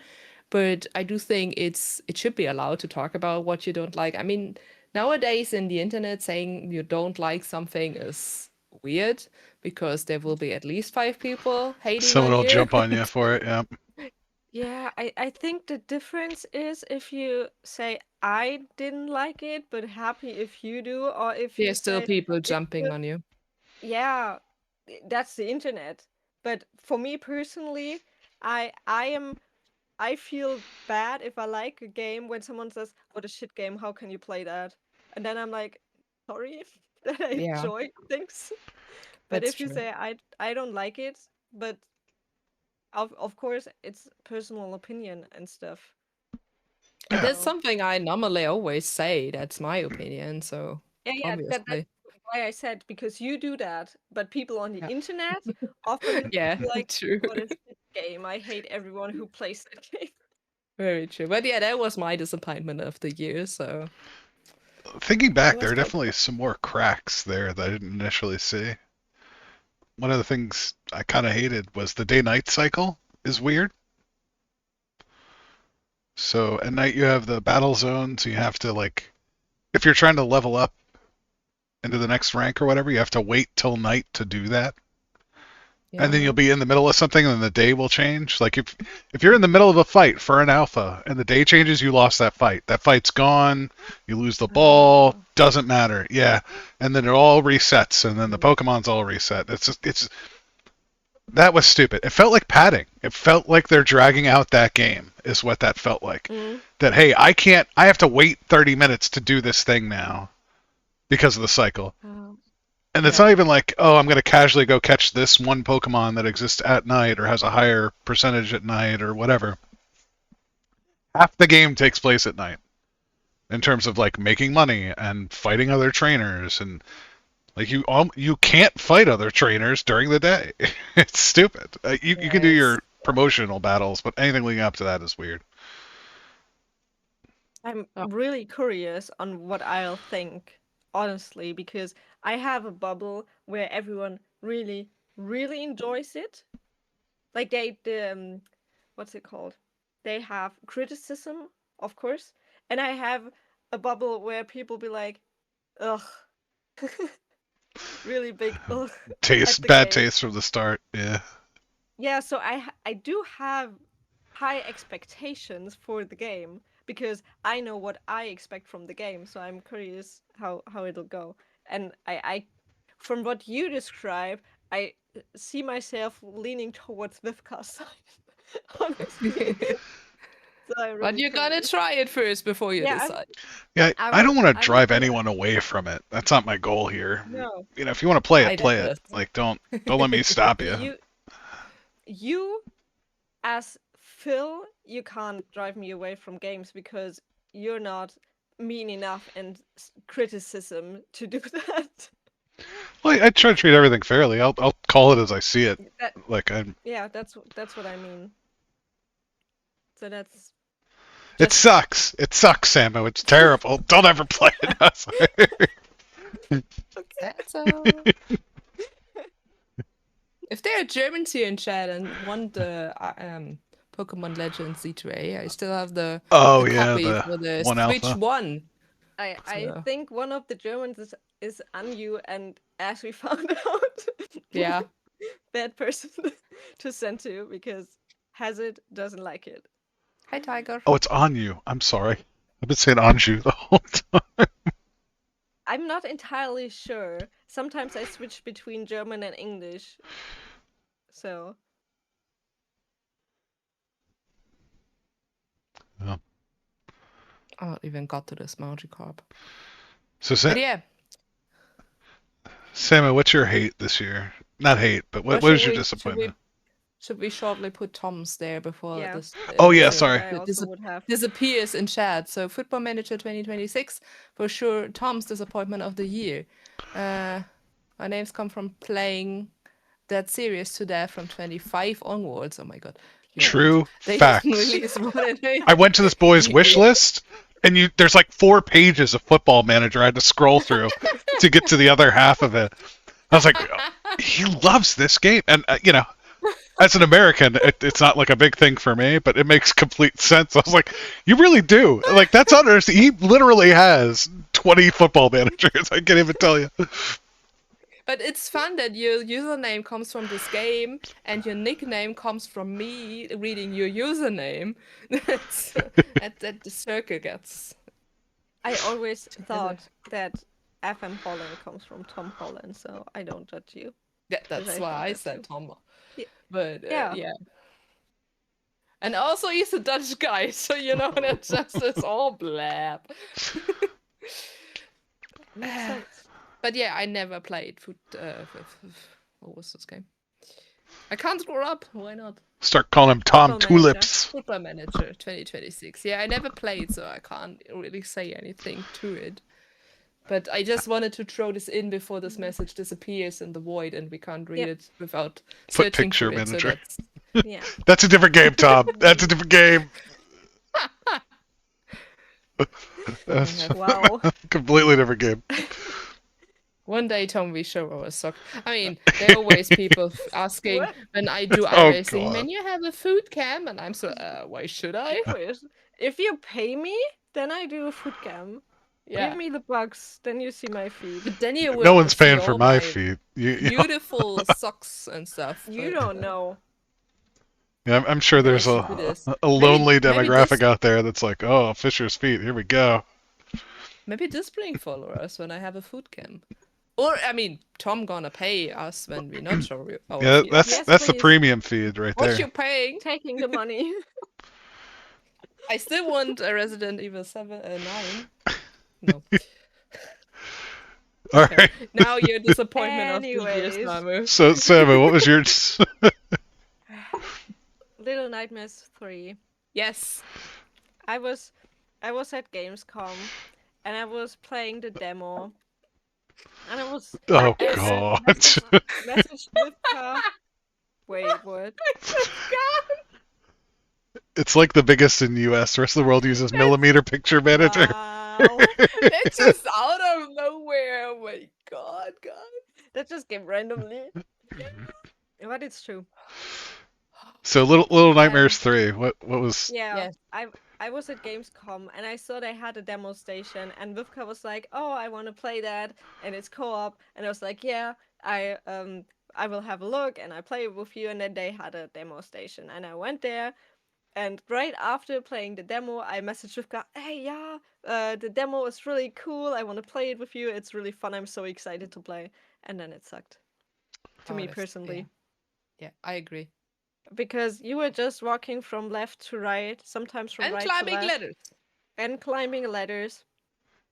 But I do think it should be allowed to talk about what you don't like. I mean, nowadays in the internet saying you don't like something is weird because there will be at least 5 people hating Someone on will you. jump on you for it, yeah. Yeah, I think the difference is if you say I didn't like it, but happy if you do, or if you There's still say people it's jumping good. on you. Yeah, that's the internet. But for me personally, I feel bad if I like a game when someone says, "What a shit game! How can you play that?" And then I'm like, "Sorry that I Yeah, enjoy things." But that's if you true. say I don't like it, but of course it's personal opinion and stuff. And that's So something I normally always say. That's my opinion. So yeah, that's obviously, why I said because you do that, but people on the internet often yeah, be like, true. "What is this game? I hate everyone who plays that game." Very true. But yeah, that was my disappointment of the year. So Thinking it back, there was are good. definitely some more cracks there that I didn't initially see. One of the things I kind of hated was the day-night cycle is weird. So at night you have the battle zones. You have to like, if you're trying to level up into the next rank or whatever, you have to wait till night to do that. And then Yeah. you'll be in the middle of something, and then the day will change. Like if you're in the middle of a fight for an alpha, and the day changes, you lost that fight. That fight's gone. You lose the ball. Doesn't matter. Yeah, and then it all resets, and then the Pokemon's all reset. It's that was stupid. It felt like padding. It felt like they're dragging out that game. Is what that felt like. That hey, I have to wait 30 minutes to do this thing now because of the cycle. And it's not even like, oh, I'm going to casually go catch this one Pokemon that exists at night or has a higher percentage at night or whatever. Half the game takes place at night. in terms of like making money and fighting other trainers, and like you can't fight other trainers during the day. It's stupid. You can do Yes. your promotional battles, but anything leading up to that is weird. I'm Oh. really curious on what I'll think, honestly, because I have a bubble where everyone really, really enjoys it. Like what's it called? They have criticism, of course, and I have a bubble where people be like, ugh, really big ugh at the Bad game. taste from the start. Yeah. Yeah, so I do have high expectations for the game because I know what I expect from the game, so I'm curious how it'll go. And I from what you describe, I see myself leaning towards Vivka's side, honestly. So I'm But really you're gonna curious. try it first before you Yeah, decide. Yeah, I I don't will. want to I will drive do that. anyone away from it. That's not my goal here. No, You know, if you want to play I it, did play it. this. Like, don't let me stop you. you as Phil, you can't drive me away from games because you're not mean enough and criticism to do that. Well, I try to treat everything fairly. I'll call it as I see it. That Like I'm. yeah, that's what I mean. So that's It just sucks. It sucks, Samu. It's terrible. Don't ever play it. I'm sorry. That's If there are Germans here in chat and want the Pokemon Legends Z2A, I still have the Oh yeah, copy the for the one Switch alpha. 1. I So, think one of the Germans is Anju, and as we found out, yeah. bad person to send to because Hazard doesn't like it. Hi, Tiger. Oh, it's on you. I'm sorry. I've been saying Anju the whole time. I'm not entirely sure. Sometimes I switch between German and English. So I even got to this Magikarp. So But yeah, Samu, what's your hate this year? Not hate, but what Or is should your we- disappointment? should we shortly put Tom's there before Yeah. this Oh, yeah, this, sorry. I also would have. disappears in chat? So Football Manager 2026, for sure, Tom's disappointment of the year. My names come from playing that series to death from 25 onwards. Oh my god. You're right. True They facts. didn't release one and I went to this boy's wish list, and there's like 4 pages of Football Manager I had to scroll through to get to the other half of it. I was like, he loves this game, and you know, as an American, it's not like a big thing for me, but it makes complete sense. I was like, you really do. Like that's understandable. He literally has 20 Football Managers. I can't even tell you. But it's fun that your username comes from this game and your nickname comes from me reading your username. that the circle gets. I always thought that FM Holland comes from Tom Holland, so I don't judge you. That's I why thought I that said too. Tom. Yeah. But Yeah. yeah. And also he's a Dutch guy, so you know that just is all blab. Makes sense. But yeah, I never played what was this game? I can't scroll up. Why not? Start calling him Tom Football Tulips. Football Manager 2026. Yeah, I never played, so I can't really say anything to it. But I just wanted to throw this in before this message disappears in the void and we can't read Yep. it without Foot searching Picture for it. Manager. So that's... Yeah. That's a different game, Tom. That's a different game. That's Wow. completely different game. One day, Tom, we show our sock. I mean, there are always people asking What? when I do Oh, iRacing, God. "Man, you have a food cam?" And I'm so, why should I? If you pay me, then I do a food cam. Yeah. Give me the bucks, then you see my feed. But then you will No one's see paying for all my feed. beautiful socks and stuff. You but, don't know. Yeah, I'm sure there's Yes, it is. a lonely maybe demographic this- out there that's like, oh, Fisher's feet, here we go. Maybe this bring followers when I have a food cam. Or, I mean, Tom gonna pay us when we not show our Yeah, feed. that's Yes, that's the please. premium feed right What there. you paying? Taking the money. I still want a Resident Evil 9. No. All right. Now your disappointment of the year, Anyways. Samu. So, Samu, what was your? Little Nightmares 3. Yes. I was I was at Gamescom, and I was playing the demo, and I was Oh and I god. messaged Vivka. Wait, what? It's like the biggest in the US. The rest of the world uses Millimeter Picture Manager. Wow, That's just out of nowhere. Oh my god, that just came randomly, but it's true. So Little Nightmares And 3. What was yeah, Yes. I was at Gamescom and I saw they had a demo station, and Vivka was like, "Oh, I want to play that, and it's co-op." And I was like, "Yeah, I will have a look and I play it with you." And then they had a demo station, and I went there. And right after playing the demo, I messaged Vivka, "Hey, yeah, the demo is really cool. I want to play it with you. It's really fun. I'm so excited to play." And then it sucked, to Oh, me that's yeah. personally, Yeah, I agree. because you were just walking from left to right, sometimes from And right to climbing left, ladders. and climbing ladders.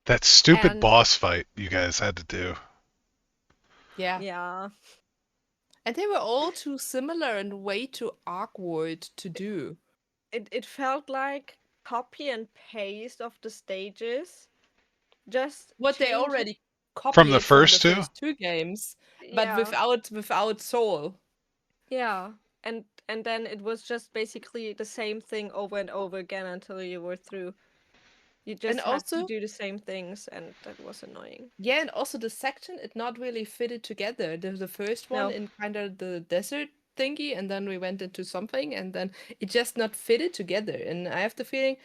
that stupid And boss fight you guys had to do? Yeah. yeah, And they were all too similar and way too awkward to do. it felt like copy and paste of the stages, just What they change it. already From the copied from the first two? first two games, but Yeah, without soul. yeah. And then it was just basically the same thing over and over again until you were through. You And just had to also, do the same things, and that was annoying. yeah, and also the section it not really fitted together. The first one No. in kind of the desert thingy, and then we went into something, and then it just not fitted together. And I have the feeling,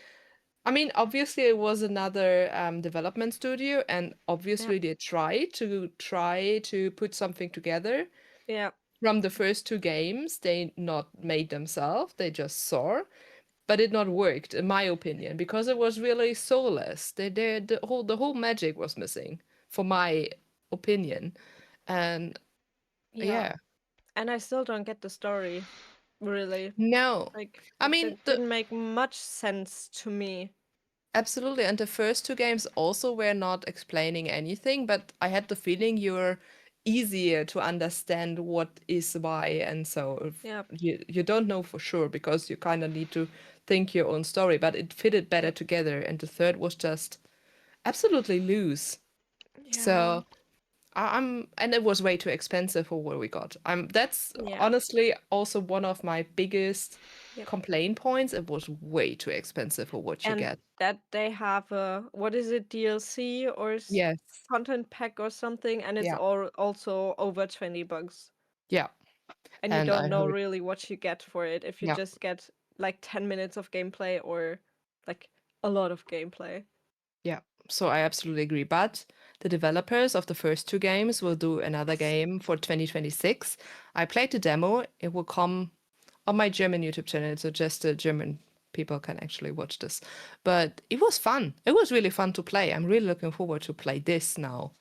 I mean, obviously it was another development studio, and Yeah. obviously they try to put something together Yeah. from the first two games. They not made themselves; they just saw, but it not worked, in my opinion, because it was really soulless. The whole magic was missing, for my opinion, and Yeah. yeah, And I still don't get the story, really. no, Like, I it mean the didn't make much sense to me. absolutely, and the first two games also were not explaining anything, but I had the feeling you're easier to understand what is why, and so if Yeah. you don't know for sure because you kind of need to think your own story, but it fitted better Yeah. together, and the third was just absolutely loose. Yeah. So and it was way too expensive for what we got. That's Yeah. honestly also one of my biggest Yep. complaint points. It was way too expensive for what you And get. that they have a, what is it, DLC or Yes. content pack or something, and it's Yeah. all also over $20. Yeah. And you And don't I know heard, really what you get for it if you yeah. just get like 10 minutes of gameplay or like a lot of gameplay. Yeah. So I absolutely agree. But the developers of the first two games will do another game for 2026. I played the demo. It will come on my German YouTube channel, so just the German people can actually watch this. But it was fun. It was really fun to play. I'm really looking forward to play this now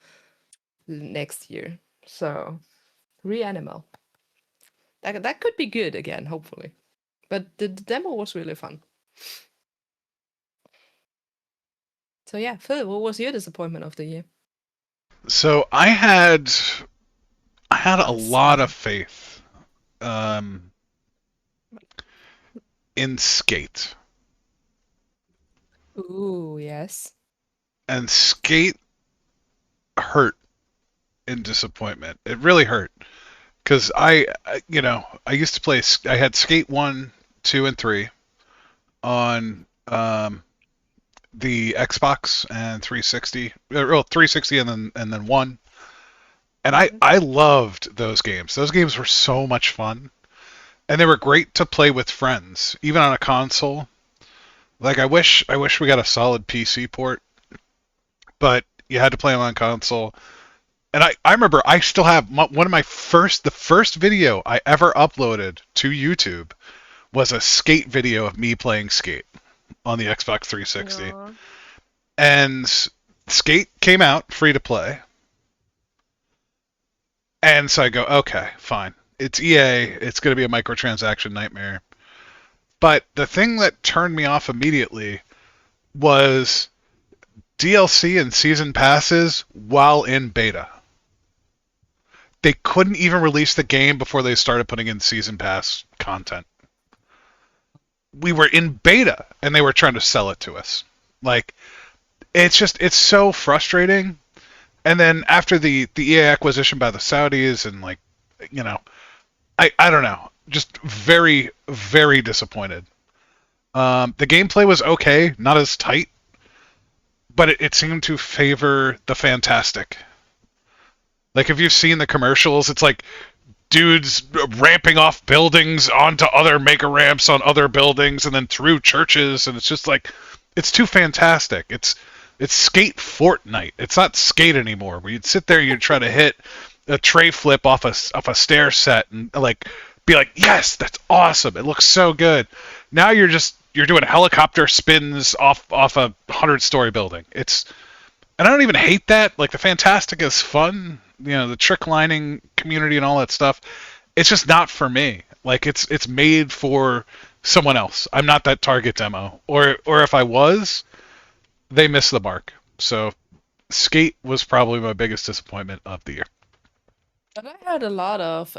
next year. So Reanimal. That could be good again, hopefully. But the demo was really fun. So yeah, Phil, what was your disappointment of the year? So I had a lot of faith um, in Skate, Ooh, yes. and Skate hurt in disappointment. It really hurt because I used to play. I had Skate 1, 2, and 3 on the Xbox and 360. Well, 360 and then one. And Mhm. I loved those games. Those games were so much fun. And they were great to play with friends, even on a console. Like I wish we got a solid PC port, but you had to play them on console. And I remember I still have one of the first video I ever uploaded to YouTube was a Skate video of me playing Skate on the Xbox 360. No. And Skate came out free to play. And so I go, okay, fine. It's EA. It's going to be a microtransaction nightmare. But the thing that turned me off immediately was DLC and season passes while in beta. They couldn't even release the game before they started putting in season pass content. We were in beta and they were trying to sell it to us. Like, it's so frustrating. And then after the EA acquisition by the Saudis, and like, you know, I don't know, just very very disappointed. The gameplay was okay, not as tight, but it seemed to favor the fantastic. Like, if you've seen the commercials, it's like dudes ramping off buildings onto other mega ramps on other buildings and then through churches, and it's just like, it's too fantastic. It's Skate Fortnite. It's not Skate anymore, where you'd sit there, you'd try to hit a tray flip off a stair set and like be like, yes, that's awesome. It looks so good. Now you're doing helicopter spins off a 100-story building. And I don't even hate that. Like, the Fantastic is fun, the trick lining community and all that stuff. It's just not for me. Like, it's made for someone else. I'm not that target demo. Or if I was, they missed the mark. So Skate was probably my biggest disappointment of the year. But I heard a lot of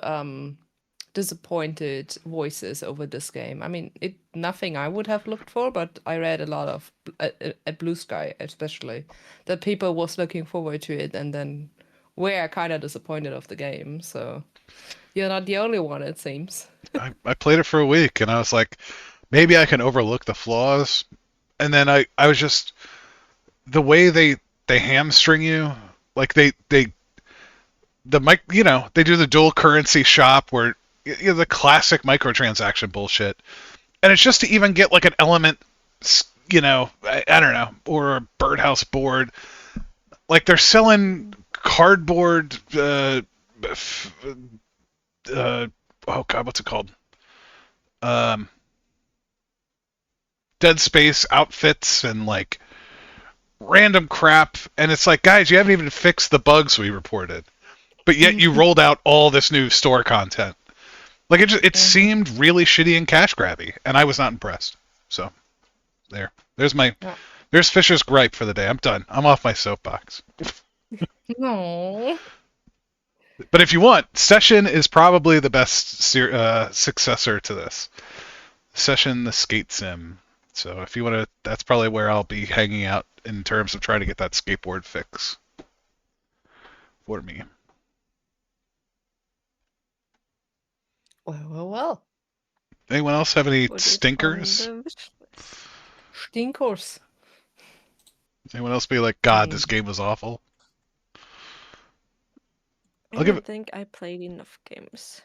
disappointed voices over this game. I mean, nothing I would have looked for, but I read a lot of at Blue Sky, especially, that people was looking forward to it, and then were kind of disappointed of the game. So you're not the only one, it seems. I played it for a week, and I was like, maybe I can overlook the flaws. And then I was just, the way they hamstring you, like they do the dual currency shop where the classic microtransaction bullshit, and it's just to even get like an element, I don't know, or a birdhouse board. Like, they're selling cardboard. Oh god, what's it called? Dead Space outfits and like random crap, and it's like, guys, you haven't even fixed the bugs we reported, but yet you rolled out all this new store content. Like, it seemed really shitty and cash grabby, and I was not impressed. So there's Fisher's gripe for the day. I'm done. I'm off my soapbox. No. But if you want, Session is probably the best successor to this. Session, the skate sim. So if you want to, that's probably where I'll be hanging out in terms of trying to get that skateboard fix for me. Well. Anyone else have any stinkers? Stinkers. Anyone else be like, God, this game was awful? I don't think I played enough games.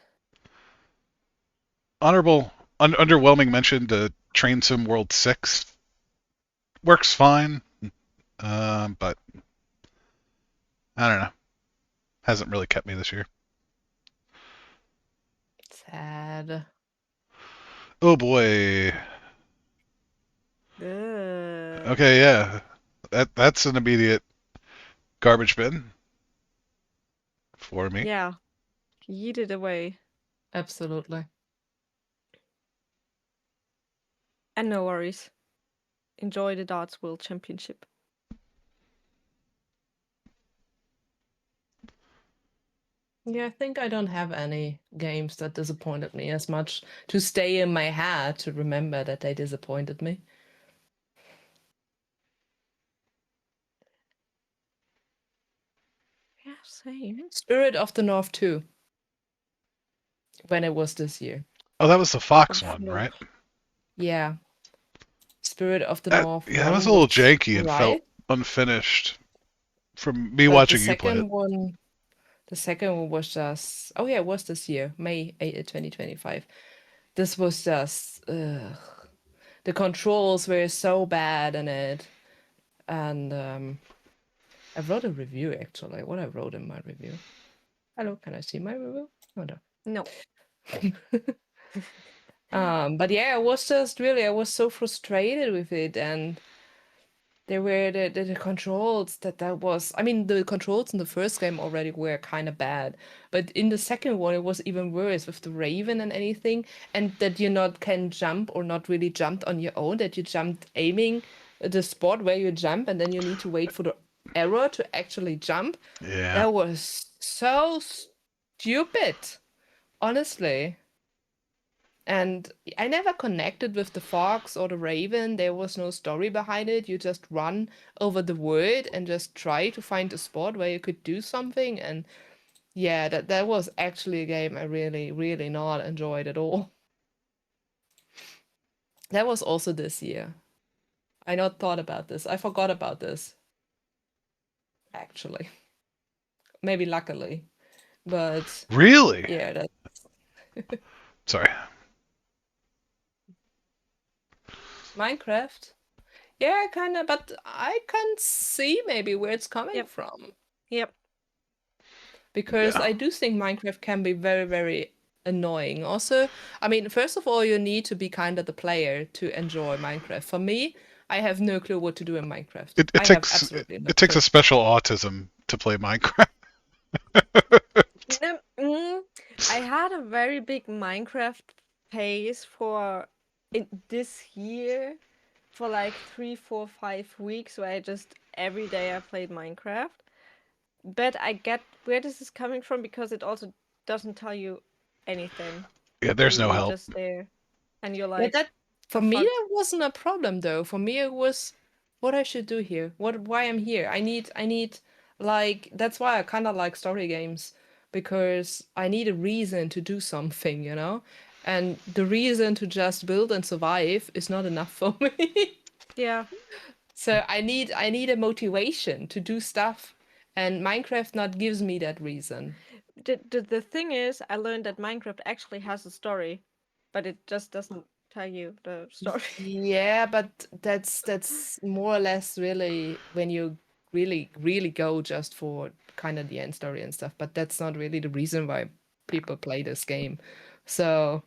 Honorable, underwhelming mention to Train Sim World 6. Works fine, but I don't know. Hasn't really kept me this year. Sad. Oh boy. Okay, yeah. That's an immediate garbage bin for me. Yeah. Yeet it away. Absolutely. And no worries. Enjoy the Darts World Championship. Yeah, I think I don't have any games that disappointed me as much to stay in my head to remember that they disappointed me. Yeah, same. Spirit of the North 2. When it was this year. Oh, that was the Fox one, right? Yeah. Spirit of the North. Yeah, that was a little janky and felt unfinished from me watching you play it. The second one was just, it was this year, May 8th, 2025. This was just, the controls were so bad in it. And I wrote a review, actually. What I wrote in my review. Hello, can I see my review? Oh, no. But yeah, I was so frustrated with it, and there were the controls the controls in the first game already were kind of bad, but in the second one it was even worse with the Raven and anything, and that you not can jump or not really jumped on your own, that you jumped aiming the spot where you jump, and then you need to wait for the arrow to actually jump. Yeah. That was so stupid. Honestly. And I never connected with the fox or the raven. There was no story behind it. You just run over the wood and just try to find a spot where you could do something. And yeah, that was actually a game I really, really not enjoyed at all. That was also this year. I not thought about this. I forgot about this, actually. Maybe luckily. But Really? yeah, that Sorry. Minecraft. Yeah, kind of, but I can see maybe where it's coming Yep. from. Yep. Because Yeah. I do think Minecraft can be very, very annoying. Also, I mean, first of all, you need to be kind of the player to enjoy Minecraft. For me, I have no clue what to do in Minecraft. It I have takes absolutely no it takes clue. a special autism to play Minecraft. I had a very big Minecraft phase for this year for like 3, 4, 5 weeks where I just every day I played Minecraft. But I get where this is coming from because it also doesn't tell you anything. Yeah, there's no You're help. just there and you're Yeah, like, that for oh me fuck. that wasn't a problem though. For me it was what I should do here. Why I'm here. I need like that's why I kind of like story games because I need a reason to do something, you know? And the reason to just build and survive is not enough for me. Yeah. So I need a motivation to do stuff and Minecraft not gives me that reason. The thing is, I learned that Minecraft actually has a story, but it just doesn't tell you the story. Yeah, but that's more or less really when you really really go just for kind of the end story and stuff, but that's not really the reason why people play this game. So,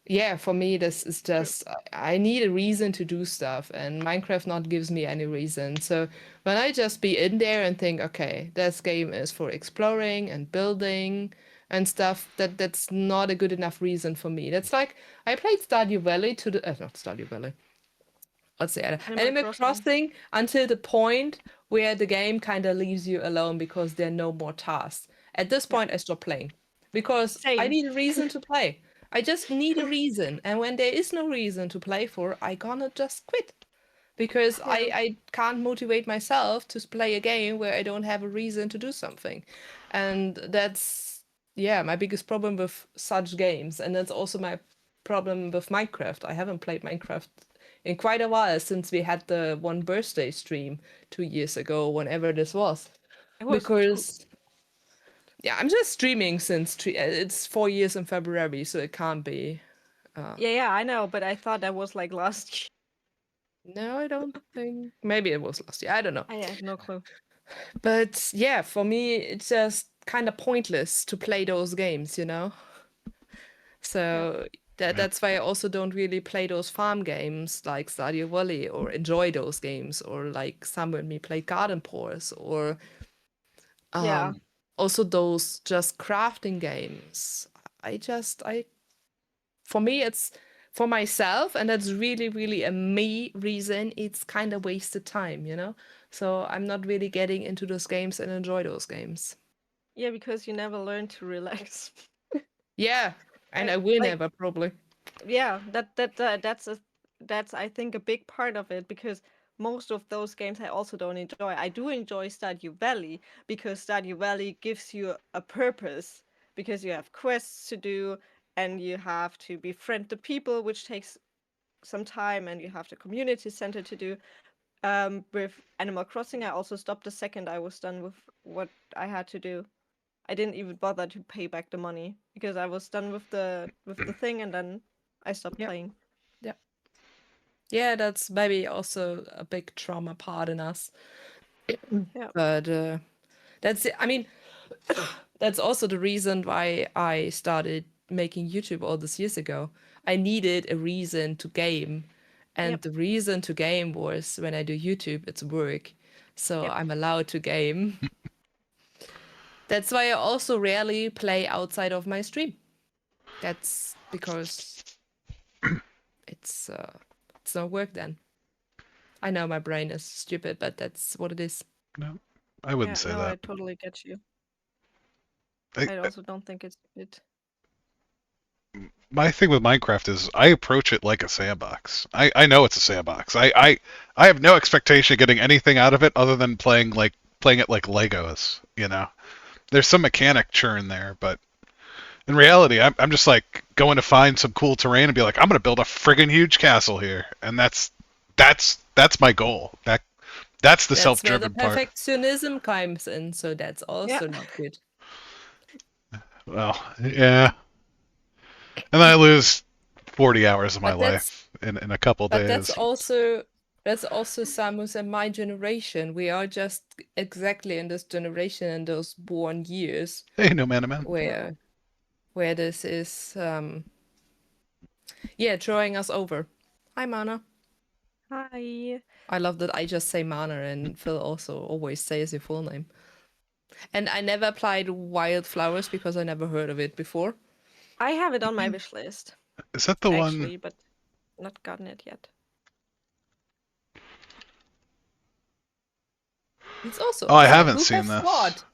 yeah, for me this is True. just I need a reason to do stuff and Minecraft not gives me any reason. So, when I just be in there and think, okay, this game is for exploring and building and stuff, that's not a good enough reason for me. That's like I played Stardew Valley to the not Stardew Valley. Let's say Animal Animal Crossing. Crossing until the point where the game kind of leaves you alone because there are no more tasks. At this Yeah. point, I stop playing because I Same. need a reason to play. I just need a reason, and when there is no reason to play for, I gonna just quit because Yeah. I can't motivate myself to play a game where I don't have a reason to do something, and that's yeah my biggest problem with such games, and that's also my problem with Minecraft. I haven't played Minecraft in quite a while since we had the one birthday stream 2 years ago, whenever this was, It was two. because yeah, I'm just streaming since it's 4 years in February, so it can't be. Yeah, yeah, I know, but I thought that was like last year. No, I don't think. Maybe it was last year. I don't know. I have no clue. But yeah, for me, it's just kind of pointless to play those games, you know? Yeah. So Yeah. that's why I also don't really play those farm games like Stardew Valley or enjoy those games or like some when we play Garden Pores or Yeah. um also those just crafting games. I for me it's for myself and that's really really a me reason it's kind of wasted time, you know? So I'm not really getting into those games and enjoy those games. Yeah, because you never learn to relax. Yeah, and I will Like never probably. yeah, that's I think a big part of it because most of those games I also don't enjoy. I do enjoy Stardew Valley because Stardew Valley gives you a purpose because you have quests to do and you have to befriend the people, which takes some time, and you have the community center to do. With Animal Crossing, I also stopped the second I was done with what I had to do. I didn't even bother to pay back the money because I was done with the thing, and then I stopped Yep. playing. Yep. Yeah, that's maybe also a big trauma part in us. Yeah. But that's it. I mean, that's also the reason why I started making YouTube all these years ago. I needed a reason to game. And Yep. the reason to game was when I do YouTube, it's work. So Yep. I'm allowed to game. That's why I also rarely play outside of my stream. That's because it's not work then. I know my brain is stupid, but that's what it is. No, I wouldn't Yeah. say No, I that. totally get you. I, I also don't think it's it. my thing with Minecraft is I approach it like a sandbox. I know it's a sandbox. I have no expectation of getting anything out of it other than playing it like Legos. You know, there's some mechanic churn there, but in reality, I'm just like going to find some cool terrain and be like, I'm gonna build a friggin' huge castle here, and that's my goal. That's the That's where the self-driven part. perfectionism comes in, so that's also Yeah. not good. Well, yeah, and then I lose 40 hours of my But that's life in a couple but that's days. also Samus and my generation. We are just exactly in this generation in those born years Hey, no man, man. where this is throwing us over. Hi Mana. Hi. I love that I just say Mana and Phil also always says your full name. And I never applied wildflowers because I never heard of it before. I have it on my wish list, Is that the actually, one? but not gotten it yet. It's also Oh, I awesome. haven't Who seen have this. thought?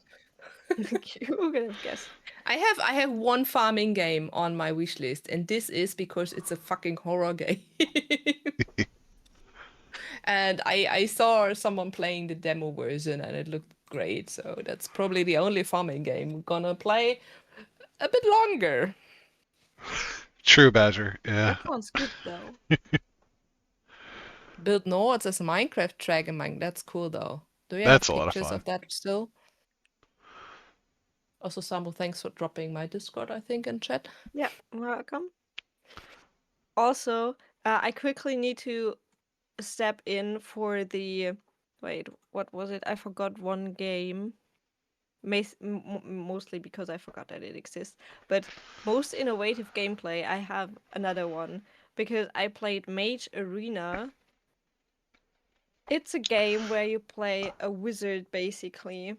Who could have guessed? I have one farming game on my wish list, and this is because it's a fucking horror game. And I saw someone playing the demo version and it looked great, so that's probably the only farming game I'm gonna play a bit longer. True Badger. Yeah. That one's good though. Build Nords as a Minecraft Dragon Monk, that's cool though. Do you That's have a lot of pictures fun. of that still? Also, Samu, thanks for dropping my Discord, I think, in chat. Yeah, welcome. Also, I quickly need to step in for the. Wait, what was it? I forgot one game. Mostly because I forgot that it exists. But most innovative gameplay, I have another one because I played Mage Arena. It's a game where you play a wizard basically,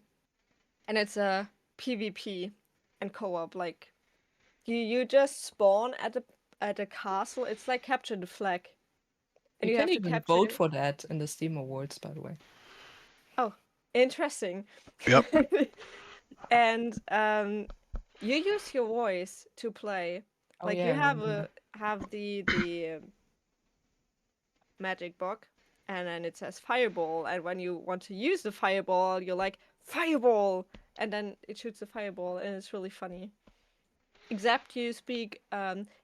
and it's a PvP and co-op. Like you just spawn at a castle. It's like capture the flag, and You you can have to even capture. vote for that in the Steam Awards, by the way. Oh, interesting. Yep. And you use your voice to play. Oh, Like yeah, you I remember. have the magic book, and then it says fireball. And when you want to use the fireball, you're like fireball, and then it shoots the fireball, and it's really funny. Except you speak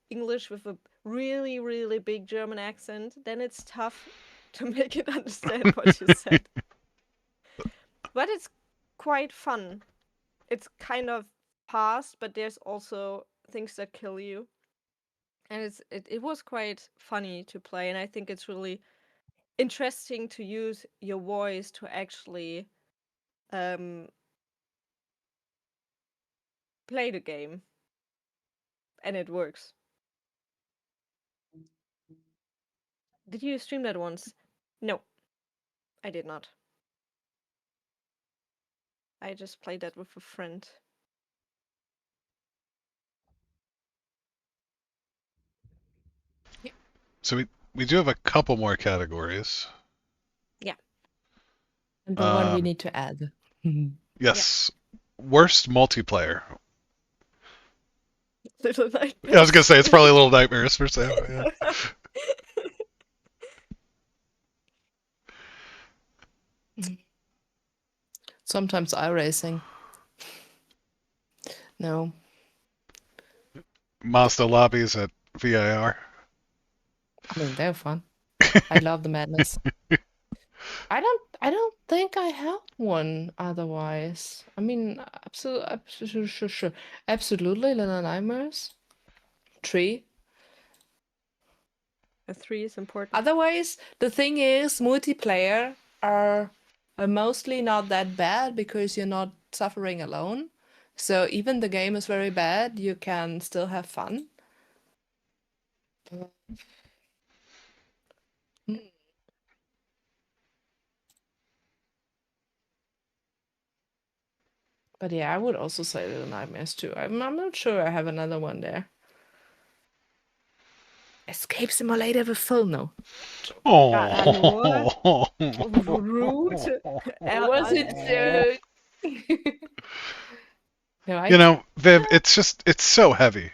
English with a really really big German accent, then it's tough to make it understand what you said. But it's quite fun. It's kind of fast, but there's also things that kill you. And it was quite funny to play, and I think it's really interesting to use your voice to actually um, play the game, and it works. Did you stream that once? No, I did not. I just played that with a friend. So we do have a couple more categories. Yeah. And the one we Um, need to add. Yes. Worst multiplayer. Little I was gonna say it's probably Little Nightmares for Sam. Yeah. Sometimes iRacing. No. Mazda lobbies at VIR. I mean, they're fun. I love the madness. I don't think I have one otherwise. I mean, absolutely Little Nightmares. 3. A 3 is important. Otherwise, the thing is, multiplayer are mostly not that bad because you're not suffering alone. So even the game is very bad, you can still have fun. But yeah, I would also say Little Nightmares too. I'm not sure I have another one there. Escape Simulator with Phil, no. Oh. Rude. It was a joke. No, You know, Viv, it's so heavy.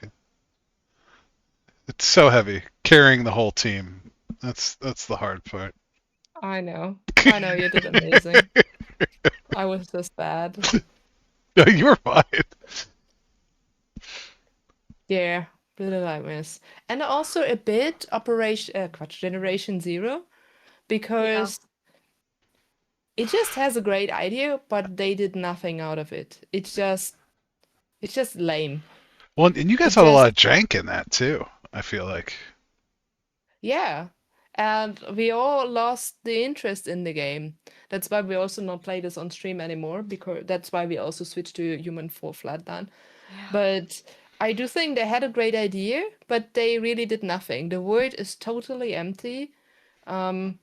It's so heavy, carrying the whole team. That's the hard part. I know. I know, you did amazing. I was just bad. No, you were fine. Yeah, Little Nightmares. And also a bit Generation Zero, because it just has a great idea, but they did nothing out of it. It's just lame. Well, and you guys It had a lot just of jank in that too. I feel like. Yeah. And we all lost the interest in the game. That's why we also not play this on stream anymore, because that's why we also switched to Human Fall Flat. Yeah. But I do think they had a great idea, but they really did nothing. The world is totally empty. Um,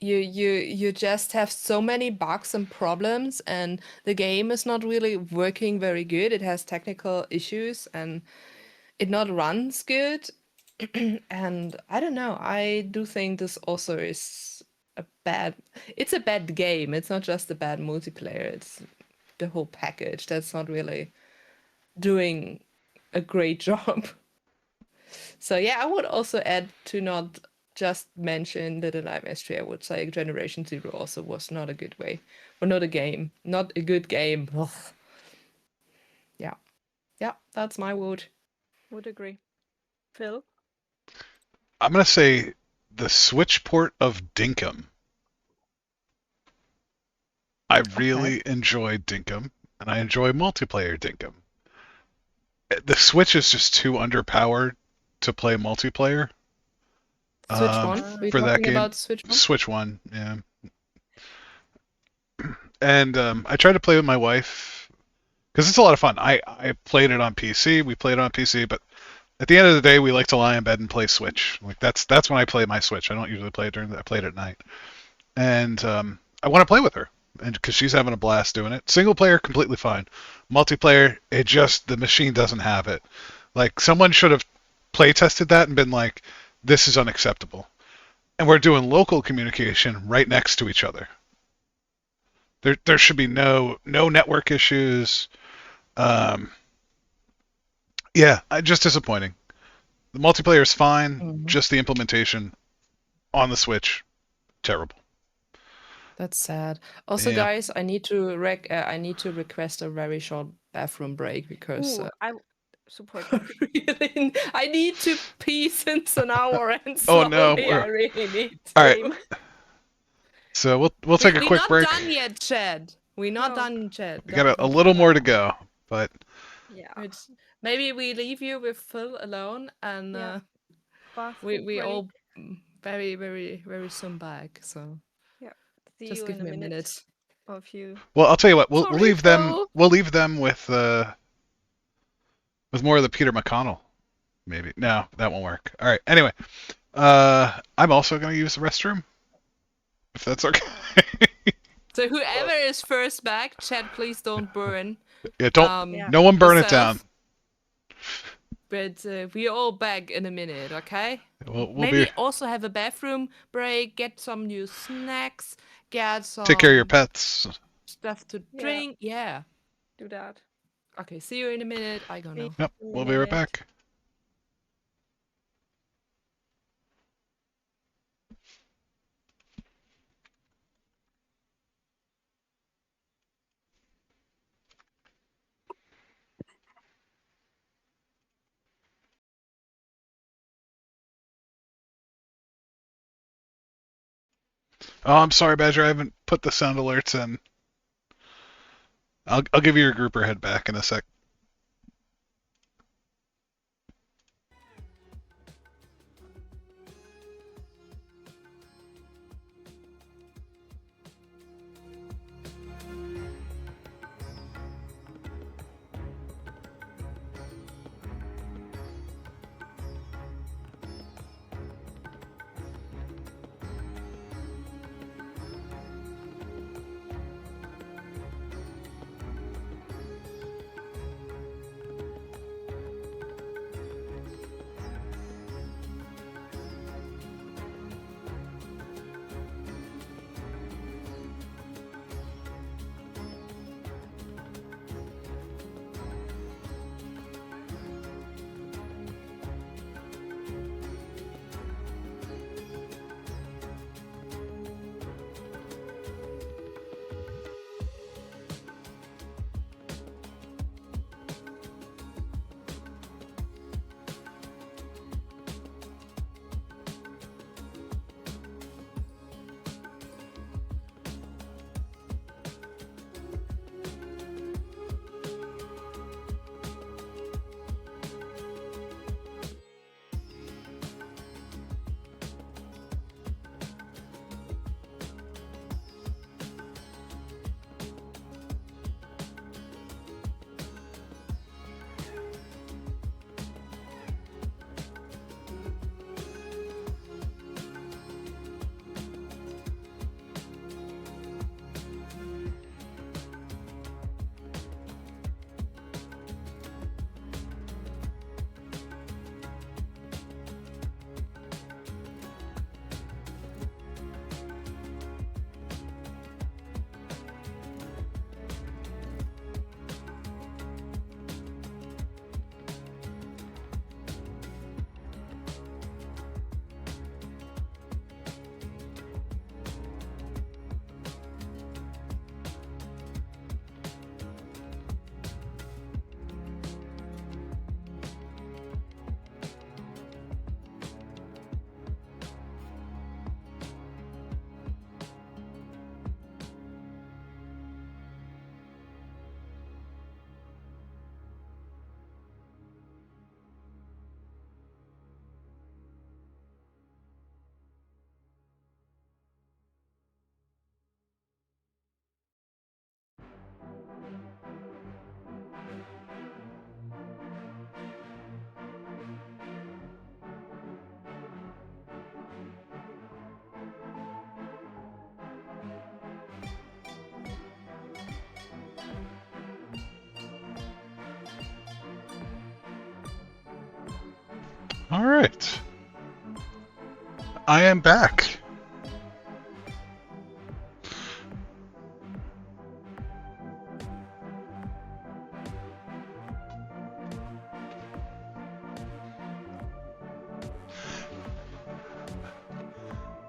you just have so many bugs and problems, and the game is not really working very good. It has technical issues, and it not runs good. And I don't know. I do think this also is it's a bad game. It's not just a bad multiplayer. It's the whole package that's not really doing a great job. So yeah, I would also add to not just mention Little Nightmares 3. I would say Generation Zero also was not a good way, or not a game, not a good game. Ugh. Yeah, yeah, that's my word. Would agree. Phil? I'm gonna say the Switch port of Dinkum. I really enjoy Dinkum, and I enjoy multiplayer Dinkum. The Switch is just too underpowered to play multiplayer. Switch Um, one? We're for that talking game, about Switch one? Switch one, yeah. And I tried to play with my wife because it's a lot of fun. I played it on PC. We played it on PC, but at the end of the day, we like to lie in bed and play Switch. Like that's when I play my Switch. I don't usually play it I play it at night, and I want to play with her, and because she's having a blast doing it. Single player, completely fine. Multiplayer, the machine doesn't have it. Like someone should have play tested that and been like, this is unacceptable. And we're doing local communication right next to each other. There should be no network issues. Um, yeah, just disappointing. The multiplayer is fine, just the implementation on the Switch, terrible. That's sad. Also, Yeah. guys, I need to request a very short bathroom break because Ooh, I support that. really, I need to pee since an hour and Oh, no, slowly I really need All right. Same. So we'll take a quick break. We're not done yet, Chad. We're not No. done, Chad. We got a little more to go, but Yeah. Maybe we leave you with Phil alone, and Yeah. we break. all very, very, very soon back. So See just you give in me a a minute. minute. Of you. well, I'll tell you what. We'll Sorry, leave them. Phil. We'll leave them with more of the Peter McConnell. Maybe no, that won't work. All right. Anyway, I'm also gonna use the restroom, if that's okay. So whoever is first back, Chad, please don't burn. Yeah, don't. Yeah. No one burn it down. yourself. But we're all back in a minute, okay? We'll Maybe be. also have a bathroom break, get some new snacks, get some Take care of your pets. stuff to Yeah. drink. Yeah. Do that. Okay, see you in a minute. I go now. Yep, we'll be right back. Oh, I'm sorry, Badger. I haven't put the sound alerts in. I'll give you your grouper head back in a sec. All right. I am back.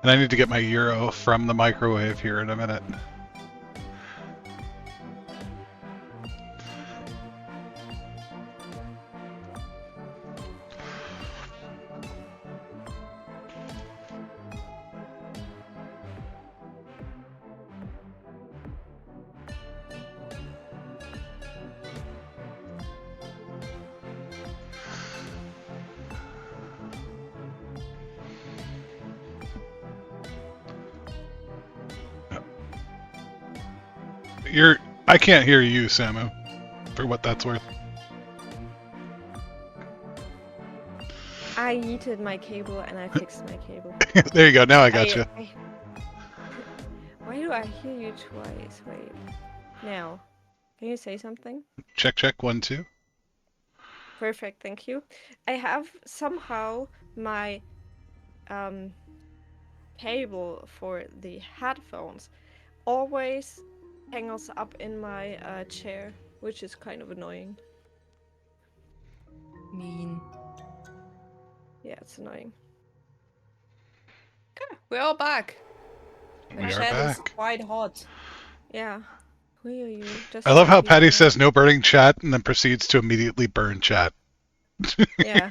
And I need to get my Euro from the microwave here in a minute. I can't hear you, Samu, for what that's worth. I yeeted my cable and I fixed my cable. There you go. Now I got you. Why do I hear you twice? Wait. Now, can you say something? Check, check, 1, 2. Perfect, thank you. I have somehow my cable for the headphones always hangers up in my chair, which is kind of annoying. Mean. Yeah, it's annoying. Okay, we're all back. The We are chat is back. quite hot. Yeah. Who are you? Just I love how like Patty you. says no burning chat and then proceeds to immediately burn chat. Yeah.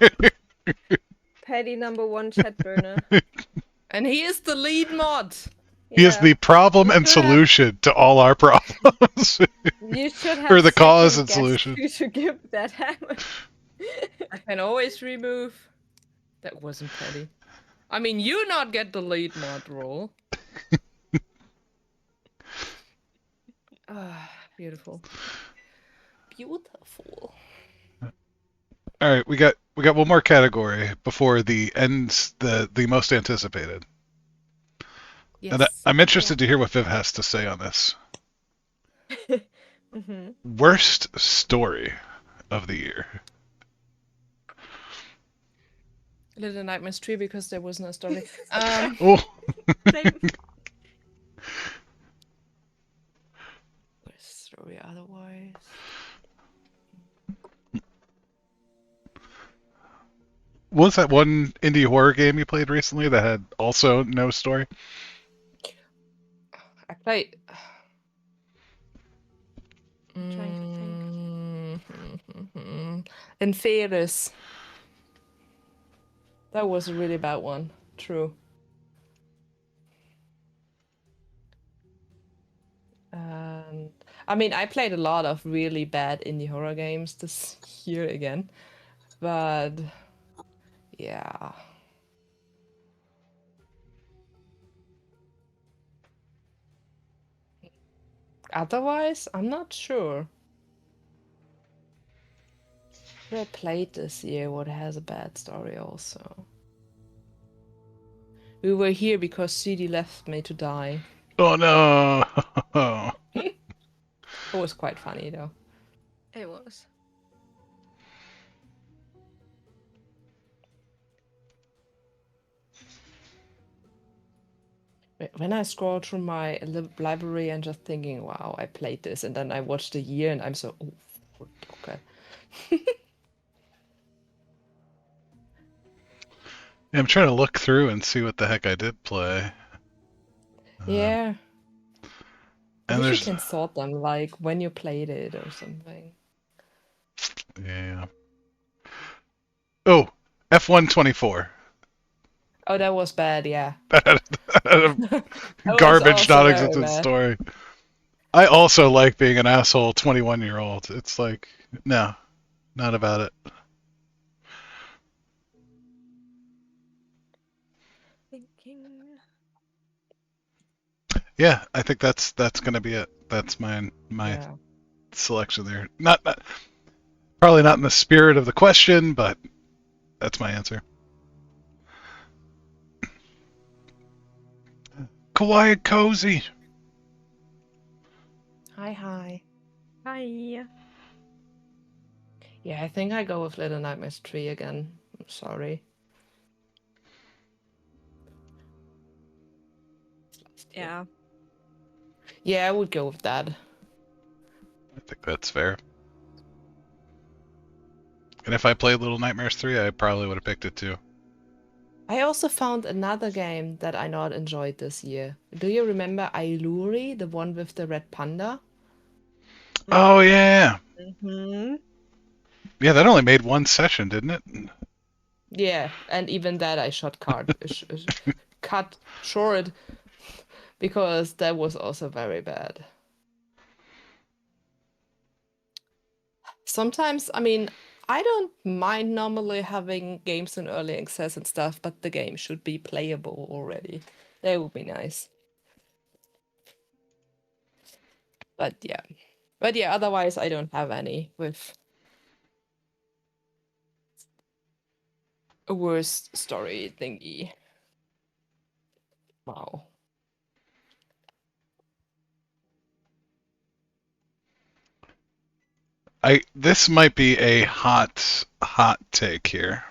Patty #1 chat burner. And he is the lead mod. He is the problem You and should have- solution to all our problems. You should have Or the cause and second-guessed solution. who to give that hammer. I can always remove. That wasn't petty. I mean, you not get the lead mod role. Ah, beautiful. Beautiful. All right, we got one more category before the ends, the most anticipated. Yes. And I'm interested to hear what Viv has to say on this. Mm-hmm. Worst story of the year. Little Nightmares 3 because there was no story. Oh, Worst story otherwise. what was that one indie horror game you played recently that had also no story? I played. Trying Inferus. That was a really bad one. True. I mean, I played a lot of really bad indie horror games this year again, but yeah. Otherwise, I'm not sure. What I played this year, what has a bad story also. We were here because CD left me to die. Oh no! It was quite funny though. It was. When I scroll through my library and just thinking, wow, I played this, and then I watched the year and I'm so, oh, okay. I'm trying to look through and see what the heck I did play. Yeah. And I wish there's you can sort them, like when you played it or something. yeah. Oh, F124. Oh, that was bad, yeah. Garbage, also very non-existent bad. story. I also like being an asshole 21-year-old. It's like, no, not about it. Thinking. Yeah, I think that's gonna be it. That's my Yeah. selection there. Not probably not in the spirit of the question, but that's my answer. Kawaii and cozy. Hi. Hi. Yeah, I think I go with Little Nightmares 3 again. I'm sorry. Yeah. Yeah, I would go with that. I think that's fair. And if I played Little Nightmares 3, I probably would have picked it too. I also found another game that I not enjoyed this year. Do you remember Ailuri, the one with the red panda? Oh yeah, Mm-hmm. yeah. That only made one session, didn't it? Yeah, and even that I cut short because that was also very bad. Sometimes, I mean, I don't mind normally having games in early access and stuff, but the game should be playable already. That would be nice. But yeah. But yeah, otherwise I don't have any with a worst story thingy. Wow. This might be a hot take here,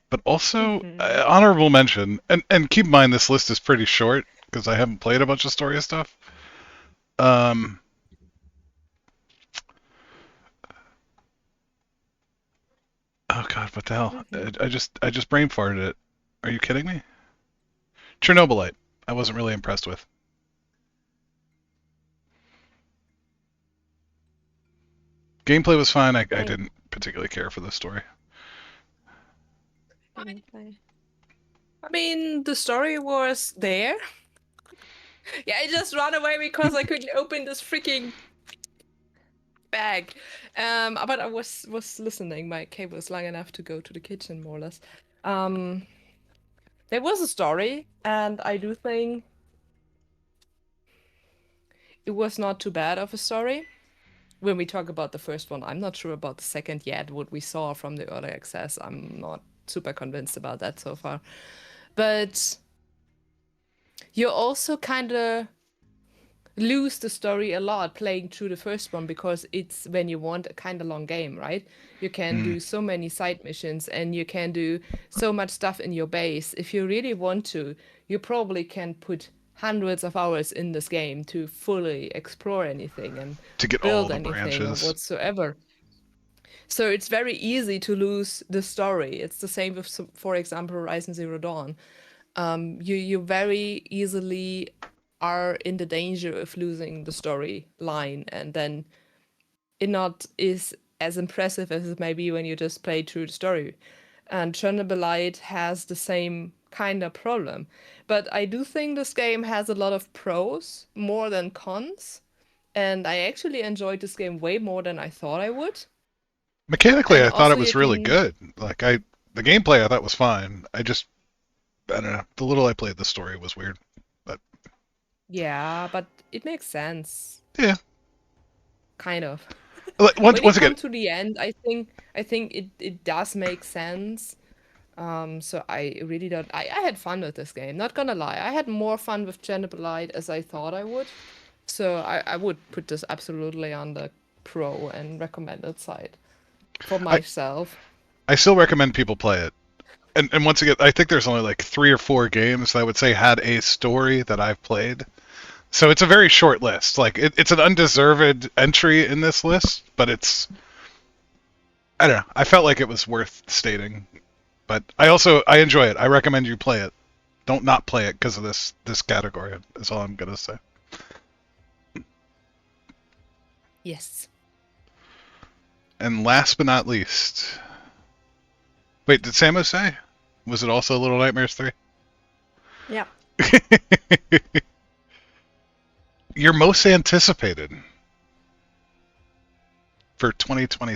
but also Mm-hmm. honorable mention. And keep in mind this list is pretty short because I haven't played a bunch of story stuff. Um, oh god, what the hell? Mm-hmm. I just brain farted it. Are you kidding me? Chernobylite. I wasn't really impressed with. Gameplay was fine. I didn't particularly care for the story. Gameplay. I mean, the story was there. Yeah, I just ran away because I couldn't open this freaking bag. But I was listening. My cable was long enough to go to the kitchen, more or less. There was a story, and I do think it was not too bad of a story. When we talk about the first one, I'm not sure about the second yet. What we saw from the early access, I'm not super convinced about that so far. But you also kind of lose the story a lot playing through the first one because it's when you want a kind of long game, right? You can do so many side missions and you can do so much stuff in your base. If you really want to, you probably can put hundreds of hours in this game to fully explore anything and To get all build the anything or branches. whatsoever. So it's very easy to lose the story. It's the same with, for example, Horizon Zero Dawn. You very easily are in the danger of losing the storyline, and then it not is as impressive as it may be when you just play through the story. And Chernobylite has the same kind of problem. But I do think this game has a lot of pros more than cons. And I actually enjoyed this game way more than I thought I would. Mechanically, And I thought also it you was really can, good. The gameplay I thought was fine. I don't know. The little I played, the story was weird. But yeah, but it makes sense. yeah, Kind of. once When you again, come to the end, I think it does make sense. So I really don't. I had fun with this game. Not gonna lie, I had more fun with Chernobylite as I thought I would. So I would put this absolutely on the pro and recommended side for I myself. I still recommend people play it. And once again, I think there's only like 3 or 4 games that I would say had a story that I've played. So it's a very short list. Like it's an undeserved entry in this list, but I don't know. I felt like it was worth stating. But I enjoy it. I recommend you play it. Don't not play it because of this category. Is all I'm gonna say. Yes. And last but not least, wait, did Samus say? Was it also Little Nightmares 3? Yeah. Your most anticipated for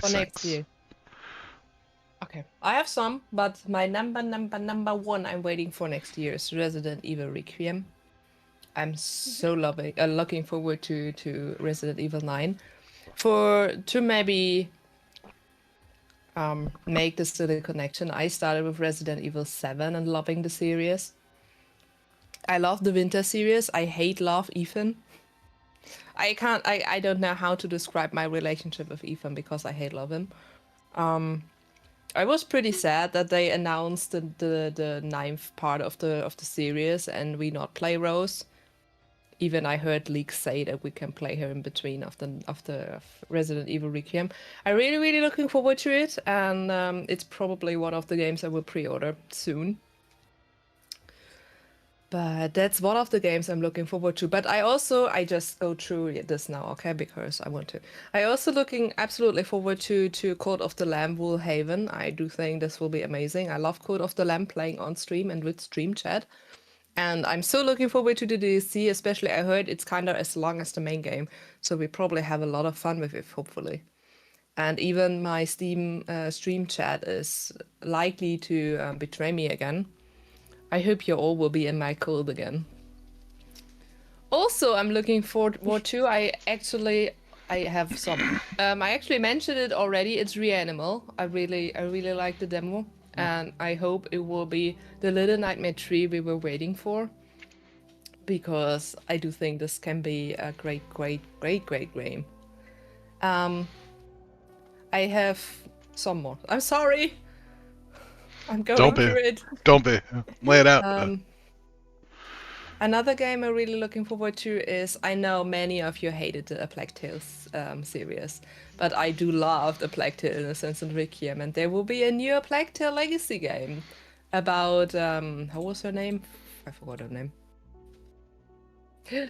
For 2026. next year. Okay. I have some, but my number one I'm waiting for next year is Resident Evil Requiem. I'm so looking forward to Resident Evil 9 to maybe make the silly connection. I started with Resident Evil 7 and loving the series. I love the Winter series. I love Ethan. I don't know how to describe my relationship with Ethan because I love him. I was pretty sad that they announced the ninth part of the series and we not play Rose. Even I heard leaks say that we can play her in between of Resident Evil Requiem. I'm really looking forward to it, and it's probably one of the games I will pre-order soon. But that's one of the games I'm looking forward to. But I just go through this now, okay? Because I want to. I also looking absolutely forward to Code of the Lamb Woolhaven. I do think this will be amazing. I love Code of the Lamb playing on stream and with stream chat. And I'm so looking forward to the DLC, especially I heard it's kind of as long as the main game. So we probably have a lot of fun with it, hopefully. And even my Steam stream chat is likely to betray me again. I hope you all will be in my code again. Also, I'm looking forward to, I have some. I actually mentioned it already. It's Reanimal. I really like the demo, and I hope it will be the Little Nightmare 3 we were waiting for, because I do think this can be a great game. I have some more. I'm sorry. I'm going through it. Don't be. Lay it out. Another game I'm really looking forward to is, I know many of you hated the A Plague Tales series, but I do love the Plague Tale Innocence and Requiem, and there will be a new A Plague Tale Legacy game about, how was her name? I forgot her name.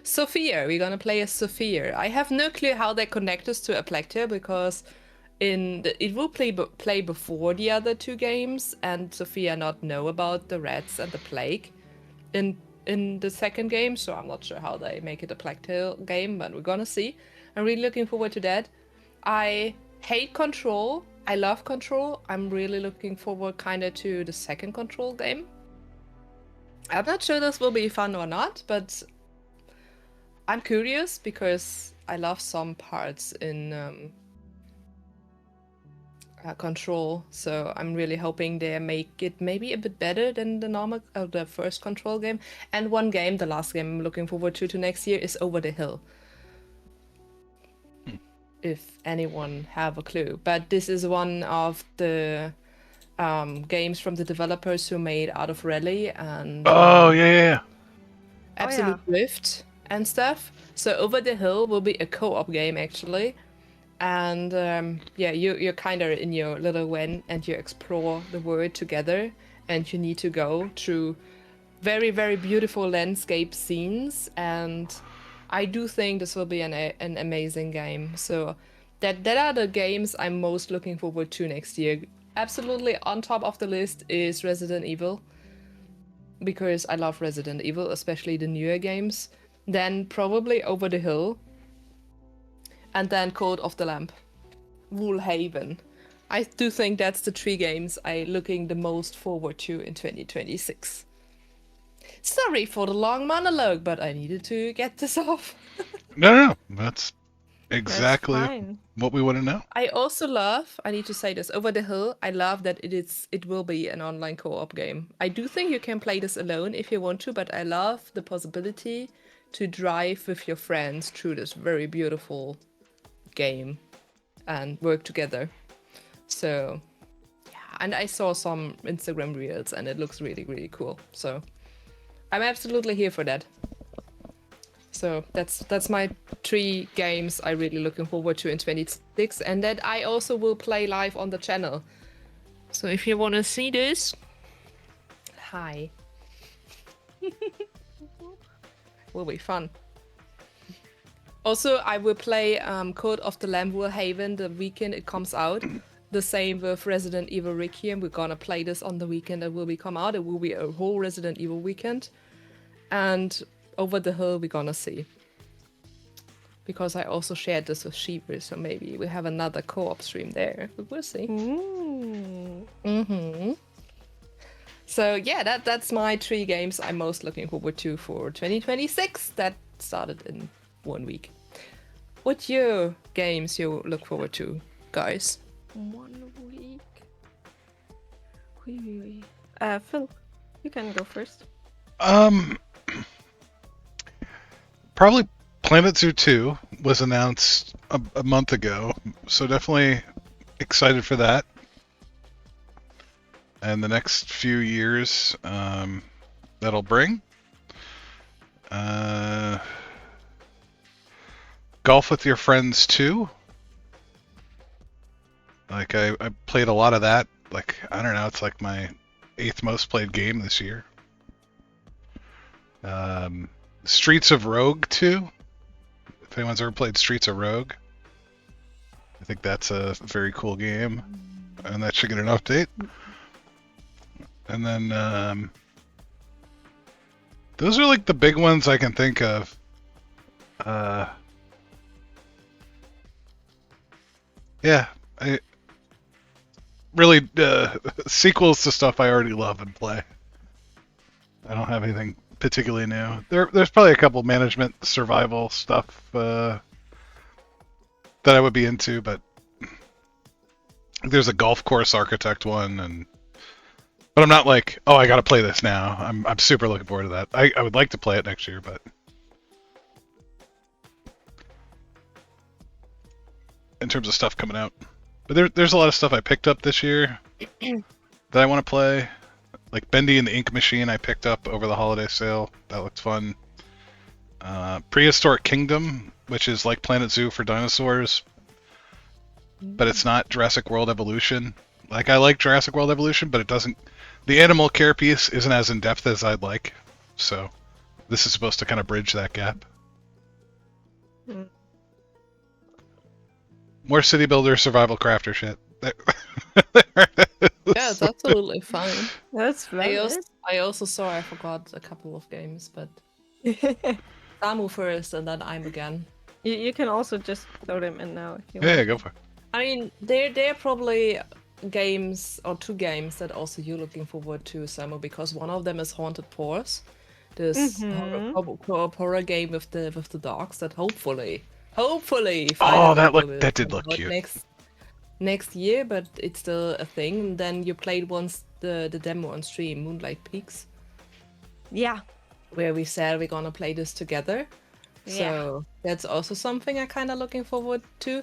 Sophia. We're gonna play as Sophia. I have no clue how they connect us to A Plague Tale, because it will play before the other two games, and Sophia not know about the rats and the plague in the second game, so I'm not sure how they make it a Plague Tale game, but we're gonna see. I'm really looking forward to that. I hate Control. I love Control. I'm really looking forward kinda to the second Control game. I'm not sure this will be fun or not, but I'm curious because I love some parts in Control, so I'm really hoping they make it maybe a bit better than the first Control game. And one game, the last game I'm looking forward to next year, is Over the Hill. If anyone have a clue, but this is one of the games from the developers who made Out of Rally and Absolute Drift and stuff. So Over the Hill will be a co-op game actually. And you're kind of in your little van and you explore the world together, and you need to go through very beautiful landscape scenes, and I do think this will be an amazing game. So that are the games I'm most looking forward to next year. Absolutely on top of the list is Resident Evil, because I love Resident Evil, especially the newer games. Then probably Over the Hill. And then Code of the Lamb, Woolhaven. I do think that's the three games I'm looking the most forward to in 2026. Sorry for the long monologue, but I needed to get this off. No, that's exactly what we want to know. I also love, I need to say this, Over the Hill, I love that it will be an online co-op game. I do think you can play this alone if you want to, but I love the possibility to drive with your friends through this very beautiful game and work together. So yeah, and I saw some Instagram reels and it looks really cool, so I'm absolutely here for that. So that's my three games I really looking forward to in 2026, and that I also will play live on the channel. So if you want to see this, hi. Will be fun. Also, I will play Code of the Lamb Woolhaven the weekend it comes out. The same with Resident Evil Requiem. We're gonna play this on the weekend it will be come out. It will be a whole Resident Evil weekend. And Over the Hill we're gonna see. Because I also shared this with Sheever, so maybe we have another co-op stream there. But we'll see. So yeah, that's my three games I'm most looking forward to for 2026. That started in 1 week. What your games you look forward to, guys? 1 week. Phil, you can go first. Probably Planet Zoo 2 was announced a month ago, so definitely excited for that. and the next few years that'll bring. Golf with your friends too. Like I played a lot of that. Like I don't know, it's like my 8th most played game this year. Streets of Rogue 2. If anyone's ever played Streets of Rogue, I think that's a very cool game, and that should get an update. And then those are like the big ones I can think of. Yeah, I really sequels to stuff I already love and play. I don't have anything particularly new. There's probably a couple management survival stuff that I would be into, but there's a golf course architect one, but I'm not like, oh, I gotta play this now. I'm super looking forward to that. I would like to play it next year, but in terms of stuff coming out. But there's a lot of stuff I picked up this year that I want to play. Like Bendy and the Ink Machine I picked up over the holiday sale. That looked fun. Prehistoric Kingdom, which is like Planet Zoo for dinosaurs, but it's not Jurassic World Evolution. Like I like Jurassic World Evolution, but it doesn't. The animal care piece isn't as in depth as I'd like. So this is supposed to kind of bridge that gap. More city builder, survival crafter shit. Yeah, it's absolutely fine. That's valid. I also saw I forgot a couple of games, but Samu first and then I'm again. You can also just throw them in now if you Yeah, want. go for it. I mean, they're probably games or 2 games that also you're looking forward to, Samu, because one of them is Haunted Paws, this horror game with the dogs that hopefully finally That did look cute. Next year, but it's still a thing. And then you played once the demo on stream, Moonlight Peaks, Yeah. where we said we're gonna play this together. So that's also something I kind of looking forward to.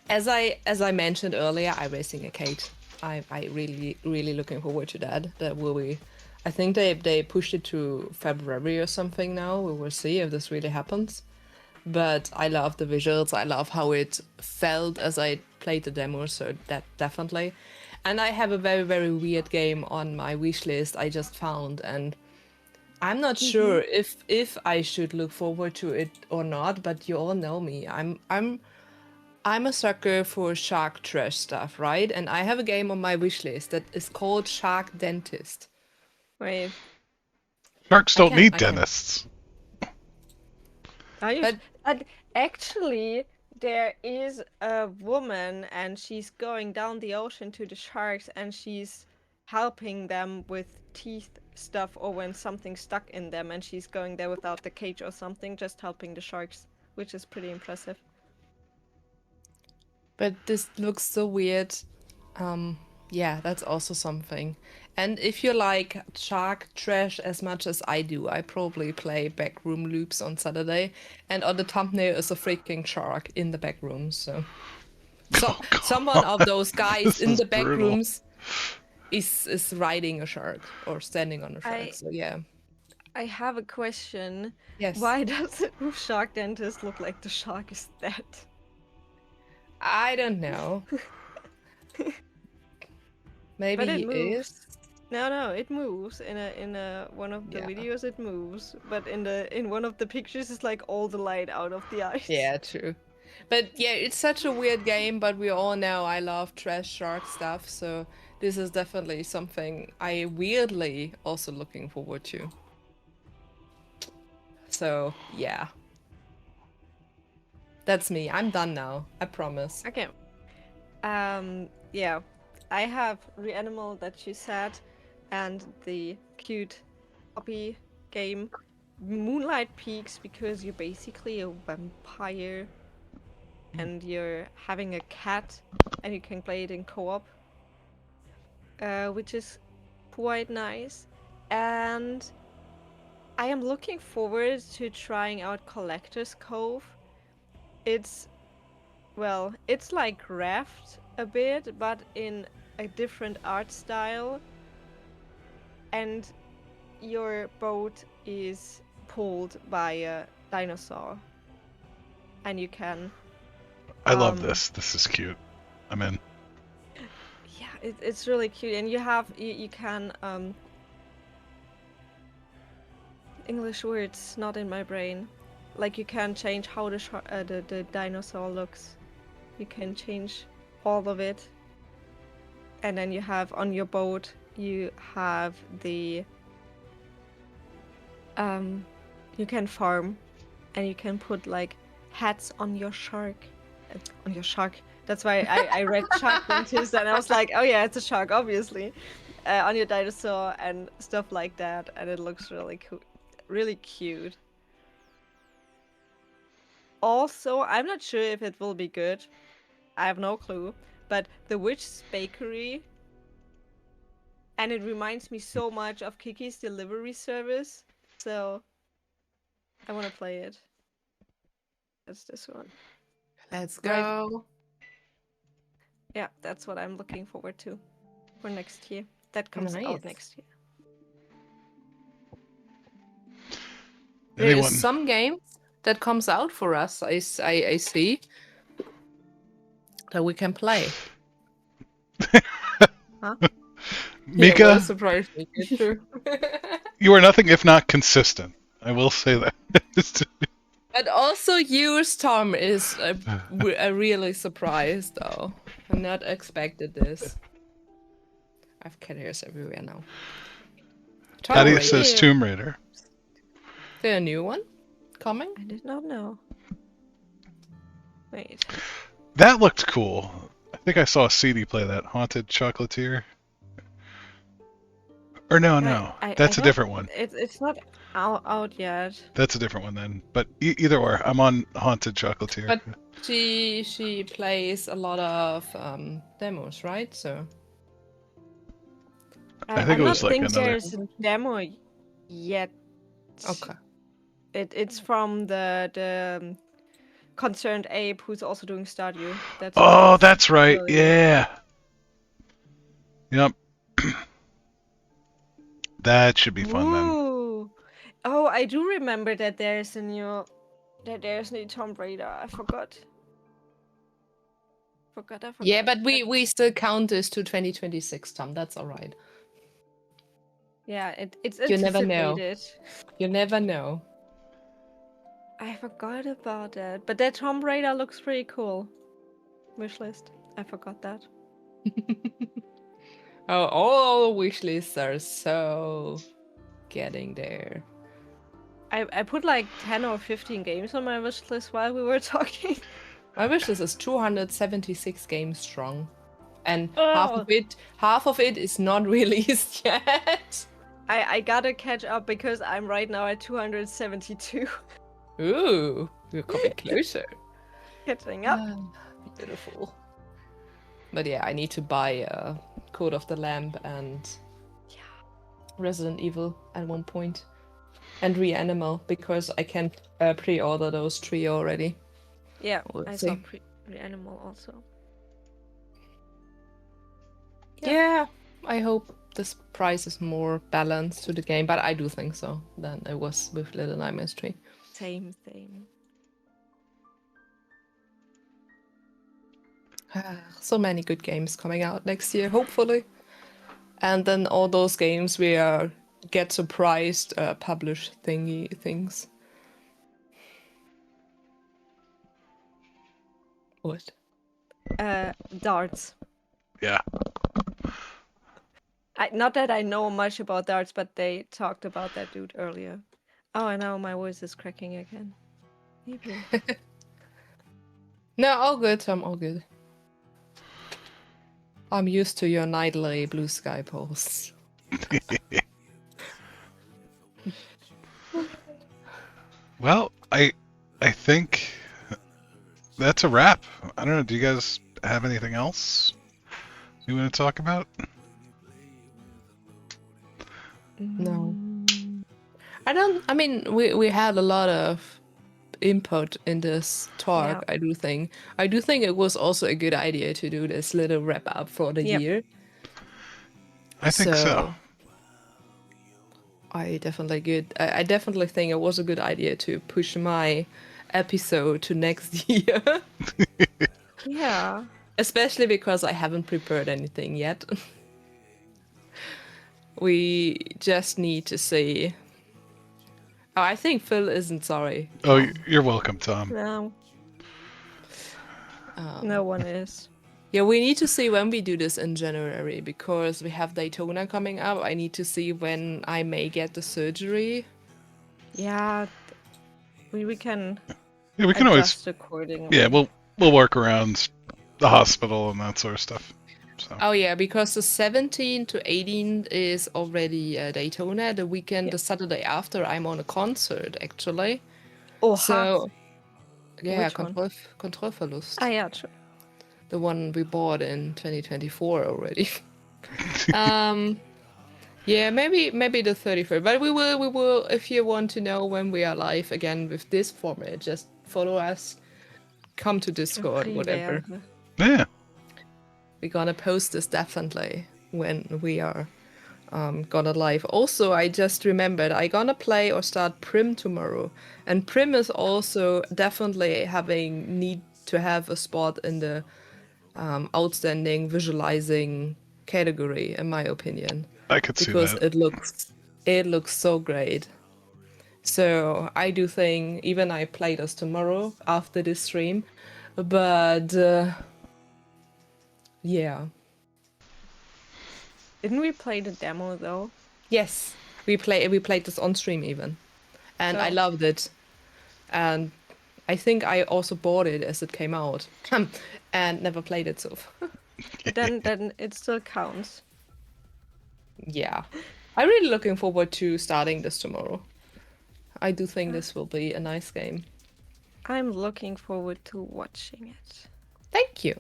As I mentioned earlier, iRacing Arcade. I really looking forward to that. That will be. I think they pushed it to February or something now. We will see if this really happens. But I love the visuals. I love how it felt as I played the demo. So that definitely. And I have a very weird game on my wish list I just found, and I'm not sure if I should look forward to it or not. But you all know me. I'm a sucker for shark trash stuff, right? And I have a game on my wish list that is called Shark Dentist. Wait. Sharks don't need dentists. Are you? Actually, there is a woman, and she's going down the ocean to the sharks, and she's helping them with teeth stuff, or when something's stuck in them, and she's going there without the cage or something, just helping the sharks, which is pretty impressive. But this looks so weird. Yeah, that's also something. And if you like shark trash as much as I do, I probably play Backroom Loops on Saturday, and on the thumbnail is a freaking shark in the back room. So someone of those guys in the back rooms is riding a shark or standing on a shark. So yeah. I have a question. Yes. Why does it with Shark Dentist look like the shark is dead? I don't know. Maybe But it he moves. is. No, it moves in a one of the videos. It moves, but in one of the pictures, it's like all the light out of the eyes. Yeah, true. But yeah, it's such a weird game. But we all know I love trash shark stuff, so this is definitely something I weirdly also looking forward to. So yeah, that's me. I'm done now. I promise. Okay. Yeah, I have Reanimal that you said, and the cute puppy game Moonlight Peaks, because you're basically a vampire and you're having a cat and you can play it in co-op, which is quite nice. And I am looking forward to trying out Collector's Cove. It's like Raft a bit, but in a different art style. and your boat is pulled by a dinosaur, and you can. I love Um, this. This is cute. I'm in. Yeah, it's really cute, and you can English words not in my brain. Like you can change how the dinosaur looks. You can change all of it, and then you have on your boat you have the you can farm, and you can put like hats on your shark, on your shark. That's why I read shark dentist, and I was like, oh yeah, it's a shark, obviously, on your dinosaur and stuff like that, and it looks really cool, really cute. Also, I'm not sure if it will be good. I have no clue. But the Witch's Bakery, and it reminds me so much of Kiki's Delivery Service, so I want to play it. That's this one. Let's Right. go. Yeah, that's what I'm looking forward to for next year. That comes Nice. out next year. There Anyone? is some games that comes out for us. I see that we can play. Huh? Mika, Yeah, well, surprised me. It's true. you are nothing if not consistent. I will say that. But also you, Storm, is really surprised though. I not expected this. I have cat hairs everywhere now. Tomb Patty Raider. says Raider. Tomb Raider. Is there a new one coming? I did not know. Wait. That looked cool. I think I saw CD play that. Haunted Chocolatier. Or no. That's a don't- different one. It's not out yet. That's a different one then. But either or, I'm on Haunted Chocolatier. But she plays a lot of demos, right? So I think I it was don't like think another- there's a demo yet. okay. It's from the Concerned Ape, who's also doing Stardew. That's Oh, who's that's right. really- Yeah. Yep. That should be fun then. Ooh. Oh, I do remember that there's a new Tomb Raider. I forgot. Yeah, but we still count this to 2026, Tom. That's all right. Yeah, it's You never know. anticipated. You never know. I forgot about that, but that Tomb Raider looks pretty cool. Wishlist. I forgot that. Oh, all wish lists are so getting there. I put like 10 or 15 games on my wish list while we were talking. My wish list is 276 games strong, and Oh. half of it is not released yet. I gotta catch up because I'm right now at 272. Ooh, we're coming closer. Catching up. Beautiful. But yeah, I need to buy Code of the Lamb and Resident Evil at one point, and Reanimal because I can pre-order those 3 already. Yeah, We'll I see. saw Animal also. Yeah, I hope this price is more balanced to the game, but I do think so than it was with Little Nightmares 3. Same. So many good games coming out next year, hopefully. And then all those games where get surprised publish things. What? Darts. Yeah. Not that I know much about darts, but they talked about that dude earlier. Oh, and now my voice is cracking again. Maybe. No, all good, Tom, all good. I'm used to your nightly blue sky posts. Well, I think that's a wrap. I don't know. Do you guys have anything else you want to talk about? No. I mean, we had a lot of input in this talk, Yeah. I do think it was also a good idea to do this little wrap up for the Yep. year. I think so. I definitely think it was a good idea to push my episode to next year. Yeah. Especially because I haven't prepared anything yet. We just need to see. Oh, I think Phil isn't sorry. Oh, Tom. you're welcome, Tom. No. Um, No one is. Yeah, we need to see when we do this in January because we have Daytona coming up. I need to see when I may get the surgery. Yeah. We can Yeah, we can always. adjust accordingly. Yeah, we'll work around the hospital and that sort of stuff. So. Oh yeah, because the 17th to 18th is already Daytona. The weekend, the Saturday after, I'm on a concert actually. Oh, So yeah, Which one? Kontrollverlust. Ah, yeah, true. The one we bought in 2024 already. Yeah, maybe the 31st. But we will. If you want to know when we are live again with this format, just follow us. Come to Discord, whatever. Yeah. We're gonna post this definitely when we are gonna live. Also, I just remembered I gonna play or start Prim tomorrow, and Prim is also definitely need to have a spot in the outstanding visualizing category, in my opinion, I could see because that. it looks so great. So I do think even I play this tomorrow after this stream, but yeah. Didn't we play the demo though? Yes, we played this on stream even, and I So- loved it. And I think I also bought it as it came out, and never played it. So Then it still counts. yeah, I'm really looking forward to starting this tomorrow. I do think this will be a nice game. I'm looking forward to watching it. Thank you.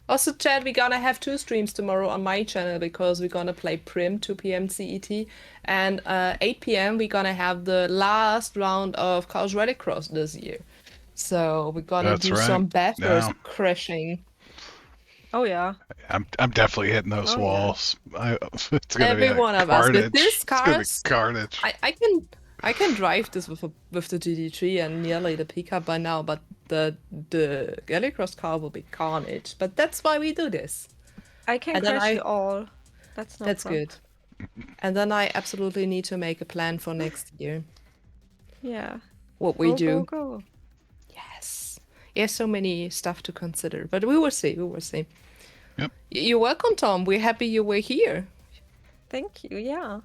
Also, Chad, we're gonna have 2 streams tomorrow on my channel because we're gonna play Prim 2 p.m. CET, and 8 p.m. we're gonna have the last round of Chaos Rallycross this year. So we're gonna That's do right. some battles Yeah. crashing. Oh yeah. I'm definitely hitting those Oh, yeah. walls. It's gonna Every be one of us. carnage. With this It's gonna be cars, carnage. I can drive this with the GT3 and nearly the pickup by now, but the Rallycross car will be carnage. But that's why we do this. I can And then crash I- you all. That's no That's problem. good. And then I absolutely need to make a plan for next year. Yeah. What we Go, do. Go. Yes. Yes, so many stuff to consider, but we will see. We will see. Yep. You're welcome, Tom. We're happy you were here. Thank you. Yeah.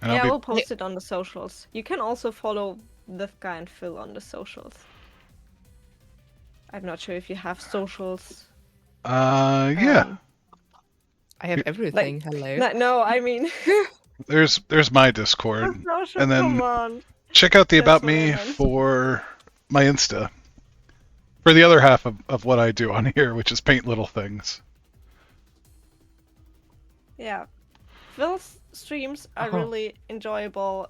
And Yeah, I'll we'll be, post it on the socials. You can also follow Lithka and Phil on the socials. I'm not sure if you have socials. yeah. I have everything. Hello. No, I mean, There's my Discord. social, And then- come on. Check out the That's About what I Me meant. for my Insta. For the other half of what I do on here, which is paint little things. Yeah. Phil's streams are Uh-huh. really enjoyable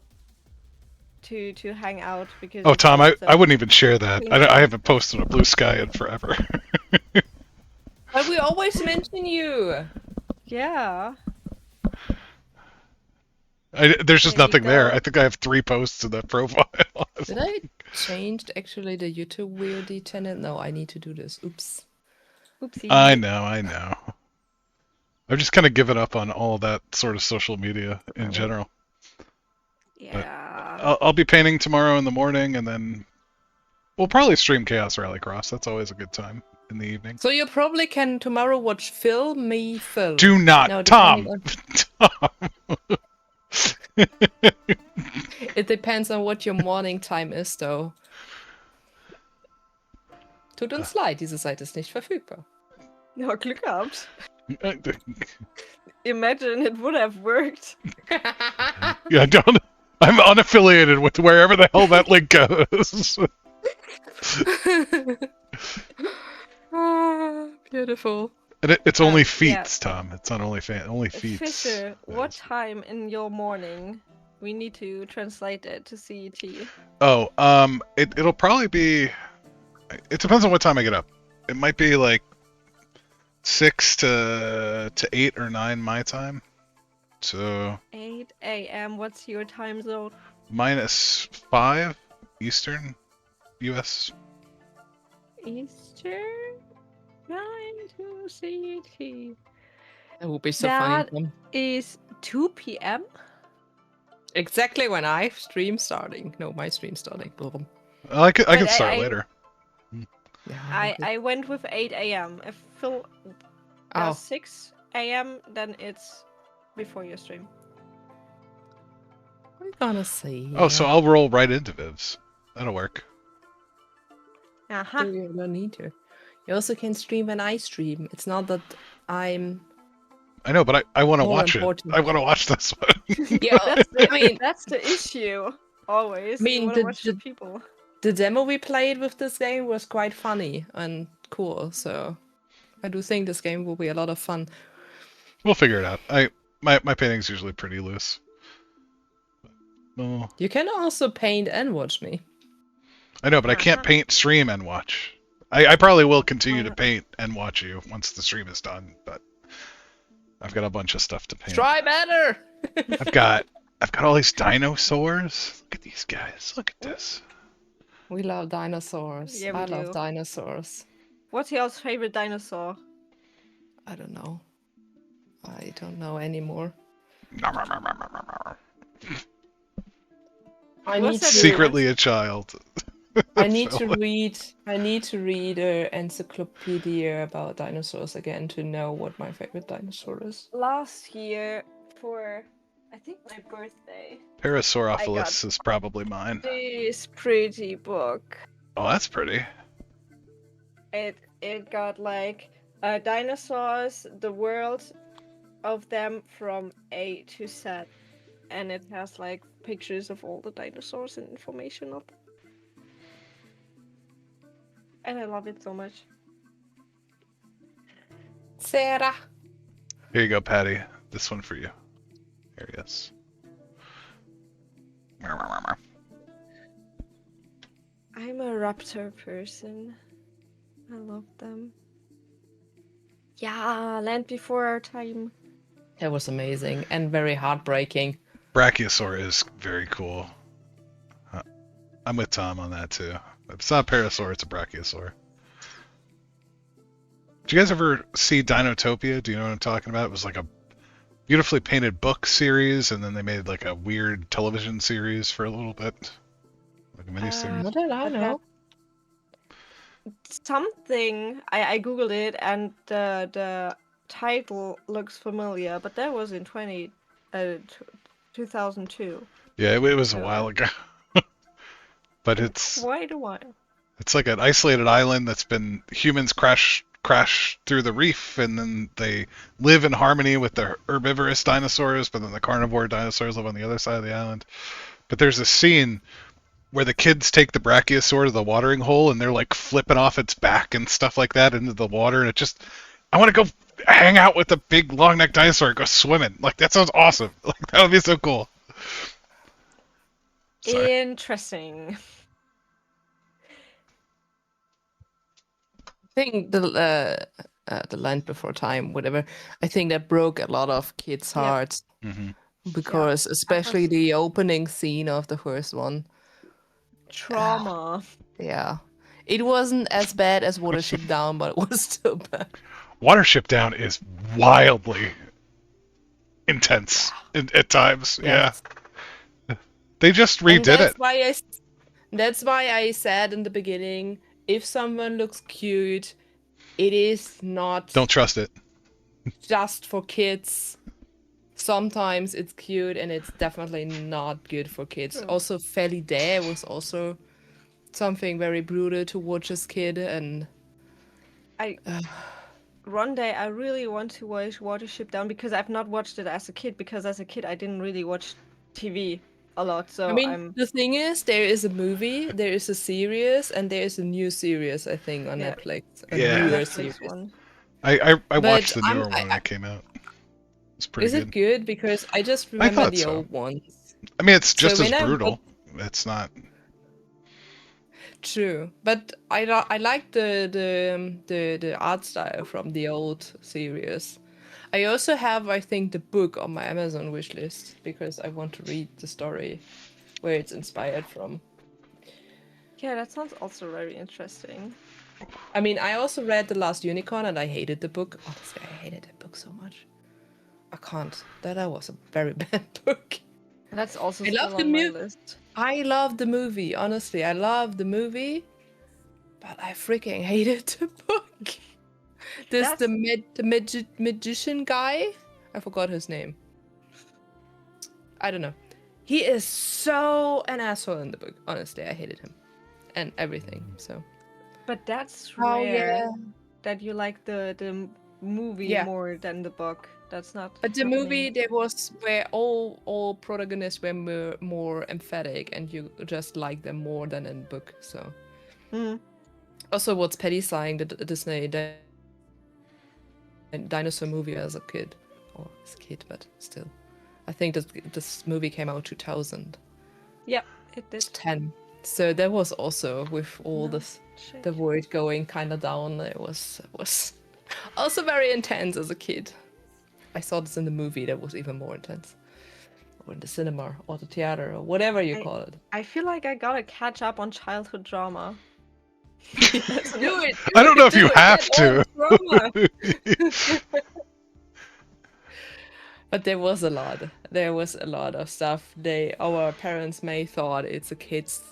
to hang out because. Oh, he Tom, posts I them. wouldn't even share that. Thank I you. haven't posted a blue sky in forever. But we always mention you. Yeah. There's just There you nothing there. go. I think I have 3 posts in that profile. Did I change actually the YouTube VOD channel? No, I need to do this. Oops. Oopsie. I know. I've just kind of given up on all that sort of social media in general. Yeah. I'll be painting tomorrow in the morning, and then we'll probably stream Chaos Rallycross. That's always a good time in the evening. So you probably can tomorrow watch Phil, me, Phil. Do not, No, Tom. depending Tom. It depends on what your morning time is, though. Tut uns leid, diese Seite ist nicht verfügbar. Ja, Glück gehabt. Imagine it would have worked. Yeah, don't. I'm unaffiliated with wherever the hell that link goes. Ah, beautiful. And it's only yeah. feats, Tom. It's not only only feats. Fisher, what Yes. time in your morning? We need to translate it to CET. Oh, it'll probably be. It depends on what time I get up. It might be like 6 to 8 or 9 my time. So 8 a.m. What's your time zone? -5 Eastern US. Eastern 9 to CT. That would be so funny. That is 2 p.m. Exactly when I stream starting. No, my stream starting. Boom. I But can start later. Yeah. I went with 8 a.m. If Phil Oh, does 6 a.m., then it's before your stream. we're gonna see. Oh, so I'll roll right into Viv's. That'll work. Uh-huh. You don't need to. You also can stream when I stream. It's not that I'm. I know, but I want to More watch important. it. I want to watch this one. Yeah, I mean, That's the issue. Always. I mean, you want to watch the people. the demo we played with this game was quite funny and cool. So I do think this game will be a lot of fun. We'll figure it out. My painting's usually pretty loose. Oh, You can also paint and watch me. I know, but I can't Uh-huh. paint, stream, and watch. I probably will continue Why to not? paint and watch you once the stream is done, but I've got a bunch of stuff to paint. Try better. I've got all these dinosaurs. Look at these guys. Look at this. We love dinosaurs. Yeah, we I love do. dinosaurs. What's y'all's favorite dinosaur? I don't know. I don't know anymore. I What's need that to Secretly a child. I need to read an encyclopedia about dinosaurs again to know what my favorite dinosaur is. Last year, for I think my birthday, Parasaurolophus is probably mine. this pretty book. Oh, that's pretty. It got like dinosaurs, the world of them from A to Z, and it has like pictures of all the dinosaurs and information of them. And I love it so much. Sarah. Here you go, Patty. This one for you. Here he is. I'm a raptor person. I love them. Yeah, Land Before Our Time. That was amazing and very heartbreaking. Brachiosaur is very cool. I'm with Tom on that too. If it's not a Parasaur, it's a Brachiosaur. Did you guys ever see Dinotopia? Do you know what I'm talking about? It was like a beautifully painted book series, and then they made like a weird television series for a little bit. Like a miniseries. What did I know? Something I googled it and the title looks familiar, but that was in 2002. Yeah, it was a So- while ago. But it's Quite a while. it's like an isolated island that's been humans crash through the reef, and then they live in harmony with the herbivorous dinosaurs, but then the carnivore dinosaurs live on the other side of the island. But there's a scene where the kids take the brachiosaur to the watering hole, and they're like flipping off its back and stuff like that into the water, and I want to go hang out with the big long-necked dinosaur and go swimming. Like, that sounds awesome. Like, that would be so cool. Sorry. Interesting. I think the Land Before Time, whatever. I think that broke a lot of kids' Yeah. hearts Hmm. because, especially the opening scene of the first one. Trauma. Yeah, it wasn't as bad as Watership Down, but it was still bad. Watership Down is wildly intense at times. Yes. Yeah. They just And redid that's it. That's why I said in the beginning, if someone looks cute, it is not Don't trust it. just for kids. Sometimes it's cute and it's definitely not good for kids. True. Also, Felidae was also something very brutal to watch as kid, and One day I really want to watch Watership Down because I've not watched it as a kid, because as a kid I didn't really watch TV a lot, so I mean, I'm the thing is, there is a movie, there is a series, and there is a new series, I think, on Yeah. Netflix. Yeah. Newer Netflix series. one. I But watched the I'm- newer one when I- it came out. It's pretty Is good. it good? Because I just remember thought the so. old ones. I mean, it's So just as when I brutal. It's not. True, but I like the art style from the old series. I also have, I think, the book on my Amazon wishlist because I want to read the story where it's inspired from. Yeah, that sounds also very interesting. I mean, I also read The Last Unicorn and I hated the book. Honestly, I hated that book so much. I can't. That was a very bad book. That's also I love still the on my mu- list. I love the movie. Honestly, I love the movie, but I freaking hated the book. That's Magician guy. I forgot his name. I don't know. He is so an asshole in the book. Honestly, I hated him and everything. So. but that's Oh rare yeah. that you like the movie Yeah. more than the book. That's not But the happening. movie there was where all protagonists were more emphatic and you just like them more than in the book. So Hmm. also what's Petty saying the Disney dinosaur movie as a kid or as a kid, but still, I think this movie came out 2010. Yep, it did. So there was also with all No this shit. the world going kind of down. It was also very intense as a kid. I saw this in the movie that was even more intense. Or in the cinema or the theater or whatever you call it. I feel like I gotta catch up on childhood drama. Do it! I don't know if you have Get to. on drama. But there was a lot. There was a lot of stuff. Our parents may thought it's a kids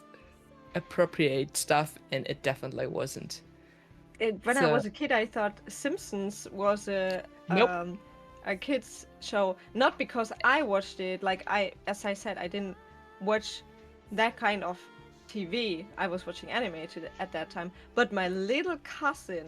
appropriate stuff, and it definitely wasn't. When I was a kid, I thought Simpsons was Nope. A kids show. Not because I watched it. Like as I said, I didn't watch that kind of TV. I was watching animated at that time. But my little cousin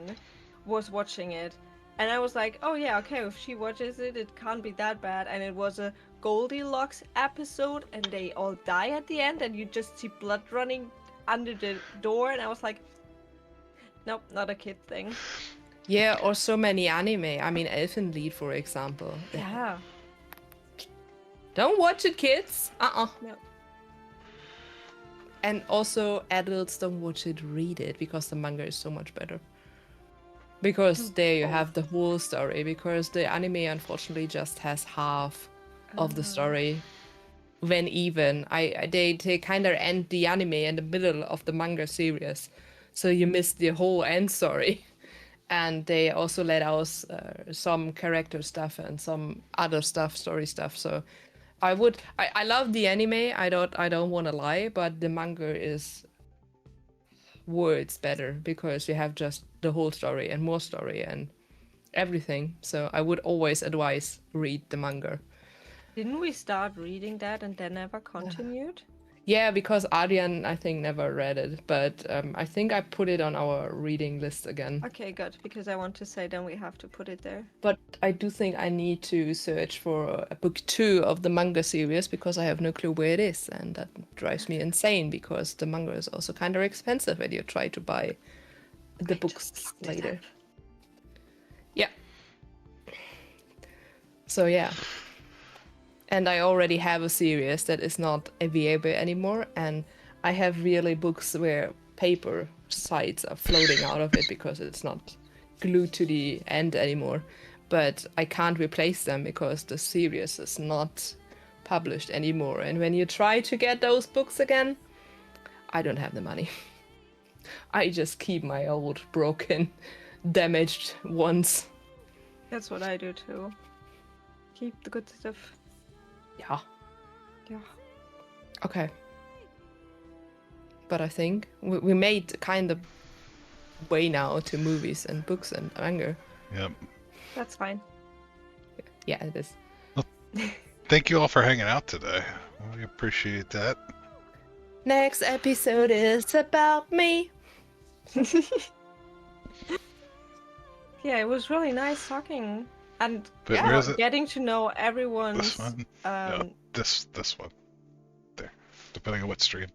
was watching it, and I was like, oh yeah, okay. If she watches it, it can't be that bad. And it was a Goldilocks episode, and they all die at the end, and you just see blood running under the door, and I was like, nope, not a kid thing. Yeah, or so many anime. I mean, Elfenlied, for example. Yeah. Don't watch it, kids. No. And also, adults don't watch it, read it, because the manga is so much better. Because there you have the whole story. Because the anime, unfortunately, just has half of the story. When even, they kind of end the anime in the middle of the manga series, so you miss the whole end story. And they also let out some character stuff and some other stuff, story stuff. So I love the anime. I don't want to lie, but the manga is words better because you have just the whole story and more story and everything. So I would always advise read the manga. Didn't we start reading that and then never continued? Yeah, because Adrian, I think, never read it, but I think I put it on our reading list again. Okay, good, because I want to say then we have to put it there. But I do think I need to search for a book 2 of the manga series because I have no clue where it is, and that drives me insane because the manga is also kind of expensive when you try to buy the books later. Yeah. So yeah. And I already have a series that is not available anymore, and I have really books where paper sides are floating out of it because it's not glued to the end anymore. But I can't replace them because the series is not published anymore. And when you try to get those books again, I don't have the money. I just keep my old, broken, damaged ones. That's what I do too. Keep the good stuff. Yeah. Yeah. Okay. But I think we made kind of way now to movies and books and manga. Yep. That's fine. Yeah, it is. Thank you all for hanging out today. We appreciate that. Next episode is about me. Yeah, it was really nice talking and But where's it? getting to know everyone's This one? No, this one. There. Depending on what stream.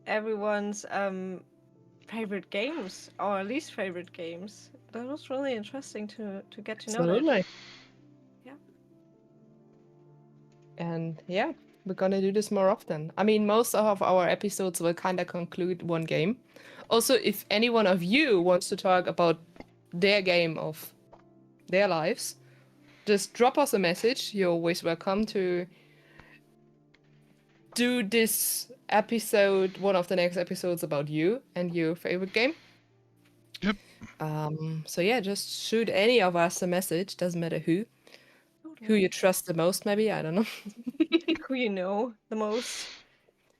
everyone's favorite games or least favorite games. That was really interesting to get to know that. Absolutely. Yeah. And yeah, we're gonna do this more often. I mean, most of our episodes will kind of conclude one game. Also, if any one of you wants to talk about their game of their lives, just drop us a message. You're always welcome to do this episode, one of the next episodes about you and your favorite game. Yep. So yeah, just shoot any of us a message. Doesn't matter who you trust the most. Maybe, I don't know. Who you know the most.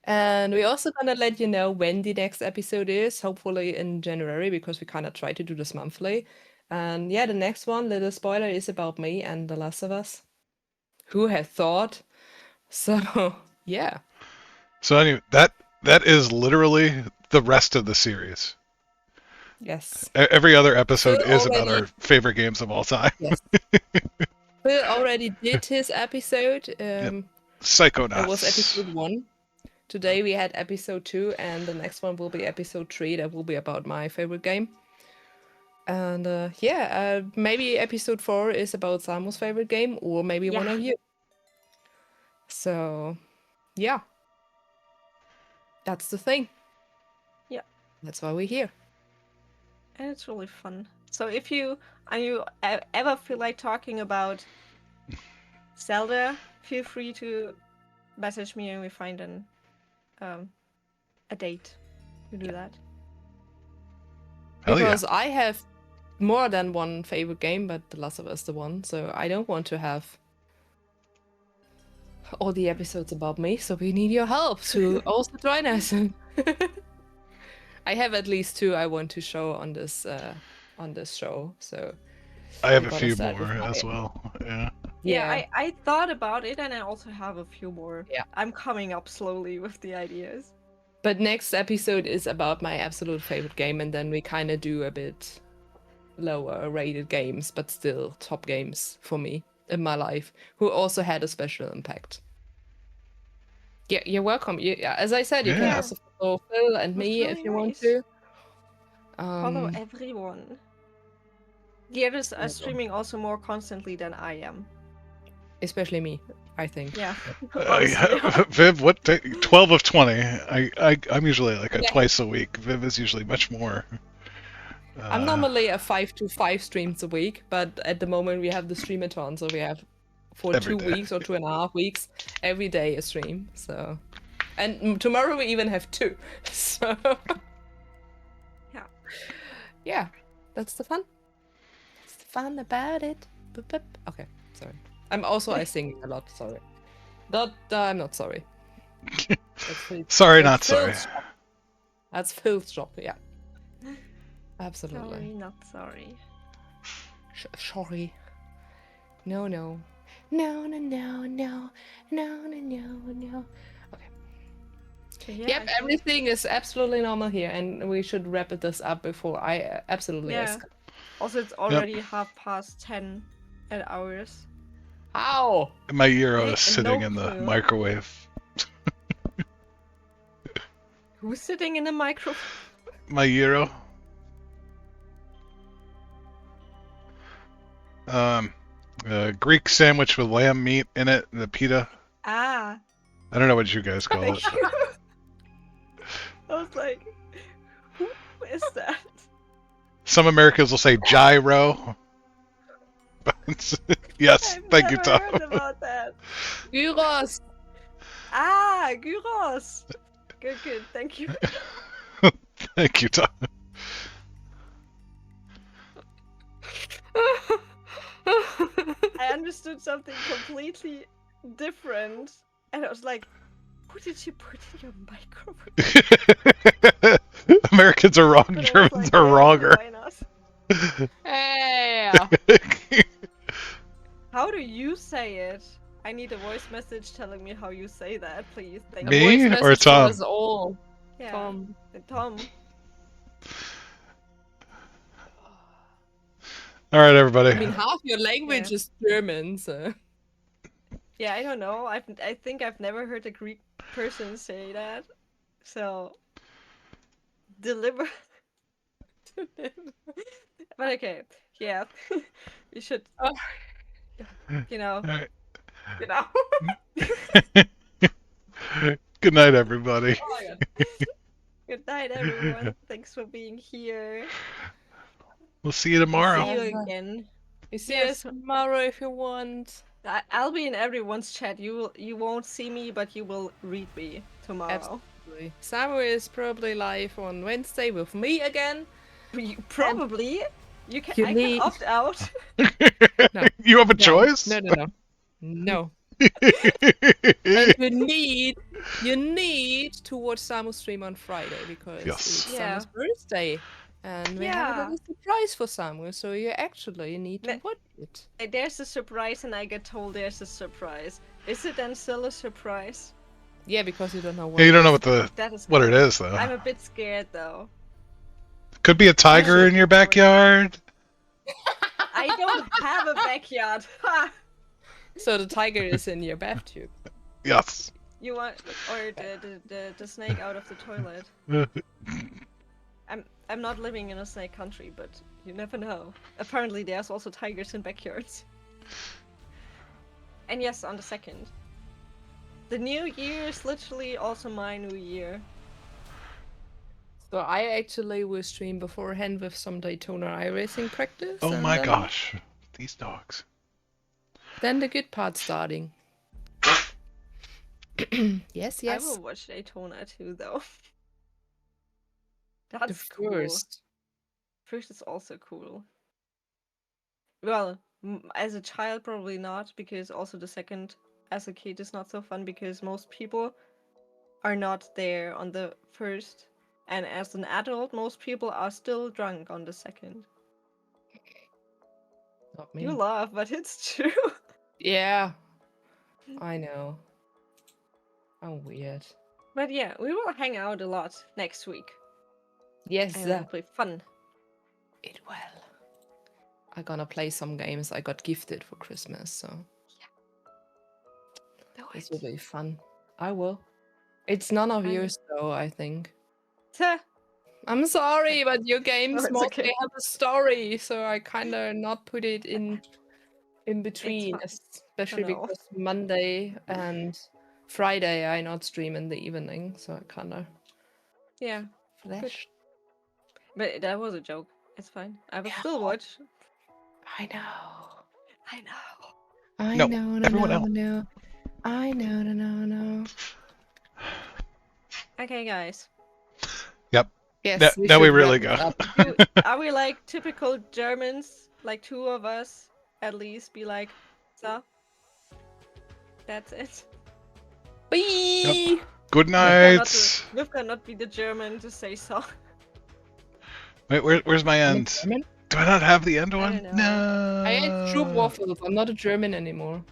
And we're also gonna let you know when the next episode is, hopefully in January, because we kind of try to do this monthly. And yeah, the next one, little spoiler, is about me and The Last of Us. Who had thought? So yeah. So anyway, that is literally the rest of the series. Yes. Every other episode Phil is about already- our favorite games of all time. Yes. Phil already did his episode. Psychonauts. That was episode 1. Today we had episode 2, and the next one will be episode 3. That will be about my favorite game. And maybe episode 4 is about Samu's favorite game, or maybe one Yeah. of you. So, yeah. That's the thing. Yeah. That's why we're here. And it's really fun. So if you ever feel like talking about Zelda, feel free to message me and we find a date to do that. Hell yeah. Because I have more than one favorite game, but The Last of Us the one, so I don't want to have all the episodes about me, so we need your help to also join us. I have at least 2 I want to show on this show, so I have we a gotta few start with more as mine. well. Yeah. Yeah, I thought about it and I also have a few more. Yeah. I'm coming up slowly with the ideas. But next episode is about my absolute favorite game, and then we kind of do a bit lower rated games, but still top games for me in my life, who also had a special impact. Yeah, you're welcome. As I said, you can Yeah. also follow Phil and That's me if really you want nice. to. Follow everyone. The others are Yeah. streaming also more constantly than I am. Especially me, I think. Yeah. Yeah. Viv, what day? 12 of 20. I'm usually like a Yeah. twice a week. Viv is usually much more. I'm normally a 5 to 5 streams a week, but at the moment we have the streamathon, so we have for Every 2 day. weeks or 2.5 weeks, every day a stream. So, and tomorrow we even have 2. So, Yeah. yeah, that's the fun. That's the fun about it. Boop, boop. Okay, sorry. I sing a lot. Sorry. I'm not sorry. That's Phil's- Sorry, not that's sorry. Phil's job. That's Phil's job. Yeah. Absolutely. Sorry, not sorry. Sorry. No, no. No, no, no, no. No, no, no, no. Okay. So yeah, Yep, I think- everything is absolutely normal here, and we should wrap this up before I absolutely Yeah. ask. Also, it's already 10:30 at ours. How? My Euro Hey, is sitting no in the clue. microwave. Who's sitting in the microphone? My Euro. Greek sandwich with lamb meat in it, the pita. Ah. I don't know what you guys call it. I was like, who is that? Some Americans will say gyro. Yes, I've thank you, never Tom. heard about that. Gyros! Ah, gyros. Good, good. Thank you. Thank you, Tom. I understood something completely different, and I was like, "Who did you put in your microphone?" Americans are wrong, But I was Germans like, are "Yeah, wronger. why not?" Hey! How do you say it? I need a voice message telling me how you say that, please. Thank Me? you. Voice or message Tom? was all. Yeah. Tom. Tom. All right, everybody. I mean, half your language Yeah. is German, so. Yeah, I don't know. I think I've never heard a Greek person say that. So deliver. But okay, yeah, we should. Oh. You know. All right. You know. Good night, everybody. Oh my god. Good night, everyone. Thanks for being here. We'll see you tomorrow. See you again. You see Yes. us tomorrow if you want. I'll be in everyone's chat. You won't see me, but you will read me tomorrow. Absolutely. Samu is probably live on Wednesday with me again. Probably. You can. You I need- can opt out. No. You have a No. choice? No. No. And you need to watch Samu's stream on Friday because Yes. it's Yeah. Samu's birthday. And we have a Yeah. little surprise for Samu, so you actually need to Ne- watch it. There's a surprise, and I get told there's a surprise. Is it then still a surprise? Yeah, because you don't know what Yeah, you it don't know is. That is what it cool. is though. I'm a bit scared though. Could be a tiger in your backyard. I don't have a backyard. Ha! So the tiger is in your bathtub. Yes. You want or the snake out of the toilet? I'm not living in a snake country, but you never know. Apparently, there's also tigers in backyards. And yes, on the 2nd. The new year is literally also my new year. So I actually will stream beforehand with some Daytona iRacing practice. Oh and my then- gosh. These dogs. Then the good part starting. Yes, I yes. will watch Daytona too, though. That's The cool. first. First is also cool. Well, as a child, probably not, because also the 2nd as a kid is not so fun because most people are not there on the 1st. And as an adult, most people are still drunk on the 2nd. Not me. You laugh, but it's true. Yeah. I know. I'm weird. But yeah, we will hang out a lot next week. Yes, And it'll be fun. it will. I'm gonna play some games I got gifted for Christmas, so this will be fun. I will. It's none of I- yours though, I think. Tuh. I'm sorry, but your games it's mostly okay. have a story, so I kinda not put it in between, fine. especially know. because Monday and Friday I not stream in the evening, so I kinda Yeah, flashed. but that was a joke. It's fine. I will Yeah. still watch. I know. I know. I No, know, everyone else. no. I know, no. Okay, guys. Yep. Yes, Now we should really wrap go. it up. Are we like typical Germans? Like 2 of us at least be like, so? That's it. Bye. Good night. Wolfgang not be the German to say so. Wait, where's my end? German? Do I not have the end I one? don't know. No. I ate true waffles. I'm not a German anymore.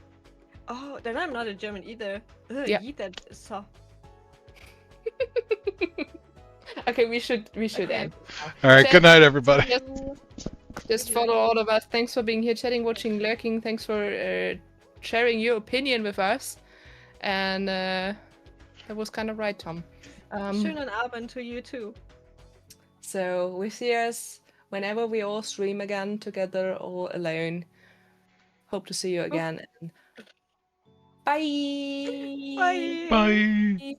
Oh, then I'm not a German either. Ugh, Yeah. eat that so. Okay, we should Okay. end. All right. Chat- Good night, everybody. Just follow all of us. Thanks for being here, chatting, watching, lurking. Thanks for sharing your opinion with us. And that was kind of right, Tom. Schönen Abend to you too. So we see us whenever we all stream again together or alone. Hope to see you again. And bye. Bye. Bye.